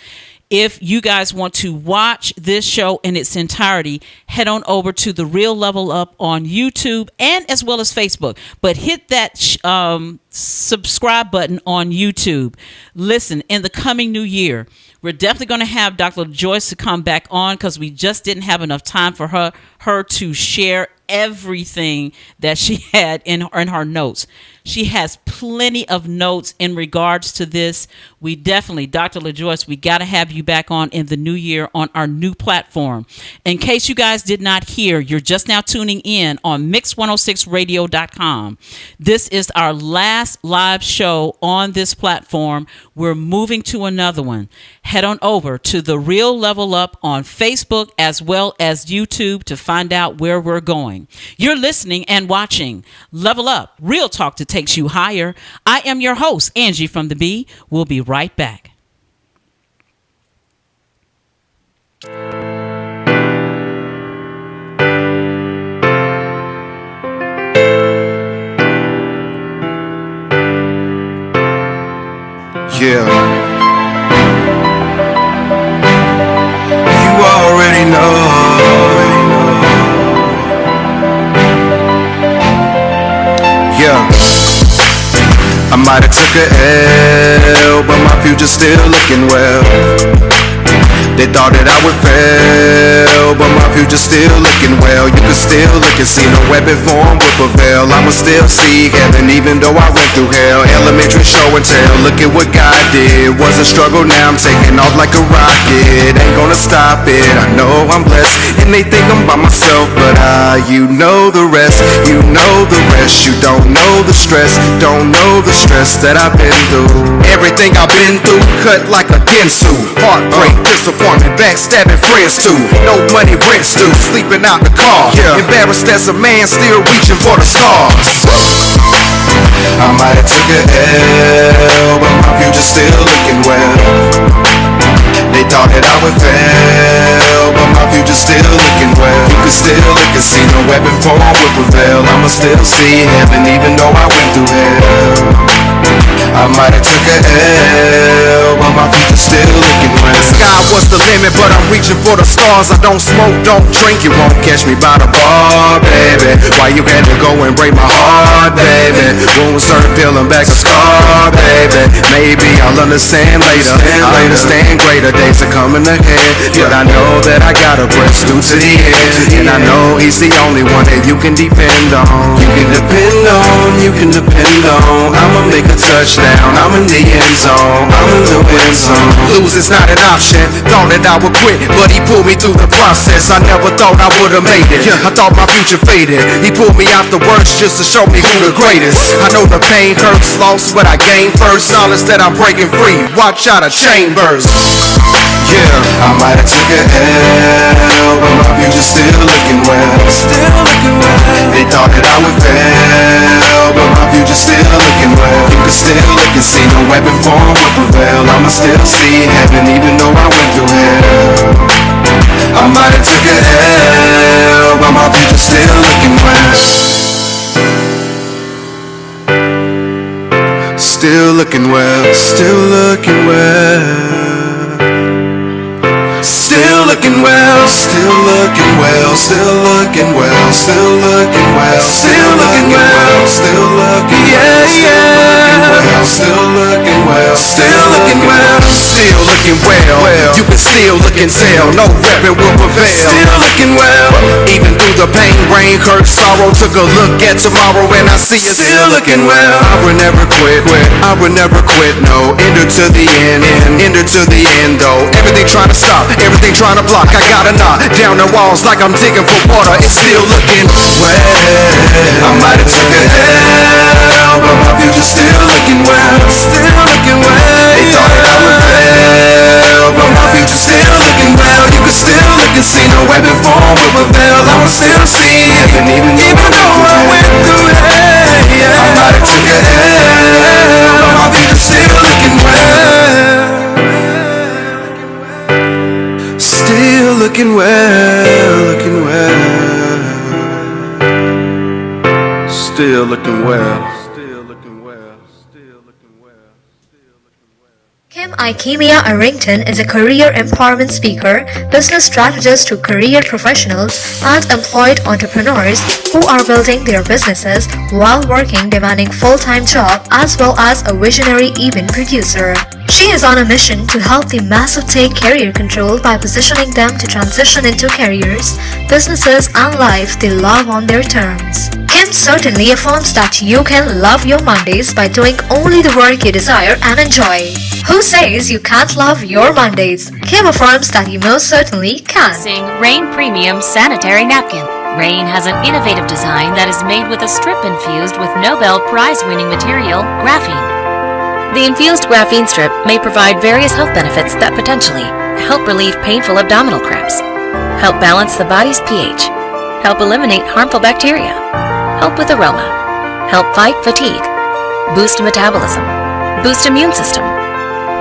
S1: If you guys want to watch this show in its entirety, head on over to The Real Level Up on YouTube and as well as Facebook. But hit that subscribe button on YouTube. Listen, in the coming new year, we're definitely going to have Dr. LaJoyce to come back on because we just didn't have enough time for her to share everything that she had in her notes. She has plenty of notes in regards to this. We definitely, Dr. LaJoyce, we got to have you back on in the new year on our new platform. In case you guys did not hear, you're just now tuning in on Mix106Radio.com. This is our last live show on this platform. We're moving to another one. Head on over to The Real Level Up on Facebook as well as YouTube to find out where we're going. You're listening and watching Level Up, Real Talk that takes you higher. I am your host, Angee from the Bee. We'll be right back.
S17: Yeah. You already know. Yeah. I might have took a L, but my future's still looking well. They thought that I would fail, but my future's still looking well. You can still look and see no weapon form will prevail. I'ma still see heaven even though I went through hell. Elementary show and tell, look at what God did. Was a struggle, now I'm taking off like a rocket. Ain't gonna stop it, I know I'm blessed. And they think I'm by myself, but you know the rest. You know the rest. You don't know the stress, don't know the stress that I've been through. Everything I've been through, cut like a Ginsu. Heartbreak, disappointment, backstabbing friends too. No money, rent's due, sleeping out the car. Embarrassed as a man, still reaching for the stars. I might have took a L, but my future's still looking well. They thought that I would fail, but my future's still looking well. You can still look and see no weapon form will prevail. I'ma still see heaven even though I went through hell. I might have took a L, but my future's still looking well. The sky was the limit, but I'm reaching for the stars. I don't smoke, don't drink, you won't catch me by the bar, baby. Why you had to go and break my heart, baby? Wounds hurt, peeling back a scar, baby. Maybe I'll understand later. I understand greater days are coming ahead, but I know that I got a breath through to the end. And I know he's the only one that you can depend on. You can depend on, you can depend on. I'ma make a touchdown, I'm in the end zone, I'm in the win zone. Lose is not an option, thought that I would quit, but he pulled me through the process. I never thought I would've made it, I thought my future faded. He pulled me out the worst just to show me who the greatest. I know the pain hurts, lost what I gained first. Knowledge that I'm breaking free, watch out of chambers. I might have took a L, but my future's still looking well. Still looking well. They thought that I would fail, but my future's still looking well. You can still look and see no weapon form will prevail. I'ma still see heaven even though I went through hell. I might have took a L, but my future's still looking well. Still looking well, still looking well. Still looking well, still looking well, still looking well, still looking well, still looking well, still looking well, still looking well, still looking well, still looking well. You can still look and tell, no weapon will prevail. Still looking well, even through the pain, rain, hurt, sorrow. Took a look at tomorrow and I see it still looking well. I would never quit, I would never quit, no. Enter to the end, enter to the end though. Everything trying to stop, everything trying to block. I gotta knock down the walls like I'm digging for water. It's still looking well. I might have took a L, but my future's still looking well. Still looking well. They thought that I would fail, but my future's still looking well. You can still look and see no weapon form will prevail. I'ma still see heaven even though I went through hell. I might have took a L, but my future's still looking well. Still looking well, looking well. Still looking well.
S10: Kim Ikemia Arrington is a career empowerment speaker, business strategist to career professionals and employed entrepreneurs who are building their businesses while working demanding full-time job as well as a visionary event producer. She is on a mission to help the massive take career control by positioning them to transition into careers, businesses and life they love on their terms. Kim certainly affirms that you can love your Mondays by doing only the work you desire and enjoy. Who says you can't love your Mondays? Kim affirms that you most certainly can.
S18: Rain Premium Sanitary Napkin. Rain has an innovative design that is made with a strip infused with Nobel Prize-winning material, graphene. The infused graphene strip may provide various health benefits that potentially help relieve painful abdominal cramps, help balance the body's pH, help eliminate harmful bacteria, help with aroma, help fight fatigue, boost metabolism, boost immune system.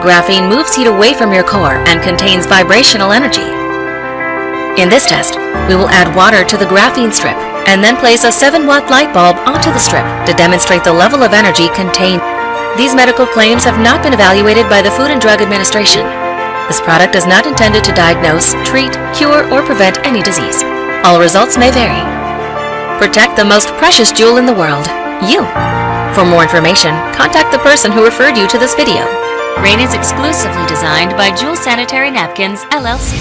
S18: Graphene moves heat away from your core and contains vibrational energy. In this test, we will add water to the graphene strip and then place a 7-watt light bulb onto the strip to demonstrate the level of energy contained. These medical claims have not been evaluated by the Food and Drug Administration. This product is not intended to diagnose, treat, cure, or prevent any disease. All results may vary. Protect the most precious jewel in the world, you. For more information, contact the person who referred you to this video. Rain is exclusively designed by Jewel Sanitary Napkins, LLC.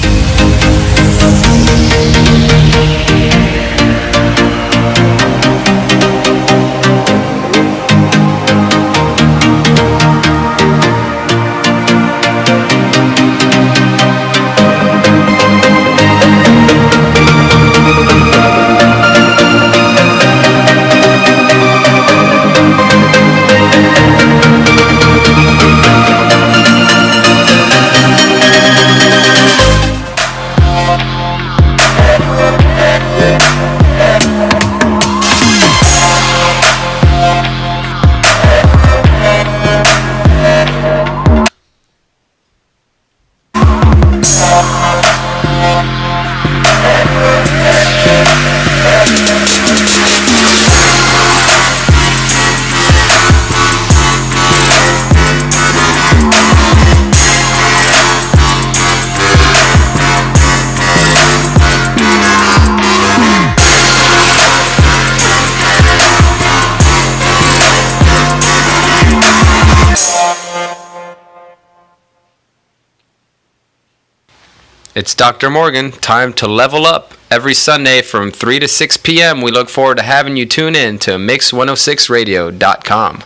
S2: It's Dr. Morgan. Time to level up. Every Sunday from 3 to 6 p.m. We look forward to having you tune in to Mix106Radio.com.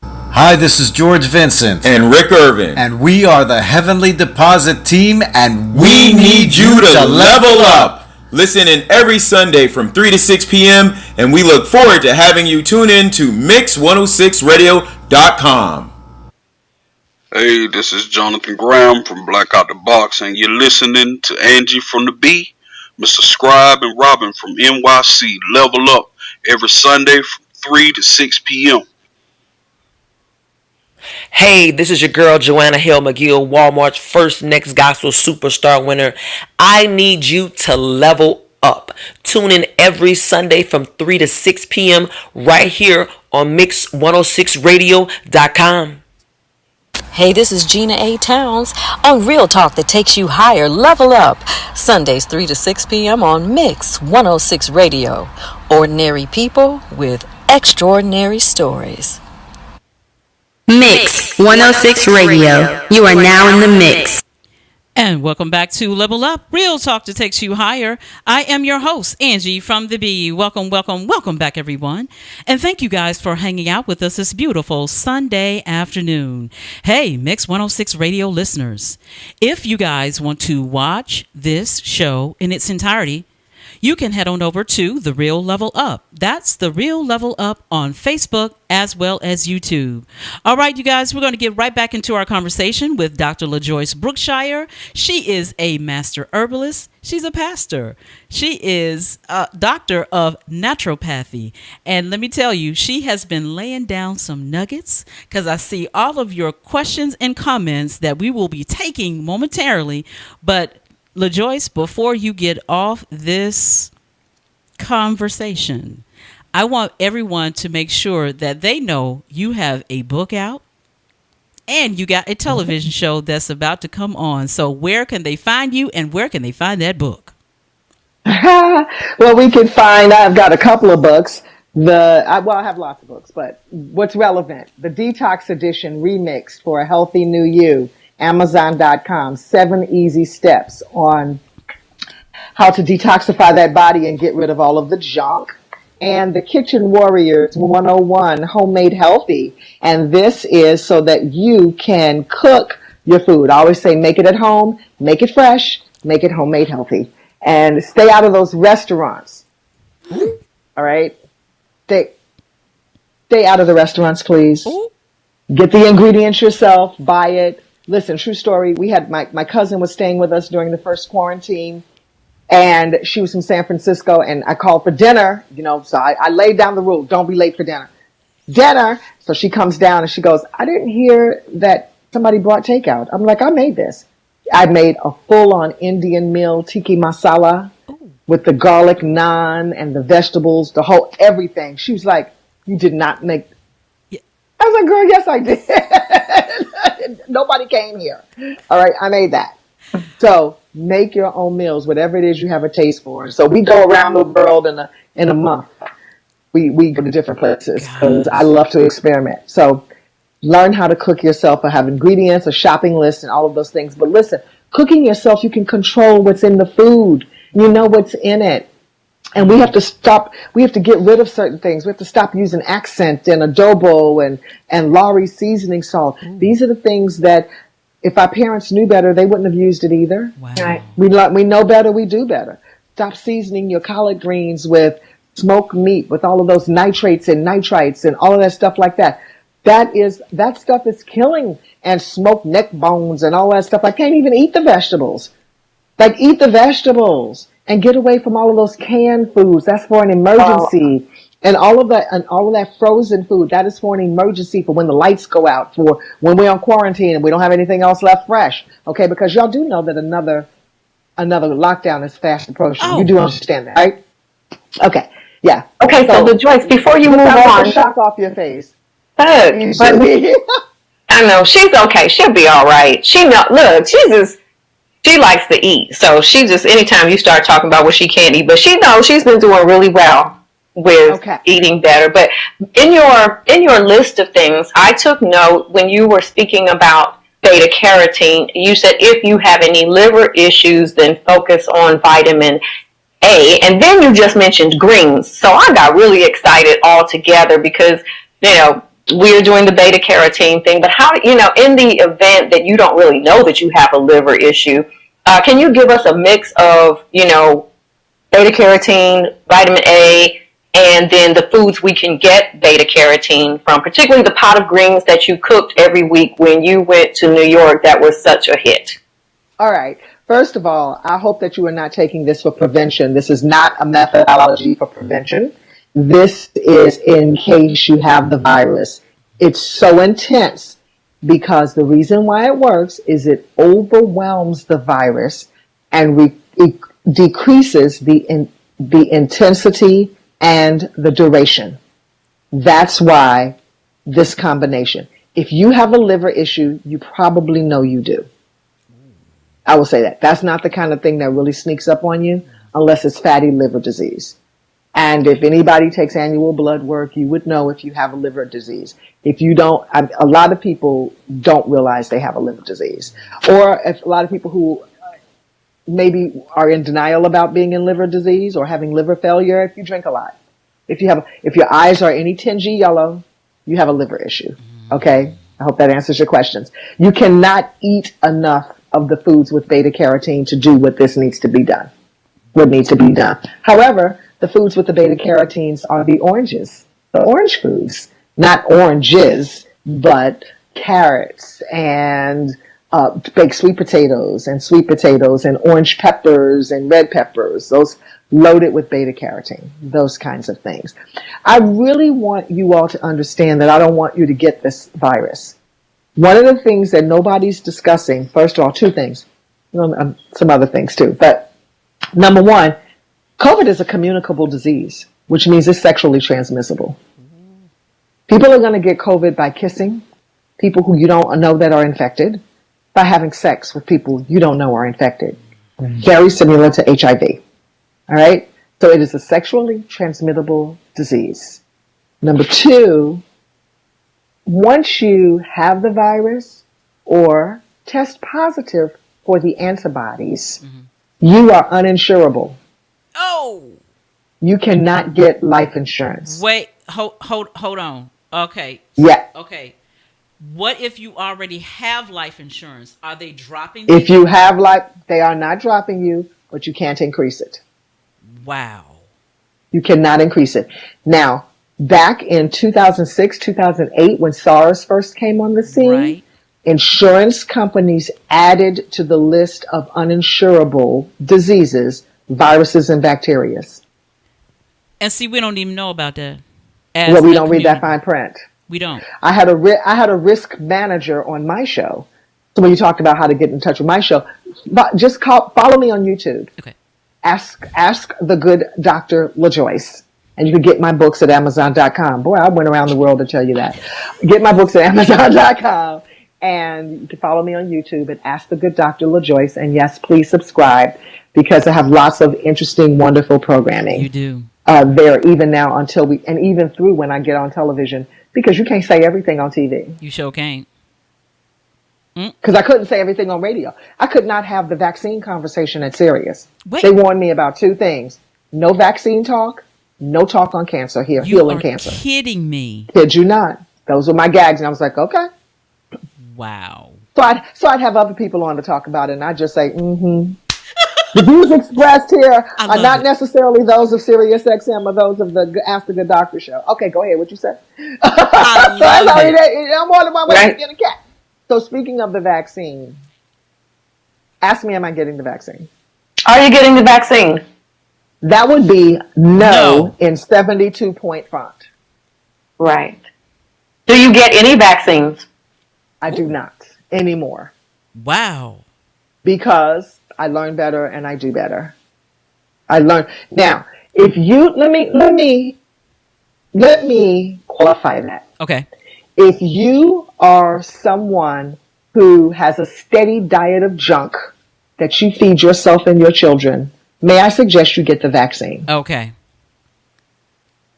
S13: Hi, this is George Vincent.
S19: And Rick Irvin.
S13: And we are the Heavenly Deposit Team, and
S19: we need you to level up. Listen in every Sunday from 3 to 6 p.m. and we look forward to having you tune in to Mix106Radio.com.
S20: Hey, this is Jonathan Graham from Black Out the Box, and you're listening to Angee from the B, Mr. Scribe and Robin from NYC. Level up every Sunday from 3 to 6 p.m.
S21: Hey, this is your girl Joanna Hill McGill, Walmart's first Next Gospel Superstar winner. I need you to level up. Tune in every Sunday from 3 to 6 p.m. right here on Mix106Radio.com.
S26: Hey, this is Gina A. Towns on Real Talk that takes you higher. Level up. Sundays 3 to 6 p.m. on Mix 106 Radio. Ordinary people with extraordinary stories.
S27: Mix 106 Radio. You are now in the mix.
S1: And welcome back to Level Up, Real Talk that takes you higher. I am your host, Angee from the B. Welcome back, everyone. And thank you guys for hanging out with us this beautiful Sunday afternoon. Hey, Mix 106 Radio listeners, if you guys want to watch this show in its entirety, you can head on over to The Real Level Up. That's The Real Level Up on Facebook as well as YouTube. All right, you guys, we're going to get right back into our conversation with Dr. LaJoyce Brookshire. She is a master herbalist. She's a pastor. She is a doctor of naturopathy. And let me tell you, she has been laying down some nuggets because I see all of your questions and comments that we will be taking momentarily. But LaJoyce, before you get off this conversation, I want everyone to make sure that they know you have a book out and you got a television show that's about to come on. So where can they find you and where can they find that book?
S3: Well, we can find, I've got a couple of books. I have lots of books, but what's relevant? The Detox Edition Remixed for a Healthy New You. Amazon.com, 7 easy steps on how to detoxify that body and get rid of all of the junk. And the Kitchen Warriors 101, Homemade Healthy. And this is so that you can cook your food. I always say make it at home, make it fresh, make it homemade healthy. And stay out of those restaurants. All right? Stay out of the restaurants, please. Get the ingredients yourself, buy it. Listen, true story. We had my cousin was staying with us during the first quarantine, and she was from San Francisco, and I called for dinner, so I laid down the rule, don't be late for dinner. So she comes down and she goes, I didn't hear that somebody brought takeout. I'm like, I made this. I made a full-on Indian meal, tikka masala, with the garlic naan and the vegetables, the whole everything. She was like, you did not make... I was like, girl, yes, I did. Nobody came here. All right, I made that. So make your own meals, whatever it is you have a taste for. So we go around the world in a month. We go to different places because I love to experiment. So Learn how to cook yourself, or have ingredients, a shopping list, and all of those things. But listen, cooking yourself, you can control what's in the food. You know what's in it. And we have to stop, we have to get rid of certain things. We have to stop using accent and adobo and Lawry seasoning salt. These are the things that if our parents knew better, they wouldn't have used it either.
S1: Wow.
S12: Right.
S3: We know better, we do better. Stop seasoning your collard greens with smoked meat, with all of those nitrates and nitrites and all of that stuff like that. That stuff is killing. And smoked neck bones and all that stuff. I can't even eat the vegetables. Like, eat the vegetables and get away from all of those canned foods. That's for an emergency. And all of that frozen food, that is for an emergency, for when the lights go out, for when we're on quarantine and we don't have anything else left fresh. Okay, because y'all do know that another lockdown is fast approaching.
S1: Oh.
S3: You do understand that, right? Okay, yeah.
S12: Okay, so LaJoyce, before you move
S3: without
S12: on,
S3: the shock off your face.
S12: look, but I know she's okay. She'll be all right. She likes to eat, so she just, anytime you start talking about what she can't eat, but she knows she's been doing really well with eating better. But in your list of things, I took note when you were speaking about beta carotene. You said if you have any liver issues, then focus on vitamin A, and then you just mentioned greens. So I got really excited altogether because we're doing the beta carotene thing, but how, in the event that you don't really know that you have a liver issue, can you give us a mix of, beta carotene, vitamin A, and then the foods we can get beta carotene from, particularly the pot of greens that you cooked every week when you went to New York that was such a hit?
S3: All right. First of all, I hope that you are not taking this for prevention. This is not a methodology for prevention. This is in case you have the virus. It's so intense because the reason why it works is it overwhelms the virus and it decreases the intensity and the duration. That's why this combination. If you have a liver issue, you probably know you do. I will say that. That's not the kind of thing that really sneaks up on you unless it's fatty liver disease. And if anybody takes annual blood work, you would know if you have a liver disease. If you don't, a lot of people don't realize they have a liver disease. Or if a lot of people who maybe are in denial about being in liver disease or having liver failure, if you drink a lot. If your eyes are any tingy yellow, you have a liver issue. Okay? I hope that answers your questions. You cannot eat enough of the foods with beta carotene to do what needs to be done. However, the foods with the beta carotenes are the oranges, the orange foods, not oranges, but carrots and baked sweet potatoes and orange peppers and red peppers, those loaded with beta carotene, those kinds of things. I really want you all to understand that I don't want you to get this virus. One of the things that nobody's discussing, first of all, two things, some other things too, but number one, COVID is a communicable disease, which means it's sexually transmissible. People are going to get COVID by kissing people who you don't know that are infected, by having sex with people you don't know are infected. Very similar to HIV. All right? So it is a sexually transmittable disease. Number two, once you have the virus or test positive for the antibodies, you are uninsurable.
S1: Oh!
S3: You cannot get life insurance.
S1: Wait, hold on. Okay.
S3: Yeah.
S1: Okay. What if you already have life insurance? Are they dropping
S3: If you have they are not dropping you, but you can't increase it.
S1: Wow.
S3: You cannot increase it. Now, back in 2006, 2008, when SARS first came on the scene, insurance companies added to the list of uninsurable diseases viruses and bacteria.
S1: And see, we don't even know about that.
S3: Well, we don't read that fine print.
S1: We don't.
S3: I had a risk manager on my show. So when you talked about how to get in touch with my show, just follow me on YouTube.
S1: Okay.
S3: Ask the good Dr. LaJoyce. And you can get my books at Amazon.com. Boy, I went around the world to tell you that. Get my books at Amazon.com. And you can follow me on YouTube and Ask the Good Dr. LaJoyce. And yes, please subscribe because I have lots of interesting, wonderful programming.
S1: You do.
S3: There even now and even through when I get on television, Because you can't say everything on TV.
S1: You sure can't.
S3: Because I couldn't say everything on radio. I could not have the vaccine conversation at Sirius.
S1: Wait.
S3: They warned me about two things. No vaccine talk, no talk on cancer here, healing cancer.
S1: You are kidding me.
S3: Kid you not. Those were my gags, and I was like, okay.
S1: Wow.
S3: So I'd have other people on to talk about it, and I'd just say, mm-hmm. The views expressed here are not necessarily those of Sirius XM or those of the Ask the Good Doctor show. Okay, go ahead. What you say? I'm more than one way to get a cat. So speaking of the vaccine, ask me, am I getting the vaccine?
S12: Are you getting the vaccine?
S3: That would be no in 72-point font.
S12: Right. Do you get any vaccines?
S3: I do not anymore.
S1: Wow.
S3: Because I learn better and I do better. I learn. Now, if you, let me qualify that.
S1: Okay.
S3: If you are someone who has a steady diet of junk that you feed yourself and your children, may I suggest you get the vaccine?
S1: Okay.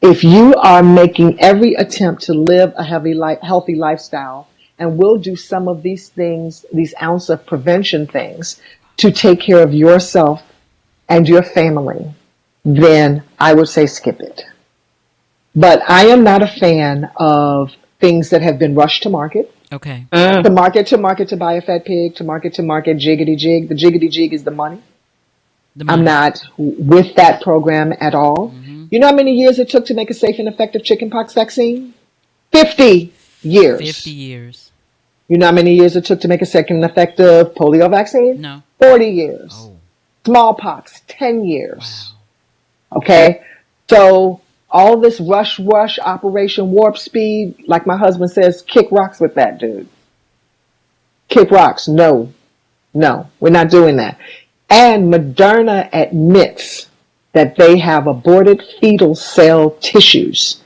S3: If you are making every attempt to live a healthy lifestyle and will do some of these things, these ounce of prevention things, to take care of yourself and your family, then I would say skip it. But I am not a fan of things that have been rushed to market.
S1: Okay.
S3: To market to buy a fat pig, to market jiggity jig. The jiggity jig is the money. I'm not with that program at all. Mm-hmm. You know how many years it took to make a safe and effective chickenpox vaccine? 50 years.
S1: 50 years.
S3: You know how many years it took to make a second effective polio vaccine?
S1: No.
S3: 40 years. Oh. Smallpox, 10 years. Wow. Okay? So all this rush, Operation Warp Speed, like my husband says, kick rocks with that, dude. Kick rocks. No, we're not doing that. And Moderna admits that they have aborted fetal cell tissues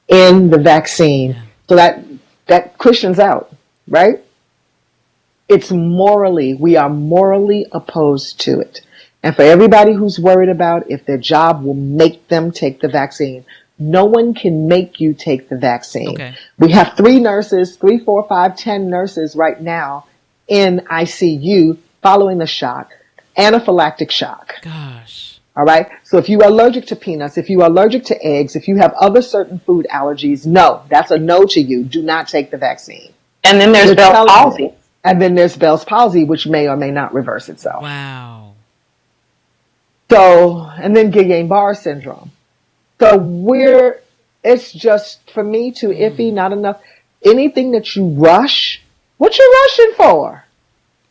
S3: in the vaccine. Yeah. So that Christian's out, right? We are morally opposed to it. And for everybody who's worried about if their job will make them take the vaccine, no one can make you take the vaccine. Okay. We have 3 nurses, 3, 4, 5, 10 nurses right now in ICU following the shock, anaphylactic shock.
S1: Gosh.
S3: All right. So if you are allergic to peanuts, if you are allergic to eggs, if you have other certain food allergies, no, that's a no to you. Do not take the vaccine.
S12: And then there's Bell's palsy.
S3: And then there's Bell's palsy, which may or may not reverse itself.
S1: Wow.
S3: So, and then Guillain-Barre syndrome. So it's just, for me, too iffy, not enough. Anything that you rush, what you rushing for?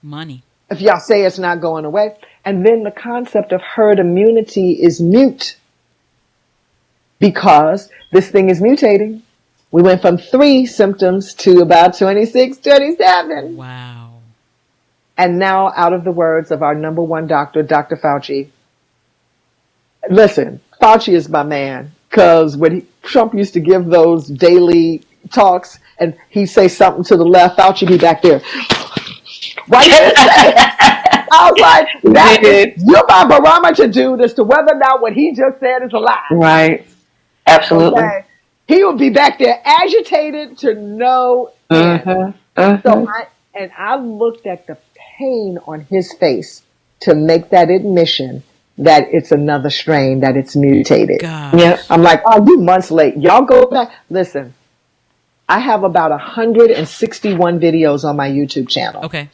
S1: Money.
S3: If y'all say it's not going away. And then the concept of herd immunity is mute. Because this thing is mutating. We went from 3 symptoms to about 26, 27.
S1: Wow.
S3: And now, out of the words of our number one doctor, Dr. Fauci, listen, Fauci is my man. Because when Trump used to give those daily talks and he'd say something to the left, Fauci be back there. Right? I was like, you're my barometer, dude, as to whether or not what he just said is a lie.
S12: Right. Absolutely. Okay?
S3: He would be back there agitated to no end. So I looked at the pain on his face to make that admission that it's another strain, that it's mutated.
S1: Yeah.
S3: I'm like, oh, you months late. Y'all go back. Listen, I have about 161 videos on my YouTube channel.
S1: Okay.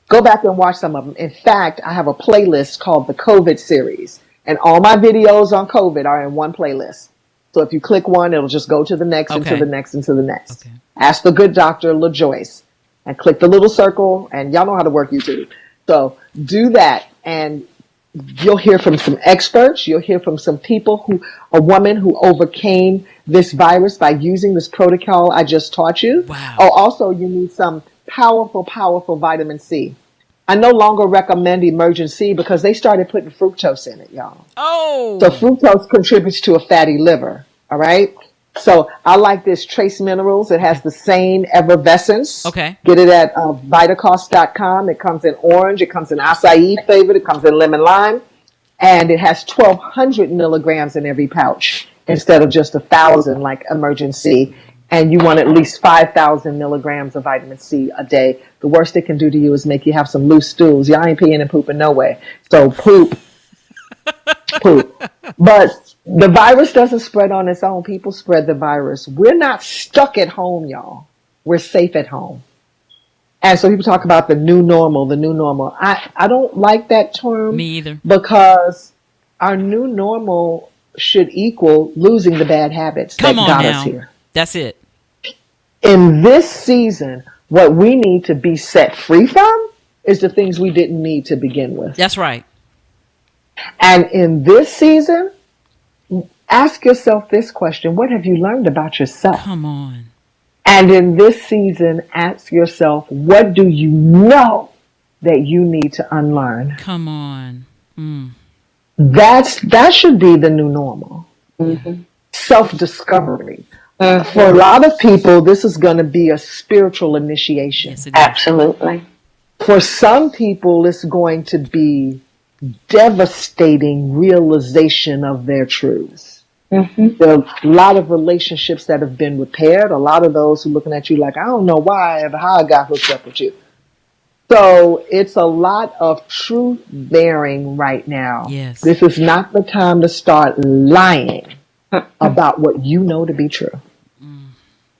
S3: Go back and watch some of them. In fact, I have a playlist called the COVID series, and all my videos on COVID are in one playlist. So if you click one, it'll just go to the next and to the next and to the next. Okay. Ask the Good Doctor, LaJoyce, and click the little circle, and y'all know how to work YouTube. So do that, and you'll hear from some experts. You'll hear from some people a woman who overcame this virus by using this protocol I just taught you.
S1: Wow.
S3: Oh, also you need some powerful vitamin C. I no longer recommend Emergen-C because they started putting fructose in it, y'all.
S1: Oh.
S3: So fructose contributes to a fatty liver, all right? So I like this Trace Minerals. It has the same effervescence.
S1: Okay.
S3: Get it at Vitacost.com. It comes in orange. It comes in acai flavored. It comes in lemon lime. And it has 1,200 milligrams in every pouch instead of just 1,000 like Emergen-C. and you want at least 5,000 milligrams of vitamin C a day, the worst it can do to you is make you have some loose stools. Y'all ain't peeing and pooping no way. So poop. But the virus doesn't spread on its own. People spread the virus. We're not stuck at home, y'all. We're safe at home. And so people talk about the new normal, the new normal. I don't like that term.
S1: Me either.
S3: Because our new normal should equal losing the bad habits that got us here.
S1: That's it.
S3: In this season, what we need to be set free from is the things we didn't need to begin with.
S1: That's right.
S3: And in this season, ask yourself this question: what have you learned about yourself?
S1: Come on.
S3: And in this season, ask yourself, what do you know that you need to unlearn?
S1: Come on.
S3: That should be the new normal. Self-discovery. For a lot of people, this is going to be a spiritual initiation.
S1: Yes,
S12: absolutely.
S3: For some people, it's going to be devastating realization of their truths. There are a lot of relationships that have been repaired. A lot of those who are looking at you like, I don't know why or how I got hooked up with you. So it's a lot of truth bearing right now.
S1: Yes.
S3: This is not the time to start lying about what you know to be true.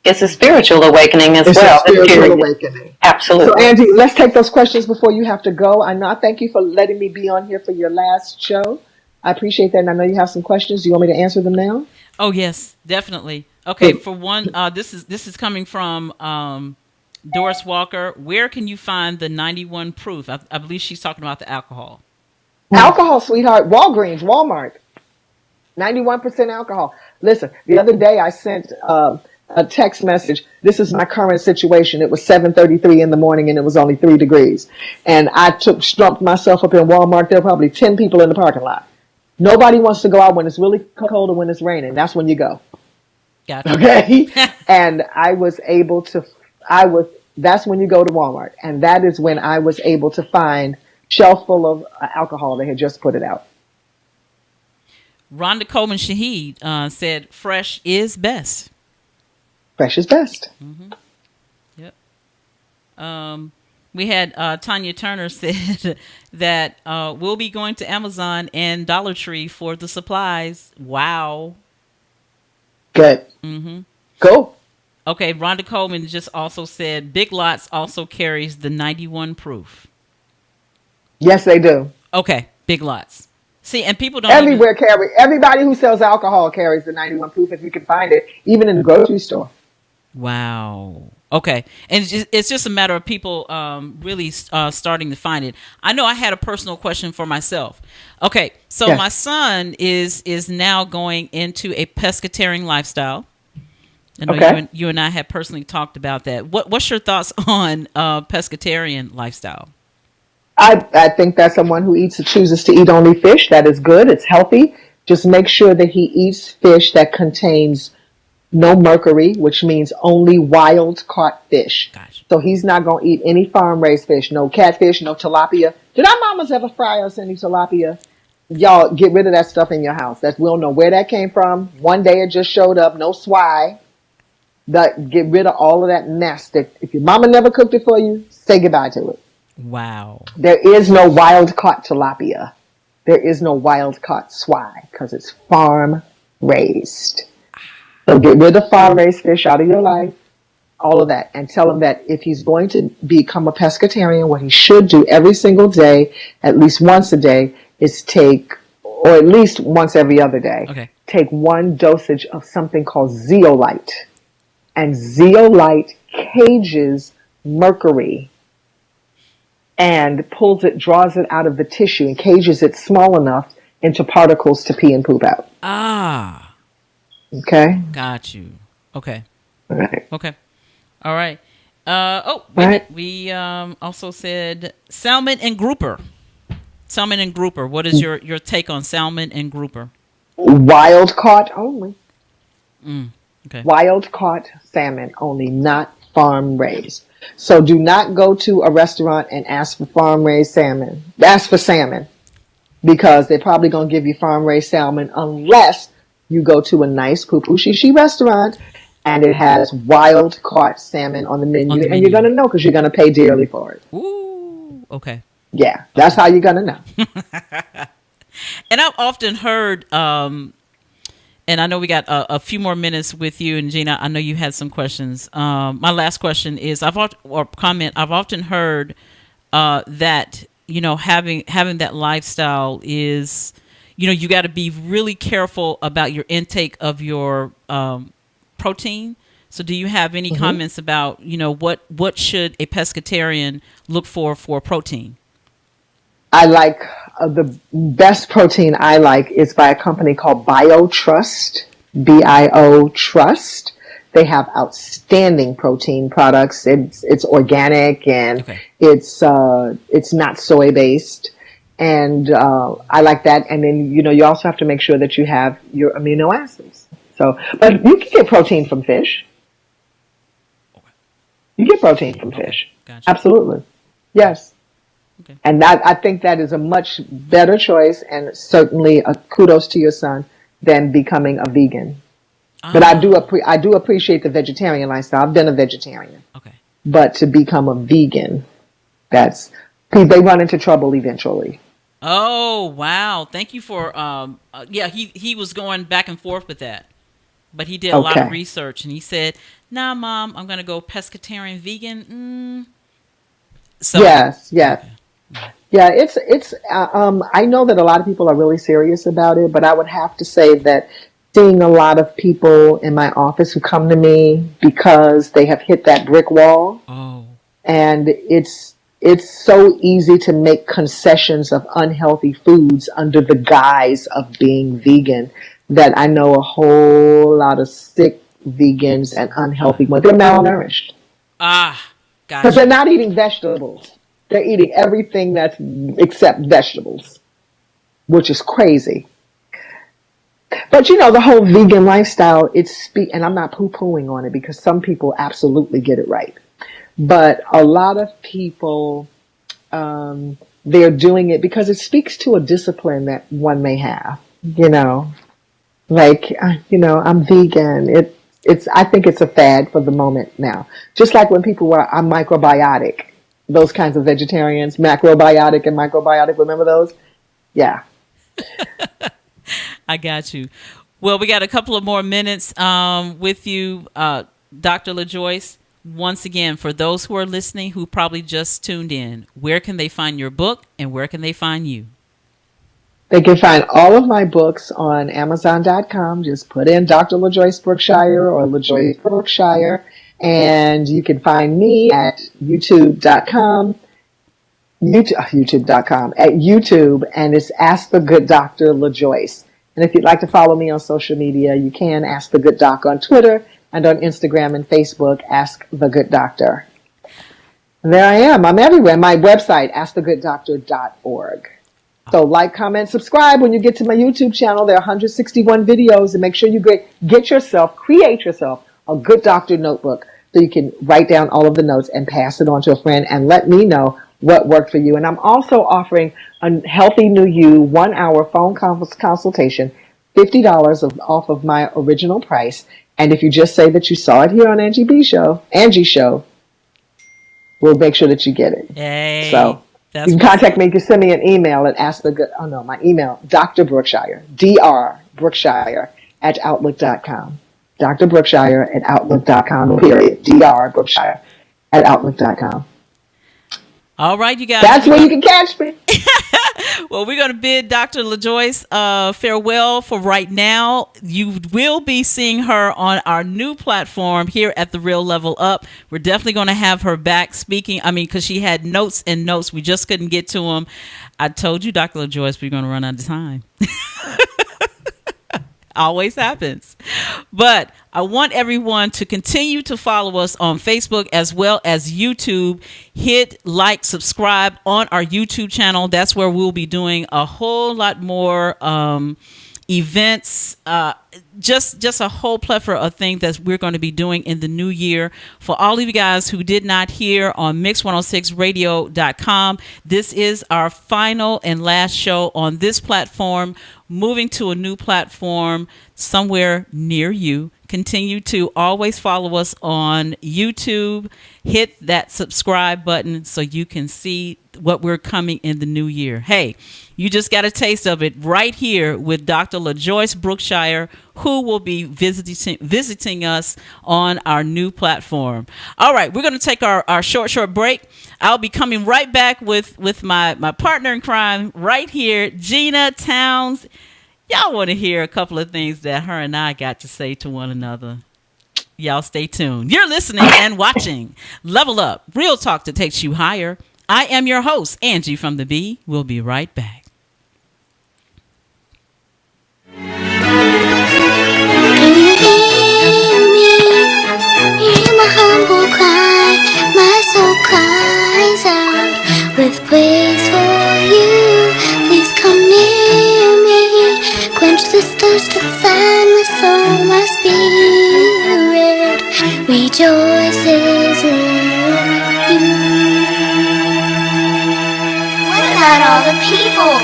S12: It's a spiritual awakening as well.
S3: It's a spiritual awakening.
S12: Absolutely.
S3: So Angie, let's take those questions before you have to go. I thank you for letting me be on here for your last show. I appreciate that, and I know you have some questions. Do you want me to answer them now?
S1: Oh yes, definitely. Okay, for one, this is coming from Doris Walker. Where can you find the 91 proof? I believe she's talking about the alcohol.
S3: Alcohol, sweetheart. Walgreens, Walmart. 91% alcohol. Listen, the other day I sent a text message. This is my current situation. It was 7:33 in the morning and it was only 3 degrees. And I stumped myself up in Walmart. There were probably 10 people in the parking lot. Nobody wants to go out when it's really cold or when it's raining. That's when you go.
S1: Gotcha.
S3: Okay? And that's when you go to Walmart. And that is when I was able to find shelf full of alcohol. They had just put it out.
S1: Rhonda Coman Shaheed said, fresh is best.
S3: Fresh is best.
S1: Yep. We had Tanya Turner said that we'll be going to Amazon and Dollar Tree for the supplies. Wow.
S3: Good. Cool.
S1: Okay, Rhonda Coleman just also said Big Lots also carries the 91 proof.
S3: Yes, they do.
S1: Okay, Big Lots. See, and people don't
S3: everybody who sells alcohol carries the 91 proof if you can find it, even in the grocery store.
S1: Wow. Okay. And it's just a matter of people really starting to find it. I know I had a personal question for myself. Okay. So
S3: Yes.
S1: my son is now going into a pescatarian lifestyle. I know you and I have personally talked about that. What's your thoughts on pescatarian lifestyle?
S3: I think that someone who chooses to eat only fish, that is good. It's healthy. Just make sure that he eats fish that contains no mercury, which means only wild caught fish.
S1: Gotcha.
S3: So he's not going to eat any farm raised fish, no catfish, no tilapia. Did our mamas ever fry us any tilapia? Y'all get rid of that stuff in your house. We don't know where that came from. One day it just showed up, no swai. Get rid of all of that mess. If your mama never cooked it for you, say goodbye to it.
S1: Wow.
S3: There is no wild caught tilapia. There is no wild caught swai because it's farm raised. So get rid of farm raised fish out of your life, all of that, and tell him that if he's going to become a pescatarian, what he should do every single day, at least once a day, is or at least once every other day, take one dosage of something called zeolite. And zeolite cages mercury and draws it out of the tissue and cages it small enough into particles to pee and poop out.
S1: Ah.
S3: Okay.
S1: Got you. Okay.
S3: All right.
S1: Okay. All right. We also said salmon and grouper. Salmon and grouper. What is your take on salmon and grouper?
S3: Wild caught only.
S1: Okay.
S3: Wild caught salmon only, not farm raised. So do not go to a restaurant and ask for farm raised salmon. Ask for salmon because they're probably going to give you farm raised salmon unless you go to a nice poo-poo shishi restaurant and it has wild caught salmon on the menu, and you're going to know because you're going to pay dearly for it.
S1: Ooh, okay.
S3: Yeah, that's how you're going to know.
S1: And I've often heard, and I know we got a few more minutes with you, and Gina, I know you had some questions. My last question is, I've often heard that, you know, having that lifestyle is, you know, you got to be really careful about your intake of your protein. So do you have any comments about, you know, what should a pescatarian look for protein?
S3: I like the best protein I like is by a company called BioTrust, BIO Trust. They have outstanding protein products. It's organic and it's not soy based, and I like that. And then, you know, you also have to make sure that you have your amino acids. So, but you can get protein from fish. You get protein from fish.
S1: Gotcha.
S3: Absolutely, yes.
S1: Okay.
S3: And I think that is a much better choice, and certainly a kudos to your son than becoming a vegan. But I do appreciate the vegetarian lifestyle. I've been a vegetarian.
S1: Okay.
S3: But to become a vegan, they run into trouble eventually.
S1: Oh, wow. Thank you for he was going back and forth with that. But he did a lot of research, and he said, "Nah, Mom, I'm going to go pescatarian vegan." So
S3: yes. Yeah, it's I know that a lot of people are really serious about it, but I would have to say that seeing a lot of people in my office who come to me because they have hit that brick wall.
S1: Oh.
S3: And it's so easy to make concessions of unhealthy foods under the guise of being vegan that I know a whole lot of sick vegans and unhealthy ones. They're malnourished.
S1: Gotcha.
S3: Because they're not eating vegetables. They're eating everything that's except vegetables, which is crazy. But you know, the whole vegan lifestyle, and I'm not poo-pooing on it because some people absolutely get it right. But a lot of people, they're doing it because it speaks to a discipline that one may have, you know, like, you know, I'm vegan. I think it's a fad for the moment now. Just like when people were, I'm microbiotic, those kinds of vegetarians, macrobiotic and microbiotic, remember those? Yeah.
S1: I got you. Well, we got a couple of more minutes with you, Dr. LaJoyce. Once again, for those who are listening who probably just tuned in, where can they find your book and where can they find you?
S3: They can find all of my books on Amazon.com. Just put in Dr. LaJoyce Brookshire or LaJoyce Brookshire, and you can find me at YouTube.com, at YouTube, and it's Ask the Good Dr. LaJoyce. And if you'd like to follow me on social media, you can Ask the Good Doc on Twitter and on Instagram and Facebook, Ask the Good Doctor. And there I am. I'm everywhere. My website, askthegooddoctor.org. So like, comment, subscribe when you get to my YouTube channel. There are 161 videos, and make sure you create yourself a good doctor notebook so you can write down all of the notes and pass it on to a friend and let me know what worked for you. And I'm also offering a Healthy New You 1-hour phone consultation, $50 off of my original price. And if you just say that you saw it here on Angie's show, we'll make sure that you get it.
S1: Hey,
S3: so you can contact me. You can send me an email at my email, Dr. Brookshire, Dr. Brookshire at Outlook.com. Dr. Brookshire at Outlook.com, period. Dr. Brookshire at Outlook.com.
S1: All right, you guys.
S3: That's where you can catch me.
S1: Well, we're going to bid Dr. LaJoyce farewell for right now. You will be seeing her on our new platform here at The Real Level Up. We're definitely going to have her back speaking. I mean, because she had notes and notes. We just couldn't get to them. I told you, Dr. LaJoyce, we're going to run out of time. Always happens. But I want everyone to continue to follow us on Facebook as well as YouTube. Hit like, subscribe on our YouTube channel. That's where we'll be doing a whole lot more events, just a whole plethora of things that we're going to be doing in the new year. For all of you guys who did not hear on mix106radio.com, this is our final and last show on this platform, moving to a new platform somewhere near you. Continue to always follow us on YouTube. Hit that subscribe button so you can see what we're coming in the new year. Hey, you just got a taste of it right here with Dr. LaJoyce Brookshire, who will be visiting us on our new platform. All right, we're going to take our short break. I'll be coming right back with my partner in crime right here, Gina Towns. Y'all want to hear a couple of things that her and I got to say to one another. Y'all stay tuned. You're listening and watching Level Up, real talk that takes you higher. I am your host, Angee from the Bee. We'll be right back.
S4: Can you hear me? Hear my humble cry. My soul cries out with praise for you. Please come near me. Quench this thirst inside my soul, my spirit rejoices in you. What about all the people?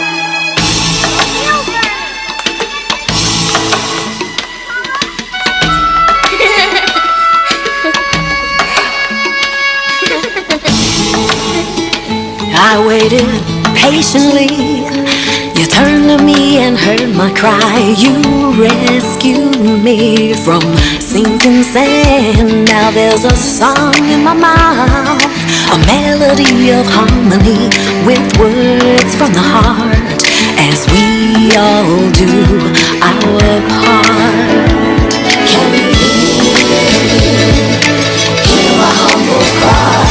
S26: I waited patiently. You turned to me and heard my cry. You rescued me from sinking sand. Now there's a song in my mouth, a melody of harmony with words from the heart, as we all do our part. Can you hear my humble cry?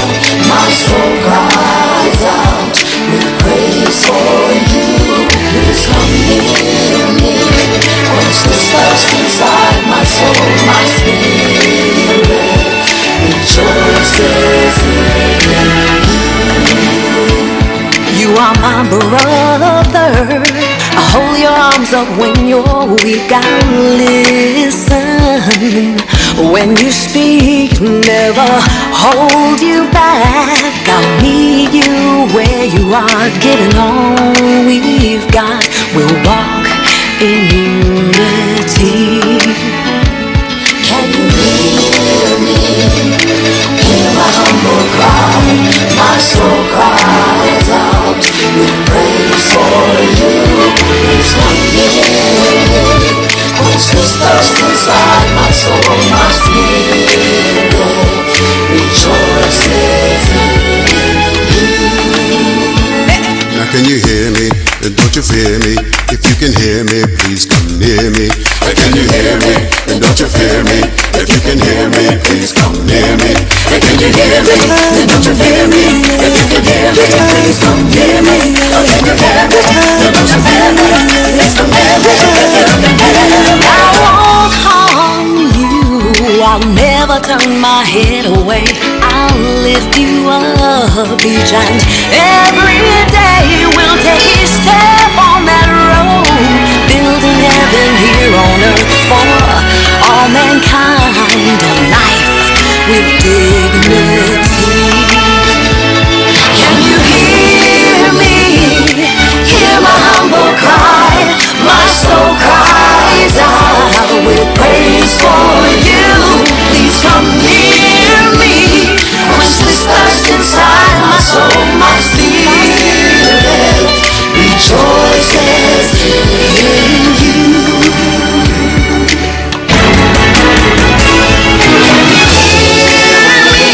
S26: My soul cries out with praise for you. Please come near me. Quench this thirst inside my soul, my spirit rejoices in you. You are my brother. I hold your arms up when you're weak. I listen when you speak. Never hold you back. I'll meet you where you are. Giving all we've got. We'll walk in unity. Can you hear me? Hear my humble cry. My soul cries out with praise for you. Please come near me. Quench this thirst inside my soul, my spirit rejoices in you.
S5: Now can you hear me? Don't you fear me? If you can hear me, please come near me. Can you hear me? And don't you fear me? If you can hear me, please come near me. Can you hear me? And don't you fear me? If you can hear me, please come near me. Can you hear me? And don't you fear me? Please come near me. If you can hear me.
S26: I won't harm you. I'll never turn my head away. I'll lift you up each and every day. We'll take each step on that road, building heaven here on earth for all mankind. A life with dignity. Can you hear me? Hear my humble cry. My soul cries out with praise for you. Please come near me. Quench this thirst inside my soul, my spirit rejoices in you. Can you hear me?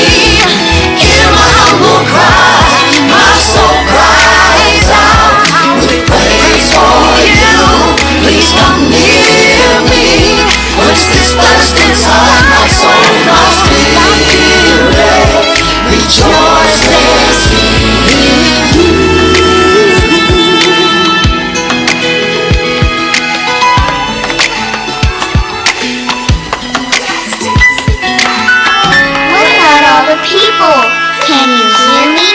S26: Hear my humble cry. My soul cries out with praise for you. Please come near me. Quench this thirst inside my soul, my spirit rejoices in you.
S4: What about all the people? Can you hear me?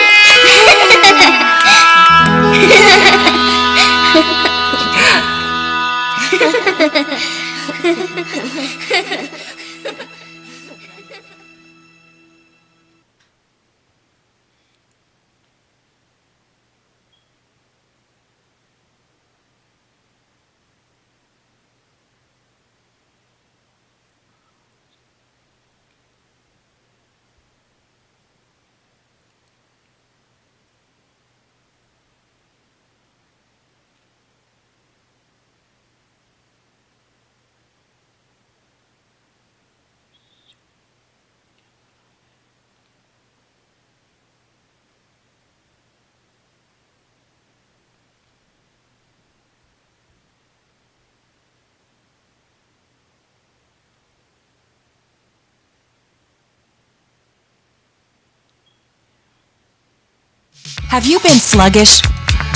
S6: Have you been sluggish,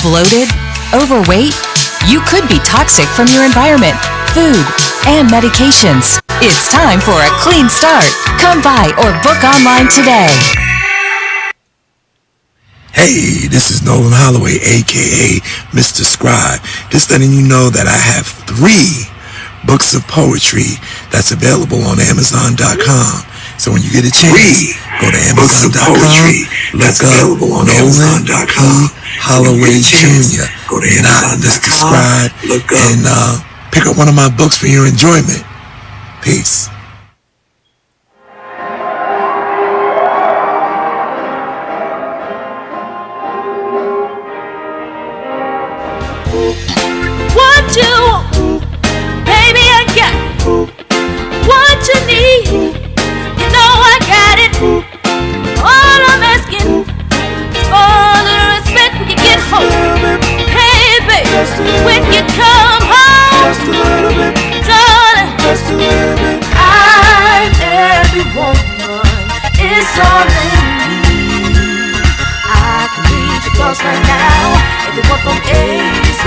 S6: bloated, overweight? You could be toxic from your environment, food, and medications. It's time for a clean start. Come by or book online today.
S7: Hey, this is Nolan Holloway, aka Mr. Scribe. Just letting you know that I have 3 books of poetry that's available on Amazon.com. So when you get a chance, go to Amazon.com, look up Nolan Holloway Jr., not Mr. Scribe, and pick up one of my books for your enjoyment. Peace.
S8: What you want, baby, I got it. What you need, you know I got it. All I'm asking is for the respect when you get home. Hey, baby, when you come home, darling, I'm every woman. It's all in me. I can read your thoughts right now. Everyone from A to Z.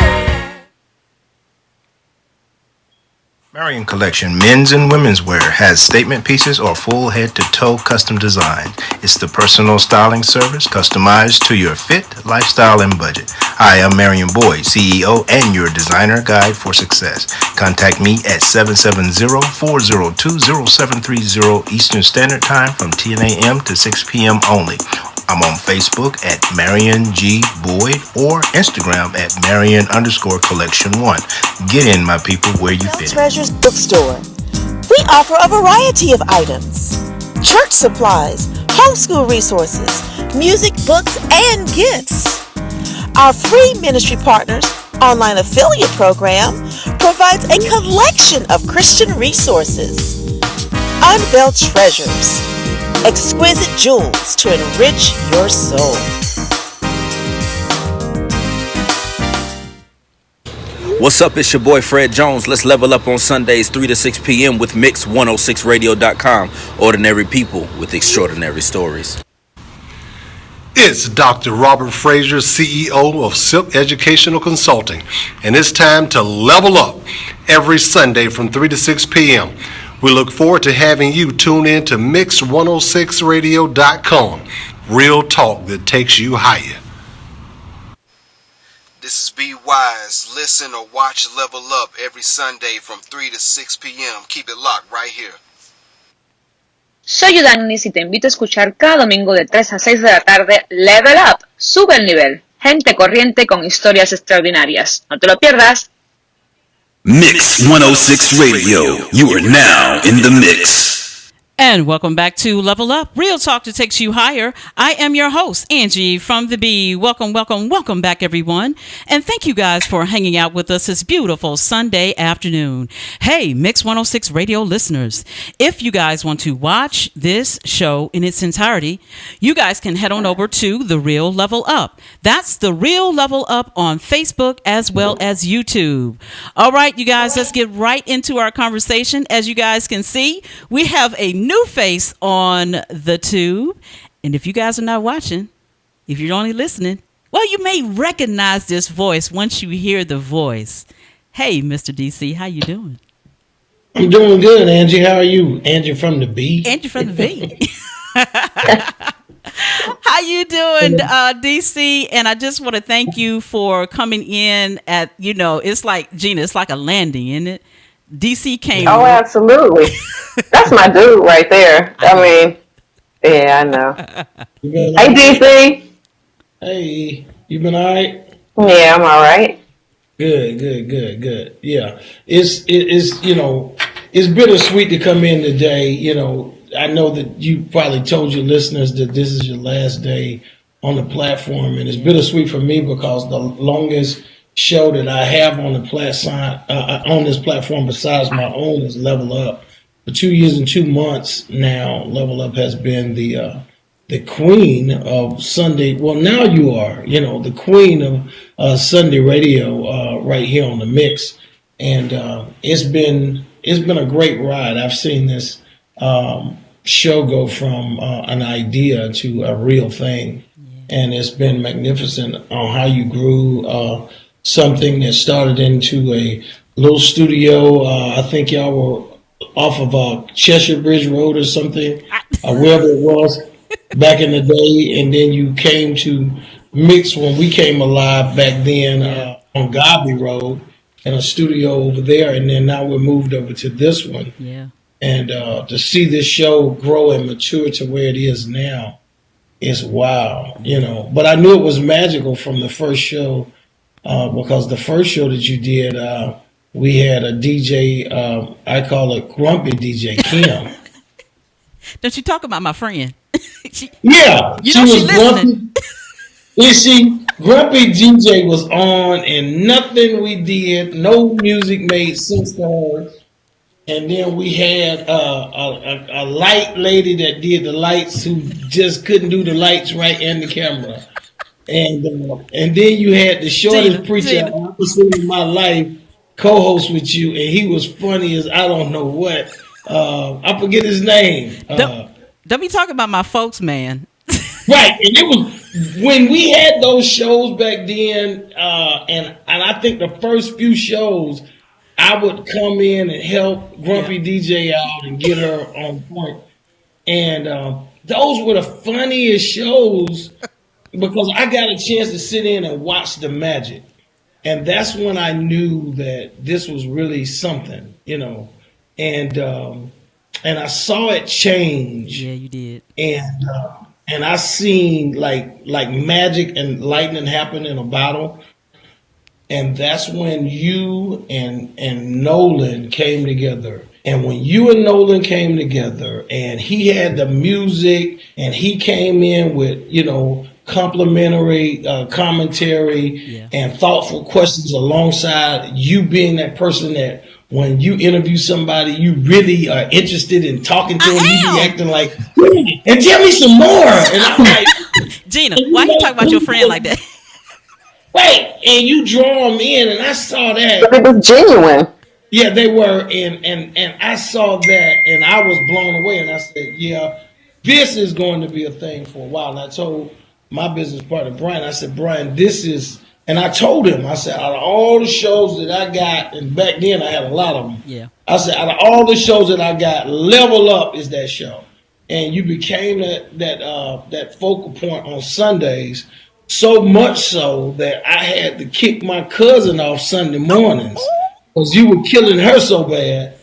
S9: Marion Collection Men's and Women's Wear has statement pieces or full head-to-toe custom design. It's the personal styling service customized to your fit, lifestyle, and budget. I am Marion Boyd, CEO and your designer guide for success. Contact me at 770-402-0730 Eastern Standard Time from 10 a.m. to 6 p.m. only. I'm on Facebook at Marion G. Boyd or Instagram at Marion_Collection1. Get in, my people, where you fit.
S16: Treasures Bookstore. We offer a variety of items: church supplies, homeschool resources, music, books, and gifts. Our free ministry partners online affiliate program provides a collection of Christian resources. Unveiled treasures. Exquisite jewels to enrich your soul.
S25: What's up? It's your boy Fred Jones. Let's level up on Sundays 3 to 6 p.m. with Mix106Radio.com. Ordinary people with extraordinary stories.
S22: It's Dr. Robert Frazier, CEO of Silk Educational Consulting, and it's time to level up every Sunday from 3 to 6 p.m. We look forward to having you tune in to Mix106Radio.com. Real talk that takes you higher.
S23: This is Be Wise. Listen or watch Level Up every Sunday from 3 to 6 p.m. Keep it locked right here.
S12: Soy Danis y te invito a escuchar cada domingo de 3 a 6 de la tarde Level Up, sube el nivel, gente corriente con historias extraordinarias. No te lo pierdas.
S25: Mix 106 Radio. You are now in the mix.
S1: And welcome back to Level Up, real talk that takes you higher. I am your host, Angee from the B. Welcome back, everyone. And thank you guys for hanging out with us this beautiful Sunday afternoon. Hey, Mix 106 Radio listeners, if you guys want to watch this show in its entirety, you guys can head on over to The Real Level Up. That's The Real Level Up on Facebook as well as YouTube. All right, you guys, let's get right into our conversation. As you guys can see, we have a new face on the tube, and if you guys are not watching, if you're only listening, well, you may recognize this voice once you hear the voice. Hey, Mr. Dee Cee, how you doing?
S24: I'm doing good, Angee. How are you? Angee from the B.
S1: Angee from the B. How you doing, Dee Cee? And I just want to thank you for coming in at, it's like, Gina, it's like a landing, isn't it? Dee Cee came.
S12: Oh, absolutely. That's my dude right there. I mean, yeah, I know. Hey, Dee Cee.
S24: Hey, you been all right?
S12: Yeah, I'm all right.
S24: Good. Yeah, it's bittersweet to come in today. I know that you probably told your listeners that this is your last day on the platform, and it's bittersweet for me because the longest show that I have on the on this platform besides my own is Level Up. For 2 years and 2 months now, Level Up has been the queen of Sunday. Well, now you are, the queen of Sunday radio right here on the mix, and it's been a great ride. I've seen this show go from an idea to a real thing. and it's been magnificent on how you grew something that started into a little studio. I think y'all were off of Cheshire Bridge Road or something, wherever it was back in the day, and then you came to Mix when we came alive back then on Godby Road in a studio over there, and then now we're moved over to this one.
S1: Yeah.
S24: And to see this show grow and mature to where it is now is wow, you know. But I knew it was magical from the first show because the first show that you did, we had a DJ, I call it Grumpy DJ Kim.
S1: Don't you talk about my friend?
S24: Yeah,
S1: you know she listening.
S24: Grumpy. Is she? Grumpy DJ was on, and nothing we did, no music made sense to her. And then we had a light lady that did the lights who just couldn't do the lights right and the camera. And then you had the shortest preacher I've ever seen in my life co-host with you, and he was funny as I don't know what. I forget his name.
S1: Don't be talking about my folks, man.
S24: Right, and it was when we had those shows back then, and I think the first few shows, I would come in and help Grumpy DJ out and get her on point. And those were the funniest shows because I got a chance to sit in and watch the magic. And that's when I knew that this was really something, you know. And I saw it change.
S1: Yeah, you did.
S24: And I seen like magic and lightning happen in a bottle. And that's when you and Nolan came together. And when you and Nolan came together and he had the music and he came in with, you know, complimentary commentary and thoughtful questions alongside you being that person that when you interview somebody, you really are interested in talking to them. You be acting like, and tell me some more. And I'm like,
S1: Gina, why you talking about your friend like that?
S24: Right, and you draw them in, and I saw that.
S12: But it was genuine.
S24: Yeah, they were, and I saw that, and I was blown away, and I said, yeah, this is going to be a thing for a while. And I told my business partner, Brian, I said, Brian, this is, and I told him, I said, out of all the shows that I got, and back then I had a lot of them.
S1: Yeah.
S24: I said, out of all the shows that I got, Level Up is that show. And you became that focal point on Sundays, so much so that I had to kick my cousin off Sunday mornings because you were killing her so bad.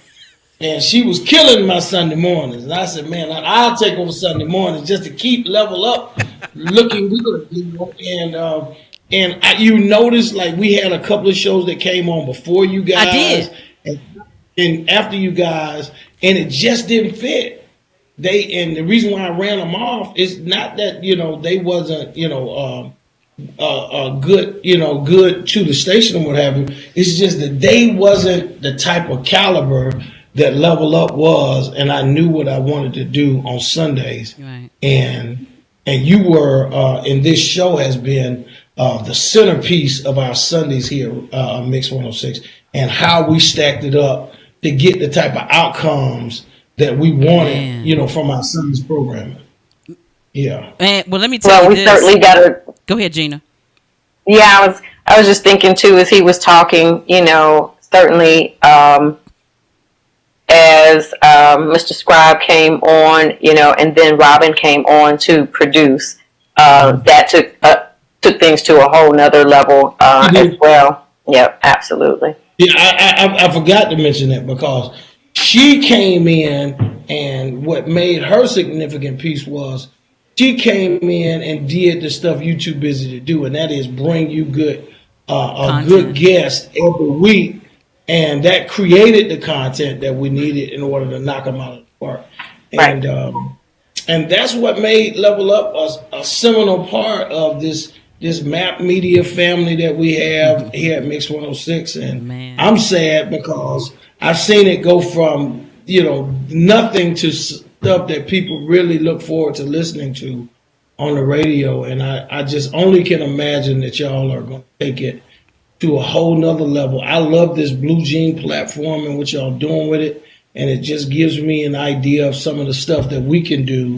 S24: And she was killing my Sunday mornings. And I said, man, I'll take over Sunday mornings just to keep Level Up looking good. You know? And you noticed, like, we had a couple of shows that came on before you guys.
S1: I
S24: did. And after you guys, and it just didn't fit. And the reason why I ran them off is not that, you know, they wasn't, you know, good, you know, good to the station or what have you. It's just that they wasn't the type of caliber that Level Up was, and I knew what I wanted to do on Sundays.
S1: Right.
S24: And you were, and this show has been the centerpiece of our Sundays here on Mix 106, and how we stacked it up to get the type of outcomes that we wanted, you know, from our Sundays programming. Yeah.
S1: And well, let me tell you
S12: we
S1: this.
S12: certainly got to.
S1: Go ahead, Gina.
S12: Yeah, I was just thinking too as he was talking. You know, certainly as Mr. Scribe came on, you know, and then Robin came on to produce. That took things to a whole nother level as well. Yep, absolutely.
S24: Yeah, I forgot to mention that because she came in, and what made her significant piece was she came in and did the stuff you too busy to do, and that is bring you a good guest every week, and that created the content that we needed in order to knock them out of the park. And and that's what made Level Up a seminal part of this map media family that we have here at Mix 106. And I'm sad because I've seen it go from, you know, nothing to stuff that people really look forward to listening to on the radio. And I just only can imagine that y'all are going to take it to a whole nother level. I love this Blue Jean platform and what y'all doing with it. And it just gives me an idea of some of the stuff that we can do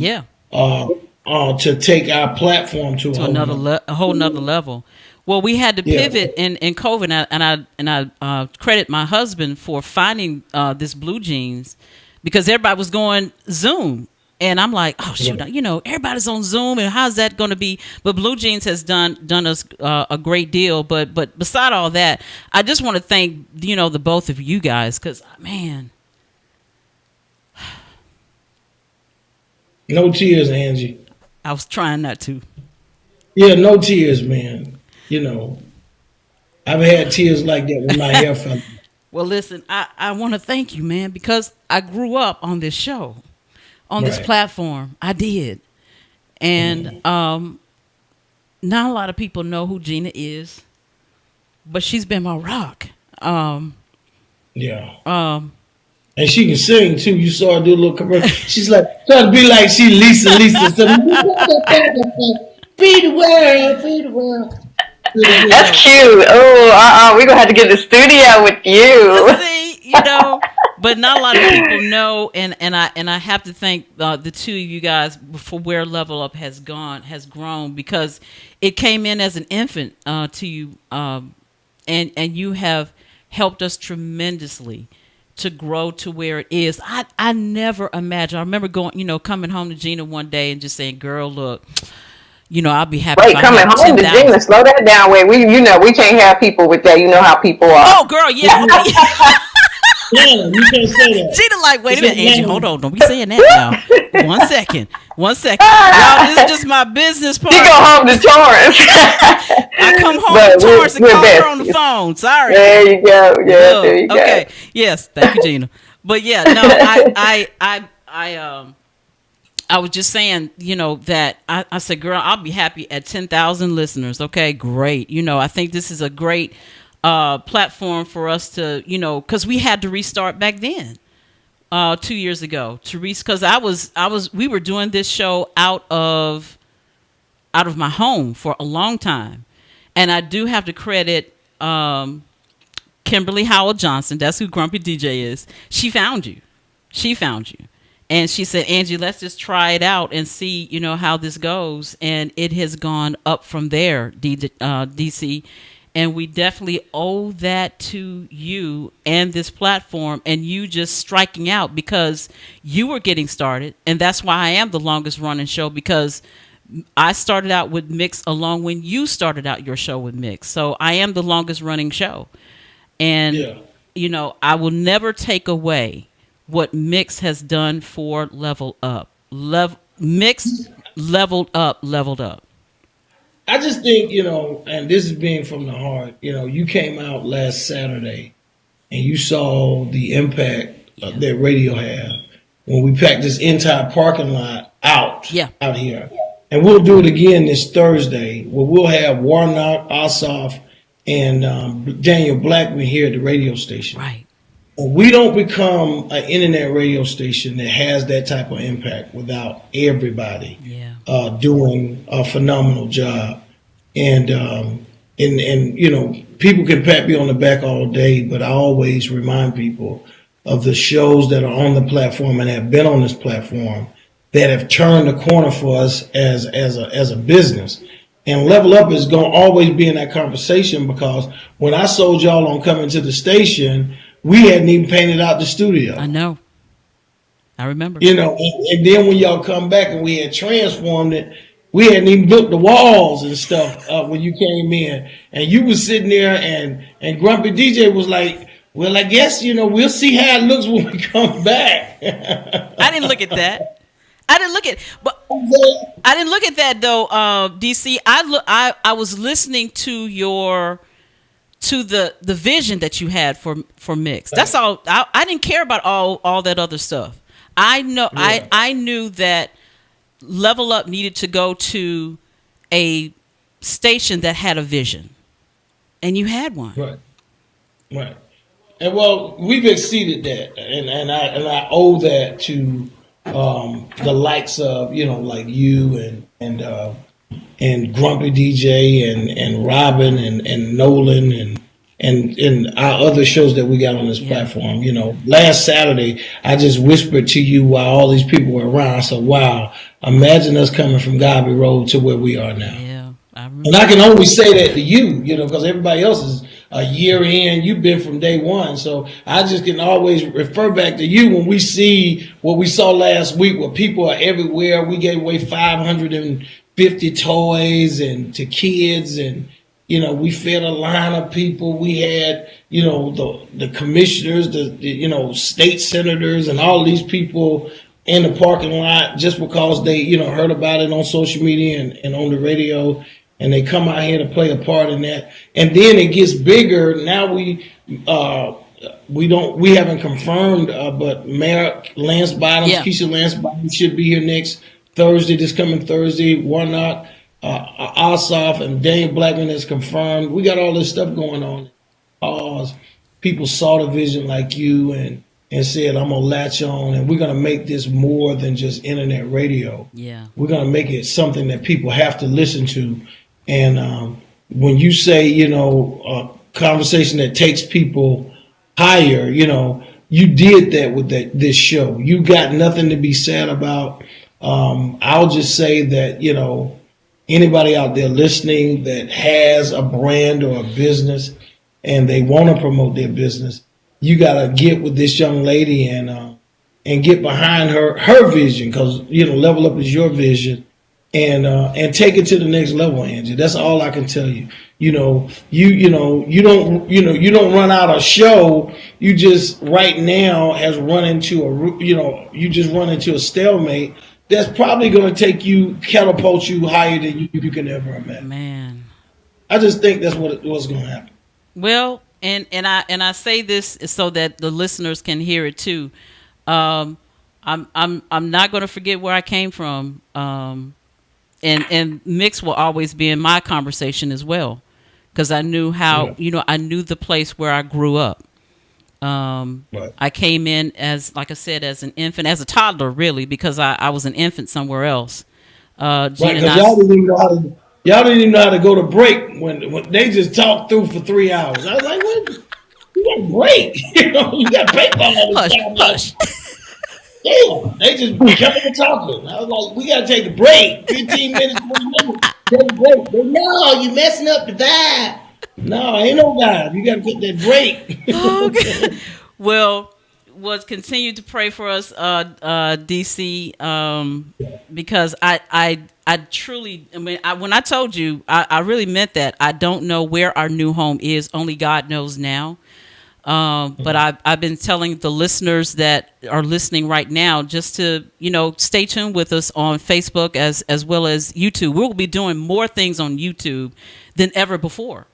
S24: to take our platform to
S1: a whole nother level. Well, we had to pivot in COVID, and I credit my husband for finding this Blue Jeans, because everybody was going Zoom. And I'm like, oh shoot, everybody's on Zoom, and how's that going to be? But Blue Jeans has done us a great deal. But beside all that, I just want to thank the both of you guys, because man,
S24: no tears, Angie.
S1: I was trying not to.
S24: Yeah, no tears, man. I've had tears like that with my hair fell.
S1: Well, listen, I want to thank you, man, because I grew up on this show. On this platform, I did, and not a lot of people know who Gina is, but she's been my rock.
S24: And she can sing too. You saw her do a little commercial. She's like trying to be like she Lisa. Feed the world.
S12: That's cute. Oh, we're gonna have to get in the studio with you.
S1: See, but not a lot of people know, and I have to thank the two of you guys for where Level Up has grown, because it came in as an infant to you, and you have helped us tremendously to grow to where it is. I never imagined. I remember coming home to Gina one day and just saying, "Girl, look, I'll be happy."
S12: Wait, coming home to Gina, slow that down. Wait, we can't have people with that. You know how people are.
S1: Oh, girl, yeah.
S24: Yeah, you can't say that.
S1: Gina, like, wait a minute, Angie, hold on, don't be saying that now. One second. Y'all, this is just my business part.
S12: You go home to Torrance.
S1: I come home to Torrance and call her on the phone. Sorry.
S12: There you go. Yeah, there you go.
S1: Okay. Yes, thank you, Gina. But yeah, no, I was just saying, that I said, girl, I'll be happy at 10,000 listeners. Okay, great. I think this is a great platform for us to, because we had to restart back then, 2 years ago, because we were doing this show out of my home for a long time, and I do have to credit Kimberly Howell Johnson. That's who Grumpy DJ is. She found you, and she said, Angie, let's just try it out and see, how this goes, and it has gone up from there, Dee Cee. And we definitely owe that to you and this platform, and you just striking out, because you were getting started. And that's why I am the longest running show, because I started out with Mix along when you started out your show with Mix. So I am the longest running show. And, I will never take away what Mix has done for Level Up. Mix leveled up.
S24: I just think, and this is being from the heart, you came out last Saturday and you saw the impact that radio had when we packed this entire parking lot out here. And we'll do it again this Thursday, where we'll have Warnock, Ossoff, and Daniel Blackman here at the radio station.
S1: Right.
S24: We don't become an internet radio station that has that type of impact without everybody doing a phenomenal job. And people can pat me on the back all day, but I always remind people of the shows that are on the platform and have been on this platform that have turned the corner for us as a business. And Level Up is going to always be in that conversation, because when I sold y'all on coming to the station, we hadn't even painted out the studio.
S1: I know. I remember.
S24: And then when y'all come back and we had transformed it, we hadn't even built the walls and stuff when you came in. And you was sitting there, and Grumpy DJ was like, well, I guess, we'll see how it looks when we come back.
S1: I didn't look at that. I didn't look at that though, Dee Cee. I was listening to the vision that you had for Mix. That's all. I didn't care about all that other stuff. I know. Yeah. I knew that Level Up needed to go to a station that had a vision, and you had one.
S24: Right. And well, we've exceeded that, and I owe that to the likes of like you and Grumpy DJ and Robin and Nolan and our other shows that we got on this platform. Last Saturday I just whispered to you while all these people were around. I said, wow, imagine us coming from Godby Road to where we are now.
S1: Yeah,
S24: and I can only say that to you, because everybody else is a year in. You've been from day one, so I just can always refer back to you when we see what we saw last week, where people are everywhere. We gave away 550 toys and to kids, and we fed a line of people. We had the commissioners, the state senators, and all these people in the parking lot just because they heard about it on social media and on the radio. And they come out here to play a part in that, and then it gets bigger. Now we haven't confirmed, but Mayor Lance Bottoms, Keisha Lance Bottoms should be here next Thursday, this coming Thursday. Warnock, Ossoff, and Daniel Blackman is confirmed. We got all this stuff going on. People saw the vision like you and said, I'm gonna latch on, and we're gonna make this more than just internet radio.
S1: Yeah,
S24: we're gonna make it something that people have to listen to. And when you say, a conversation that takes people higher, you did that with this show. You got nothing to be sad about. I'll just say that, anybody out there listening that has a brand or a business and they want to promote their business, you got to get with this young lady and get behind her vision, because, Level Up is your vision. And take it to the next level, Angee. That's all I can tell you. You don't run out a show. You just right now has run into you just run into a stalemate that's probably going to catapult you higher than you can ever imagine.
S1: Man,
S24: I just think that's what's going to happen.
S1: Well, and I say this so that the listeners can hear it too. I'm not going to forget where I came from. And mix will always be in my conversation as well, because I knew how, I knew the place where I grew up. Right. I came in like I said, as an infant, as a toddler, really, because I was an infant somewhere else.
S24: Right, because y'all didn't even know how to go to break when they just talked through for 3 hours. I was like, what? You got break? You got paintball all the time.
S1: Hush.
S24: Damn, they just kept on talking. I was like, we got to take a break. 15 minutes, 20 minutes. Take a break. But no, you messing up the vibe. No, ain't no vibe. You got to get that break.
S1: Okay. Well, continue to pray for us, Dee Cee, because I truly, when I told you, I really meant that. I don't know where our new home is. Only God knows now. But I've been telling the listeners that are listening right now just to, stay tuned with us on Facebook as well as YouTube. We'll be doing more things on YouTube than ever before.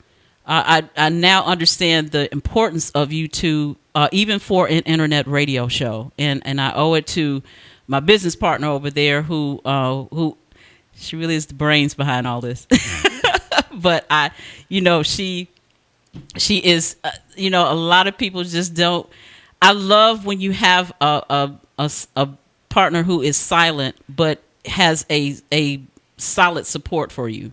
S1: I now understand the importance of YouTube, even for an internet radio show. And I owe it to my business partner over there who she really is the brains behind all this. But she is, a lot of people just don't. I love when you have a partner who is silent but has a solid support for you,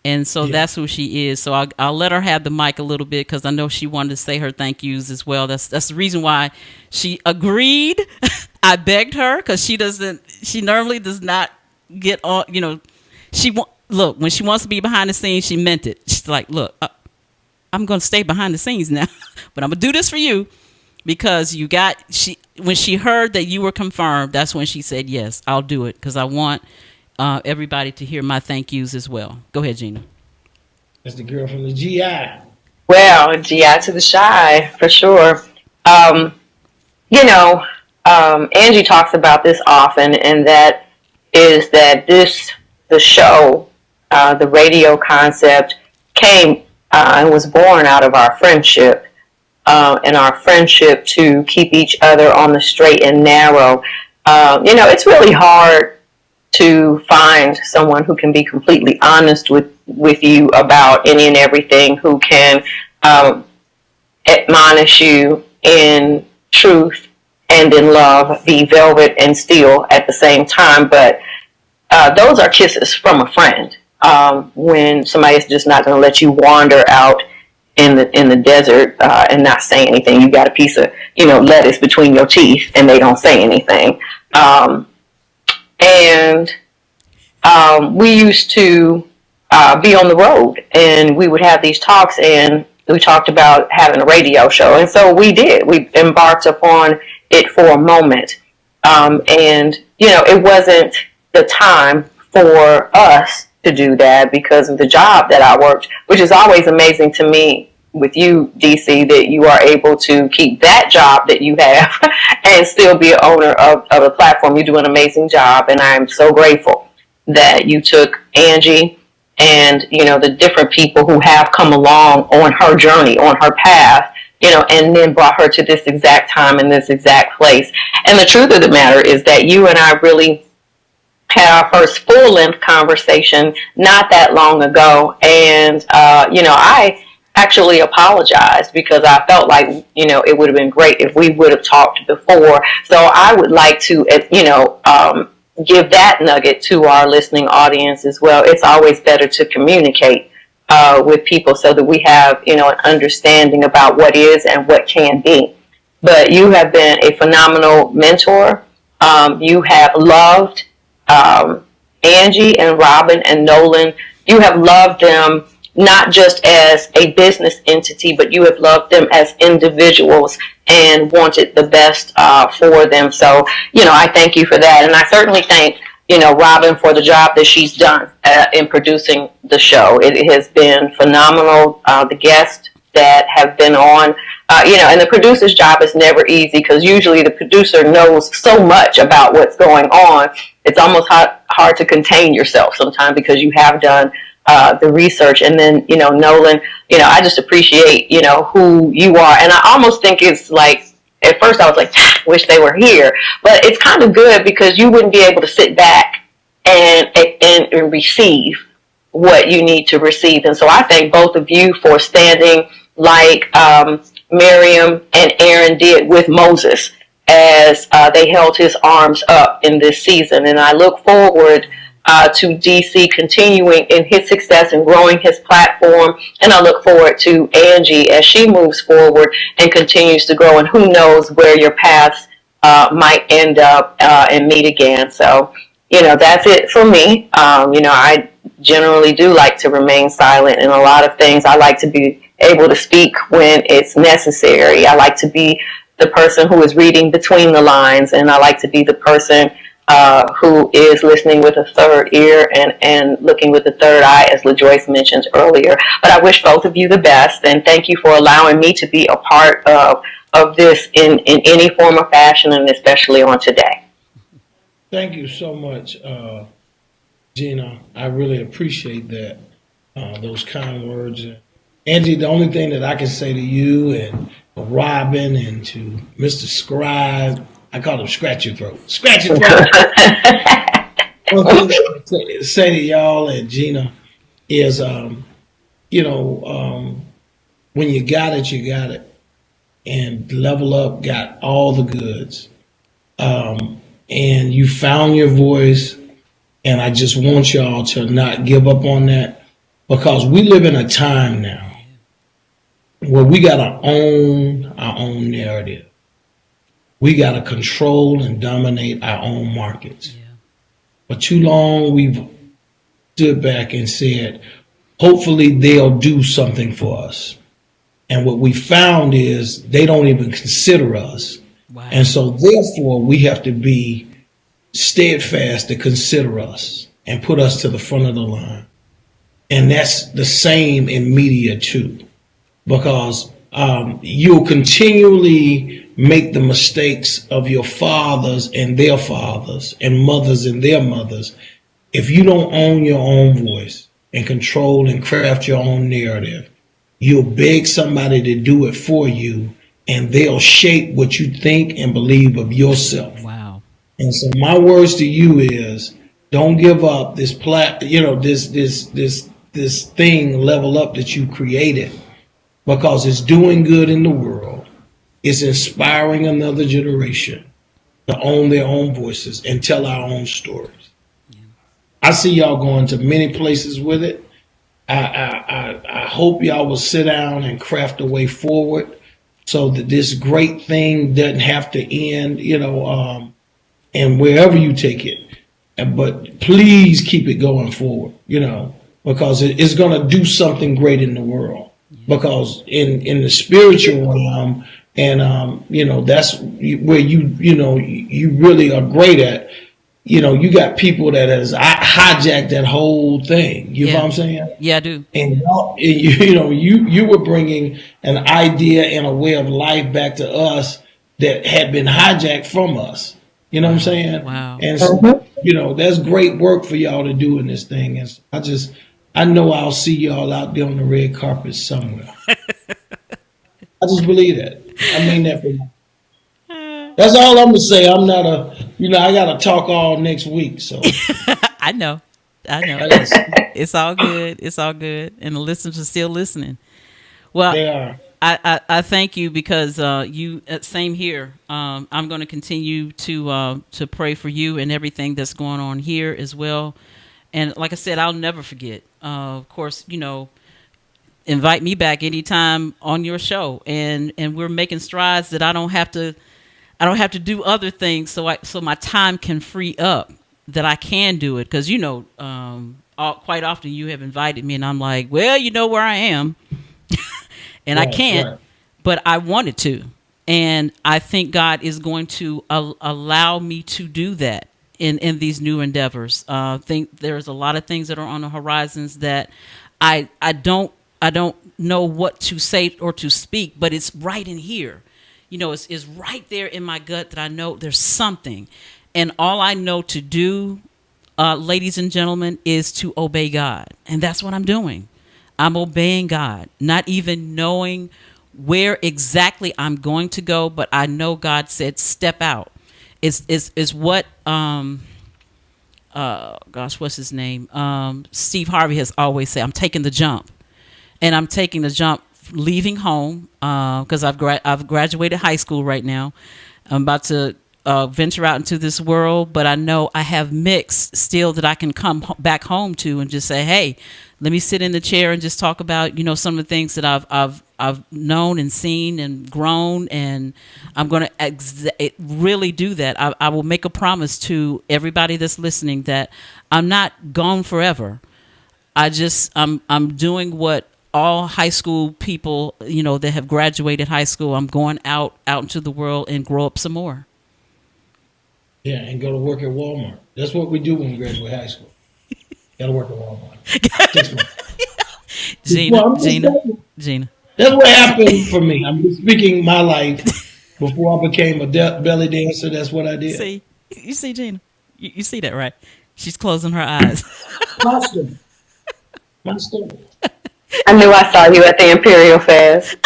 S1: and so that's who she is. So I'll let her have the mic a little bit, because I know she wanted to say her thank yous as well. That's the reason why she agreed. I begged her, because she normally does not get on. Look, when she wants to be behind the scenes, she meant it. She's like, look. I'm going to stay behind the scenes now, but I'm going to do this for you, because when she heard that you were confirmed, that's when she said, yes, I'll do it, because I want everybody to hear my thank yous as well. Go ahead, Gina.
S24: That's the girl from the GI.
S12: Well, GI to the shy, for sure. Angee talks about this often, and that is that the show, the radio concept came and was born out of our friendship, and our friendship to keep each other on the straight and narrow. It's really hard to find someone who can be completely honest with you about any and everything, who can admonish you in truth and in love, be velvet and steel at the same time. But those are kisses from a friend. When somebody is just not going to let you wander out in the desert and not say anything. You got a piece of lettuce between your teeth and they don't say anything. And we used to be on the road, and we would have these talks, and we talked about having a radio show. And so we did. We embarked upon it for a moment. And, it wasn't the time for us to do that because of the job that I worked, which is always amazing to me with you, Dee Cee, that you are able to keep that job that you have and still be an owner of a platform. You do an amazing job, and I'm so grateful that you took Angee and, the different people who have come along on her journey, on her path, and then brought her to this exact time and this exact place. And the truth of the matter is that you and I really had our first full-length conversation not that long ago. And, I actually apologized because I felt like, it would have been great if we would have talked before. So I would like to, give that nugget to our listening audience as well. It's always better to communicate with people so that we have, an understanding about what is and what can be. But you have been a phenomenal mentor. You have loved Angee and Robin and Nolan. You have loved them not just as a business entity, but you have loved them as individuals and wanted the best for them. So, I thank you for that. And I certainly thank, Robin for the job that she's done in producing the show. It has been phenomenal. The guests that have been on, and the producer's job is never easy because usually the producer knows so much about what's going on. It's almost hard to contain yourself sometimes because you have done the research. And then, Nolan, I just appreciate, who you are. And I almost think it's like, at first I was like, wish they were here. But it's kind of good because you wouldn't be able to sit back and receive what you need to receive. And so I thank both of you for standing like Miriam and Aaron did with Moses as they held his arms up in this season. And I look forward to Dee Cee continuing in his success and growing his platform. And I look forward to Angee as she moves forward and continues to grow. And who knows where your paths might end up and meet again. So, that's it for me. I generally do like to remain silent in a lot of things. I like to be able to speak when it's necessary. I like to be the person who is reading between the lines, and I like to be the person who is listening with a third ear and looking with a third eye, as LaJoyce mentioned earlier. But I wish both of you the best, and thank you for allowing me to be a part of this in any form or fashion, and especially on today.
S24: Thank you so much, Gina. I really appreciate that, those kind words. Angee, the only thing that I can say to you and Robin and to Mr. Scribe, I call him Scratch Your Throat. Scratch Your Throat. One thing I say to y'all and Gina is, when you got it, you got it. And Level Up got all the goods. And you found your voice. And I just want y'all to not give up on that, because we live in a time now where we got to own our own narrative. We got to control and dominate our own markets. Yeah. For too long, we've stood back and said, hopefully they'll do something for us. And what we found is they don't even consider us. Wow. And so therefore, we have to be steadfast to consider us and put us to the front of the line. And that's the same in media too, because you'll continually make the mistakes of your fathers and their fathers and mothers and their mothers if you don't own your own voice and control and craft your own narrative. You'll beg somebody to do it for you, and they'll shape what you think and believe of yourself. Wow. And so my words to you is, don't give up this this thing, Level Up, that you created, because it's doing good in the world. It's inspiring another generation to own their own voices and tell our own stories. Yeah. I see y'all going to many places with it. I hope y'all will sit down and craft a way forward so that this great thing doesn't have to end, and wherever you take it, but please keep it going forward, because it's going to do something great in the world. Because in the spiritual realm, and that's where you really are great at. You got people that has hijacked that whole thing. You know what I'm saying?
S1: Yeah, I do.
S24: And you were bringing an idea and a way of life back to us that had been hijacked from us. You know what I'm saying?
S1: Wow.
S24: And so, that's great work for y'all to do in this thing. And I know I'll see y'all out there on the red carpet somewhere. I just believe that. I mean that for you. That's all I'm gonna say. I'm not I gotta talk all next week. So
S1: I know. It's all good. It's all good. And the listeners are still listening. Well,
S24: they are.
S1: I thank you because you same here. I'm going to continue to pray for you and everything that's going on here as well. And like I said, I'll never forget. Of course, invite me back anytime on your show, and we're making strides that I don't have to do other things, so my time can free up that I can do it. Because quite often you have invited me, and I'm like, well, you know where I am. And right, I can't, right. But I wanted to. And I think God is going to allow me to do that in these new endeavors. I think there's a lot of things that are on the horizons that I don't know what to say or to speak, but it's right in here. It's right there in my gut that I know there's something. And all I know to do, ladies and gentlemen, is to obey God. And that's what I'm doing. I'm obeying God, not even knowing where exactly I'm going to go, but I know God said, step out. It's what, what's his name? Steve Harvey has always said, I'm taking the jump. And I'm taking the jump leaving home because I've graduated high school right now. I'm about to venture out into this world, but I know I have mix still that I can come back home to and just say, hey, let me sit in the chair and just talk about, some of the things that I've known and seen and grown, and I'm going to really do that. I will make a promise to everybody that's listening that I'm not gone forever. I'm doing what all high school people, that have graduated high school. I'm going out into the world and grow up some more.
S24: Yeah, and go to work at Walmart. That's what we do when we graduate high school. Got to work at Walmart.
S1: Gina.
S24: That's what happened for me. I'm just speaking my life before I became a belly dancer. That's what I did.
S1: You see, Gina? You see that, right? She's closing her eyes.
S24: My story.
S12: I knew I saw you at the Imperial Fest.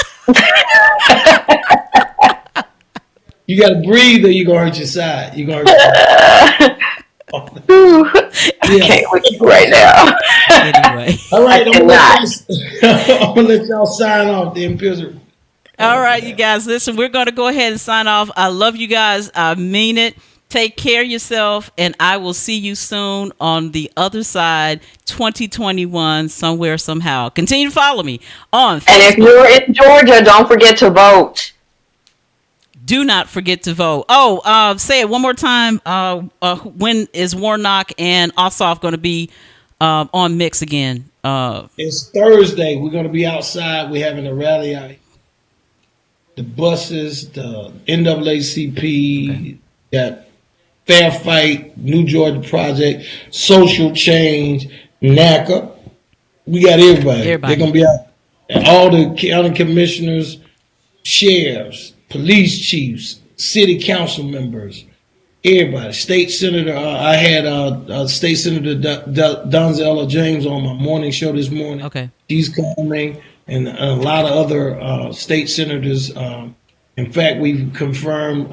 S24: You got to breathe or you're going to hurt your side. You're going to hurt your side.
S12: I can't with you right now.
S1: Anyway.
S24: All right, I'm going to let y'all sign off the Imperial.
S1: All right, you guys, listen, we're going to go ahead and sign off. I love you guys. I mean it. Take care of yourself, and I will see you soon on the other side, 2021, somewhere, somehow. Continue to follow me on Facebook.
S12: And if you're in Georgia, don't forget to vote.
S1: Do not forget to vote. Oh, say it one more time. When is Warnock and Ossoff going to be on Mix again?
S24: It's Thursday. We're going to be outside. We're having a rally out. The buses, the NAACP, got Fair Fight, New Georgia Project, Social Change, NACA. We got everybody. They're going to be out. And all the county commissioners, sheriffs, police chiefs, city council members, everybody. State senator, I had State Senator Donzella James on my morning show this morning.
S1: Okay.
S24: She's coming, and a lot of other state senators. In fact, we've confirmed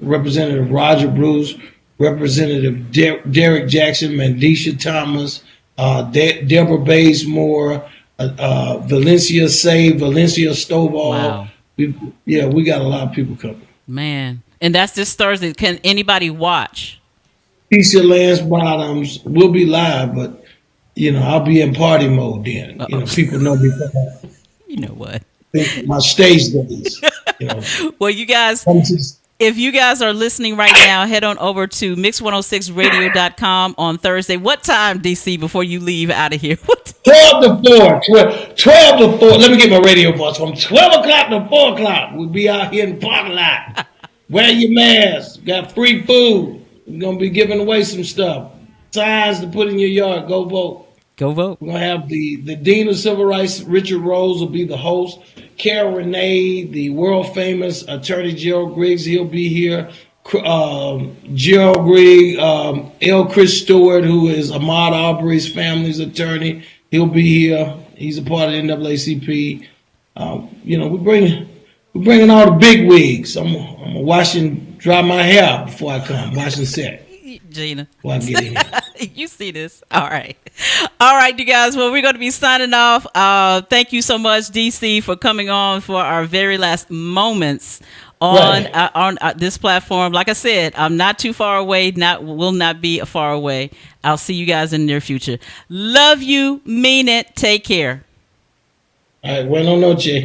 S24: Representative Roger Bruce, Representative Derek Jackson, Mandisha Thomas, Deborah Bazemore, Valencia Stovall.
S1: Wow.
S24: We got a lot of people coming.
S1: Man. And that's this Thursday. Can anybody watch?
S24: Keisha Lance Bottoms will be live, but, I'll be in party mode then. People know me from
S1: you know what?
S24: My stage days.
S1: Well, you guys, If you guys are listening right now, head on over to mix106radio.com on Thursday. What time, DC, before you leave out of here?
S24: 12 to 4. 12 to 4. Let me get my radio voice. From 12 o'clock to 4 o'clock, we'll be out here in the parking lot. Wear your mask. Got free food. We're going to be giving away some stuff. Signs to put in your yard. Go vote.
S1: Go vote.
S24: We're going to have the Dean of Civil Rights, Richard Rose, will be the host. Carol Renee, the world famous attorney Gerald Griggs, he'll be here. Gerald Griggs, L. Chris Stewart, who is Ahmaud Arbery's family's attorney, he'll be here. He's a part of the NAACP. We're bringing all the big wigs. I'm gonna wash and dry my hair before I come. Wash and set.
S1: Gina.
S24: Before I get in here.
S1: You see this. All right, you guys. Well, we're going to be signing off. Thank you so much, Dee Cee, for coming on for our very last moments on this platform. Like I said, I'm not too far away. Will not be far away. I'll see you guys in the near future. Love you. Mean it. Take care.
S24: All right. Buenas noches.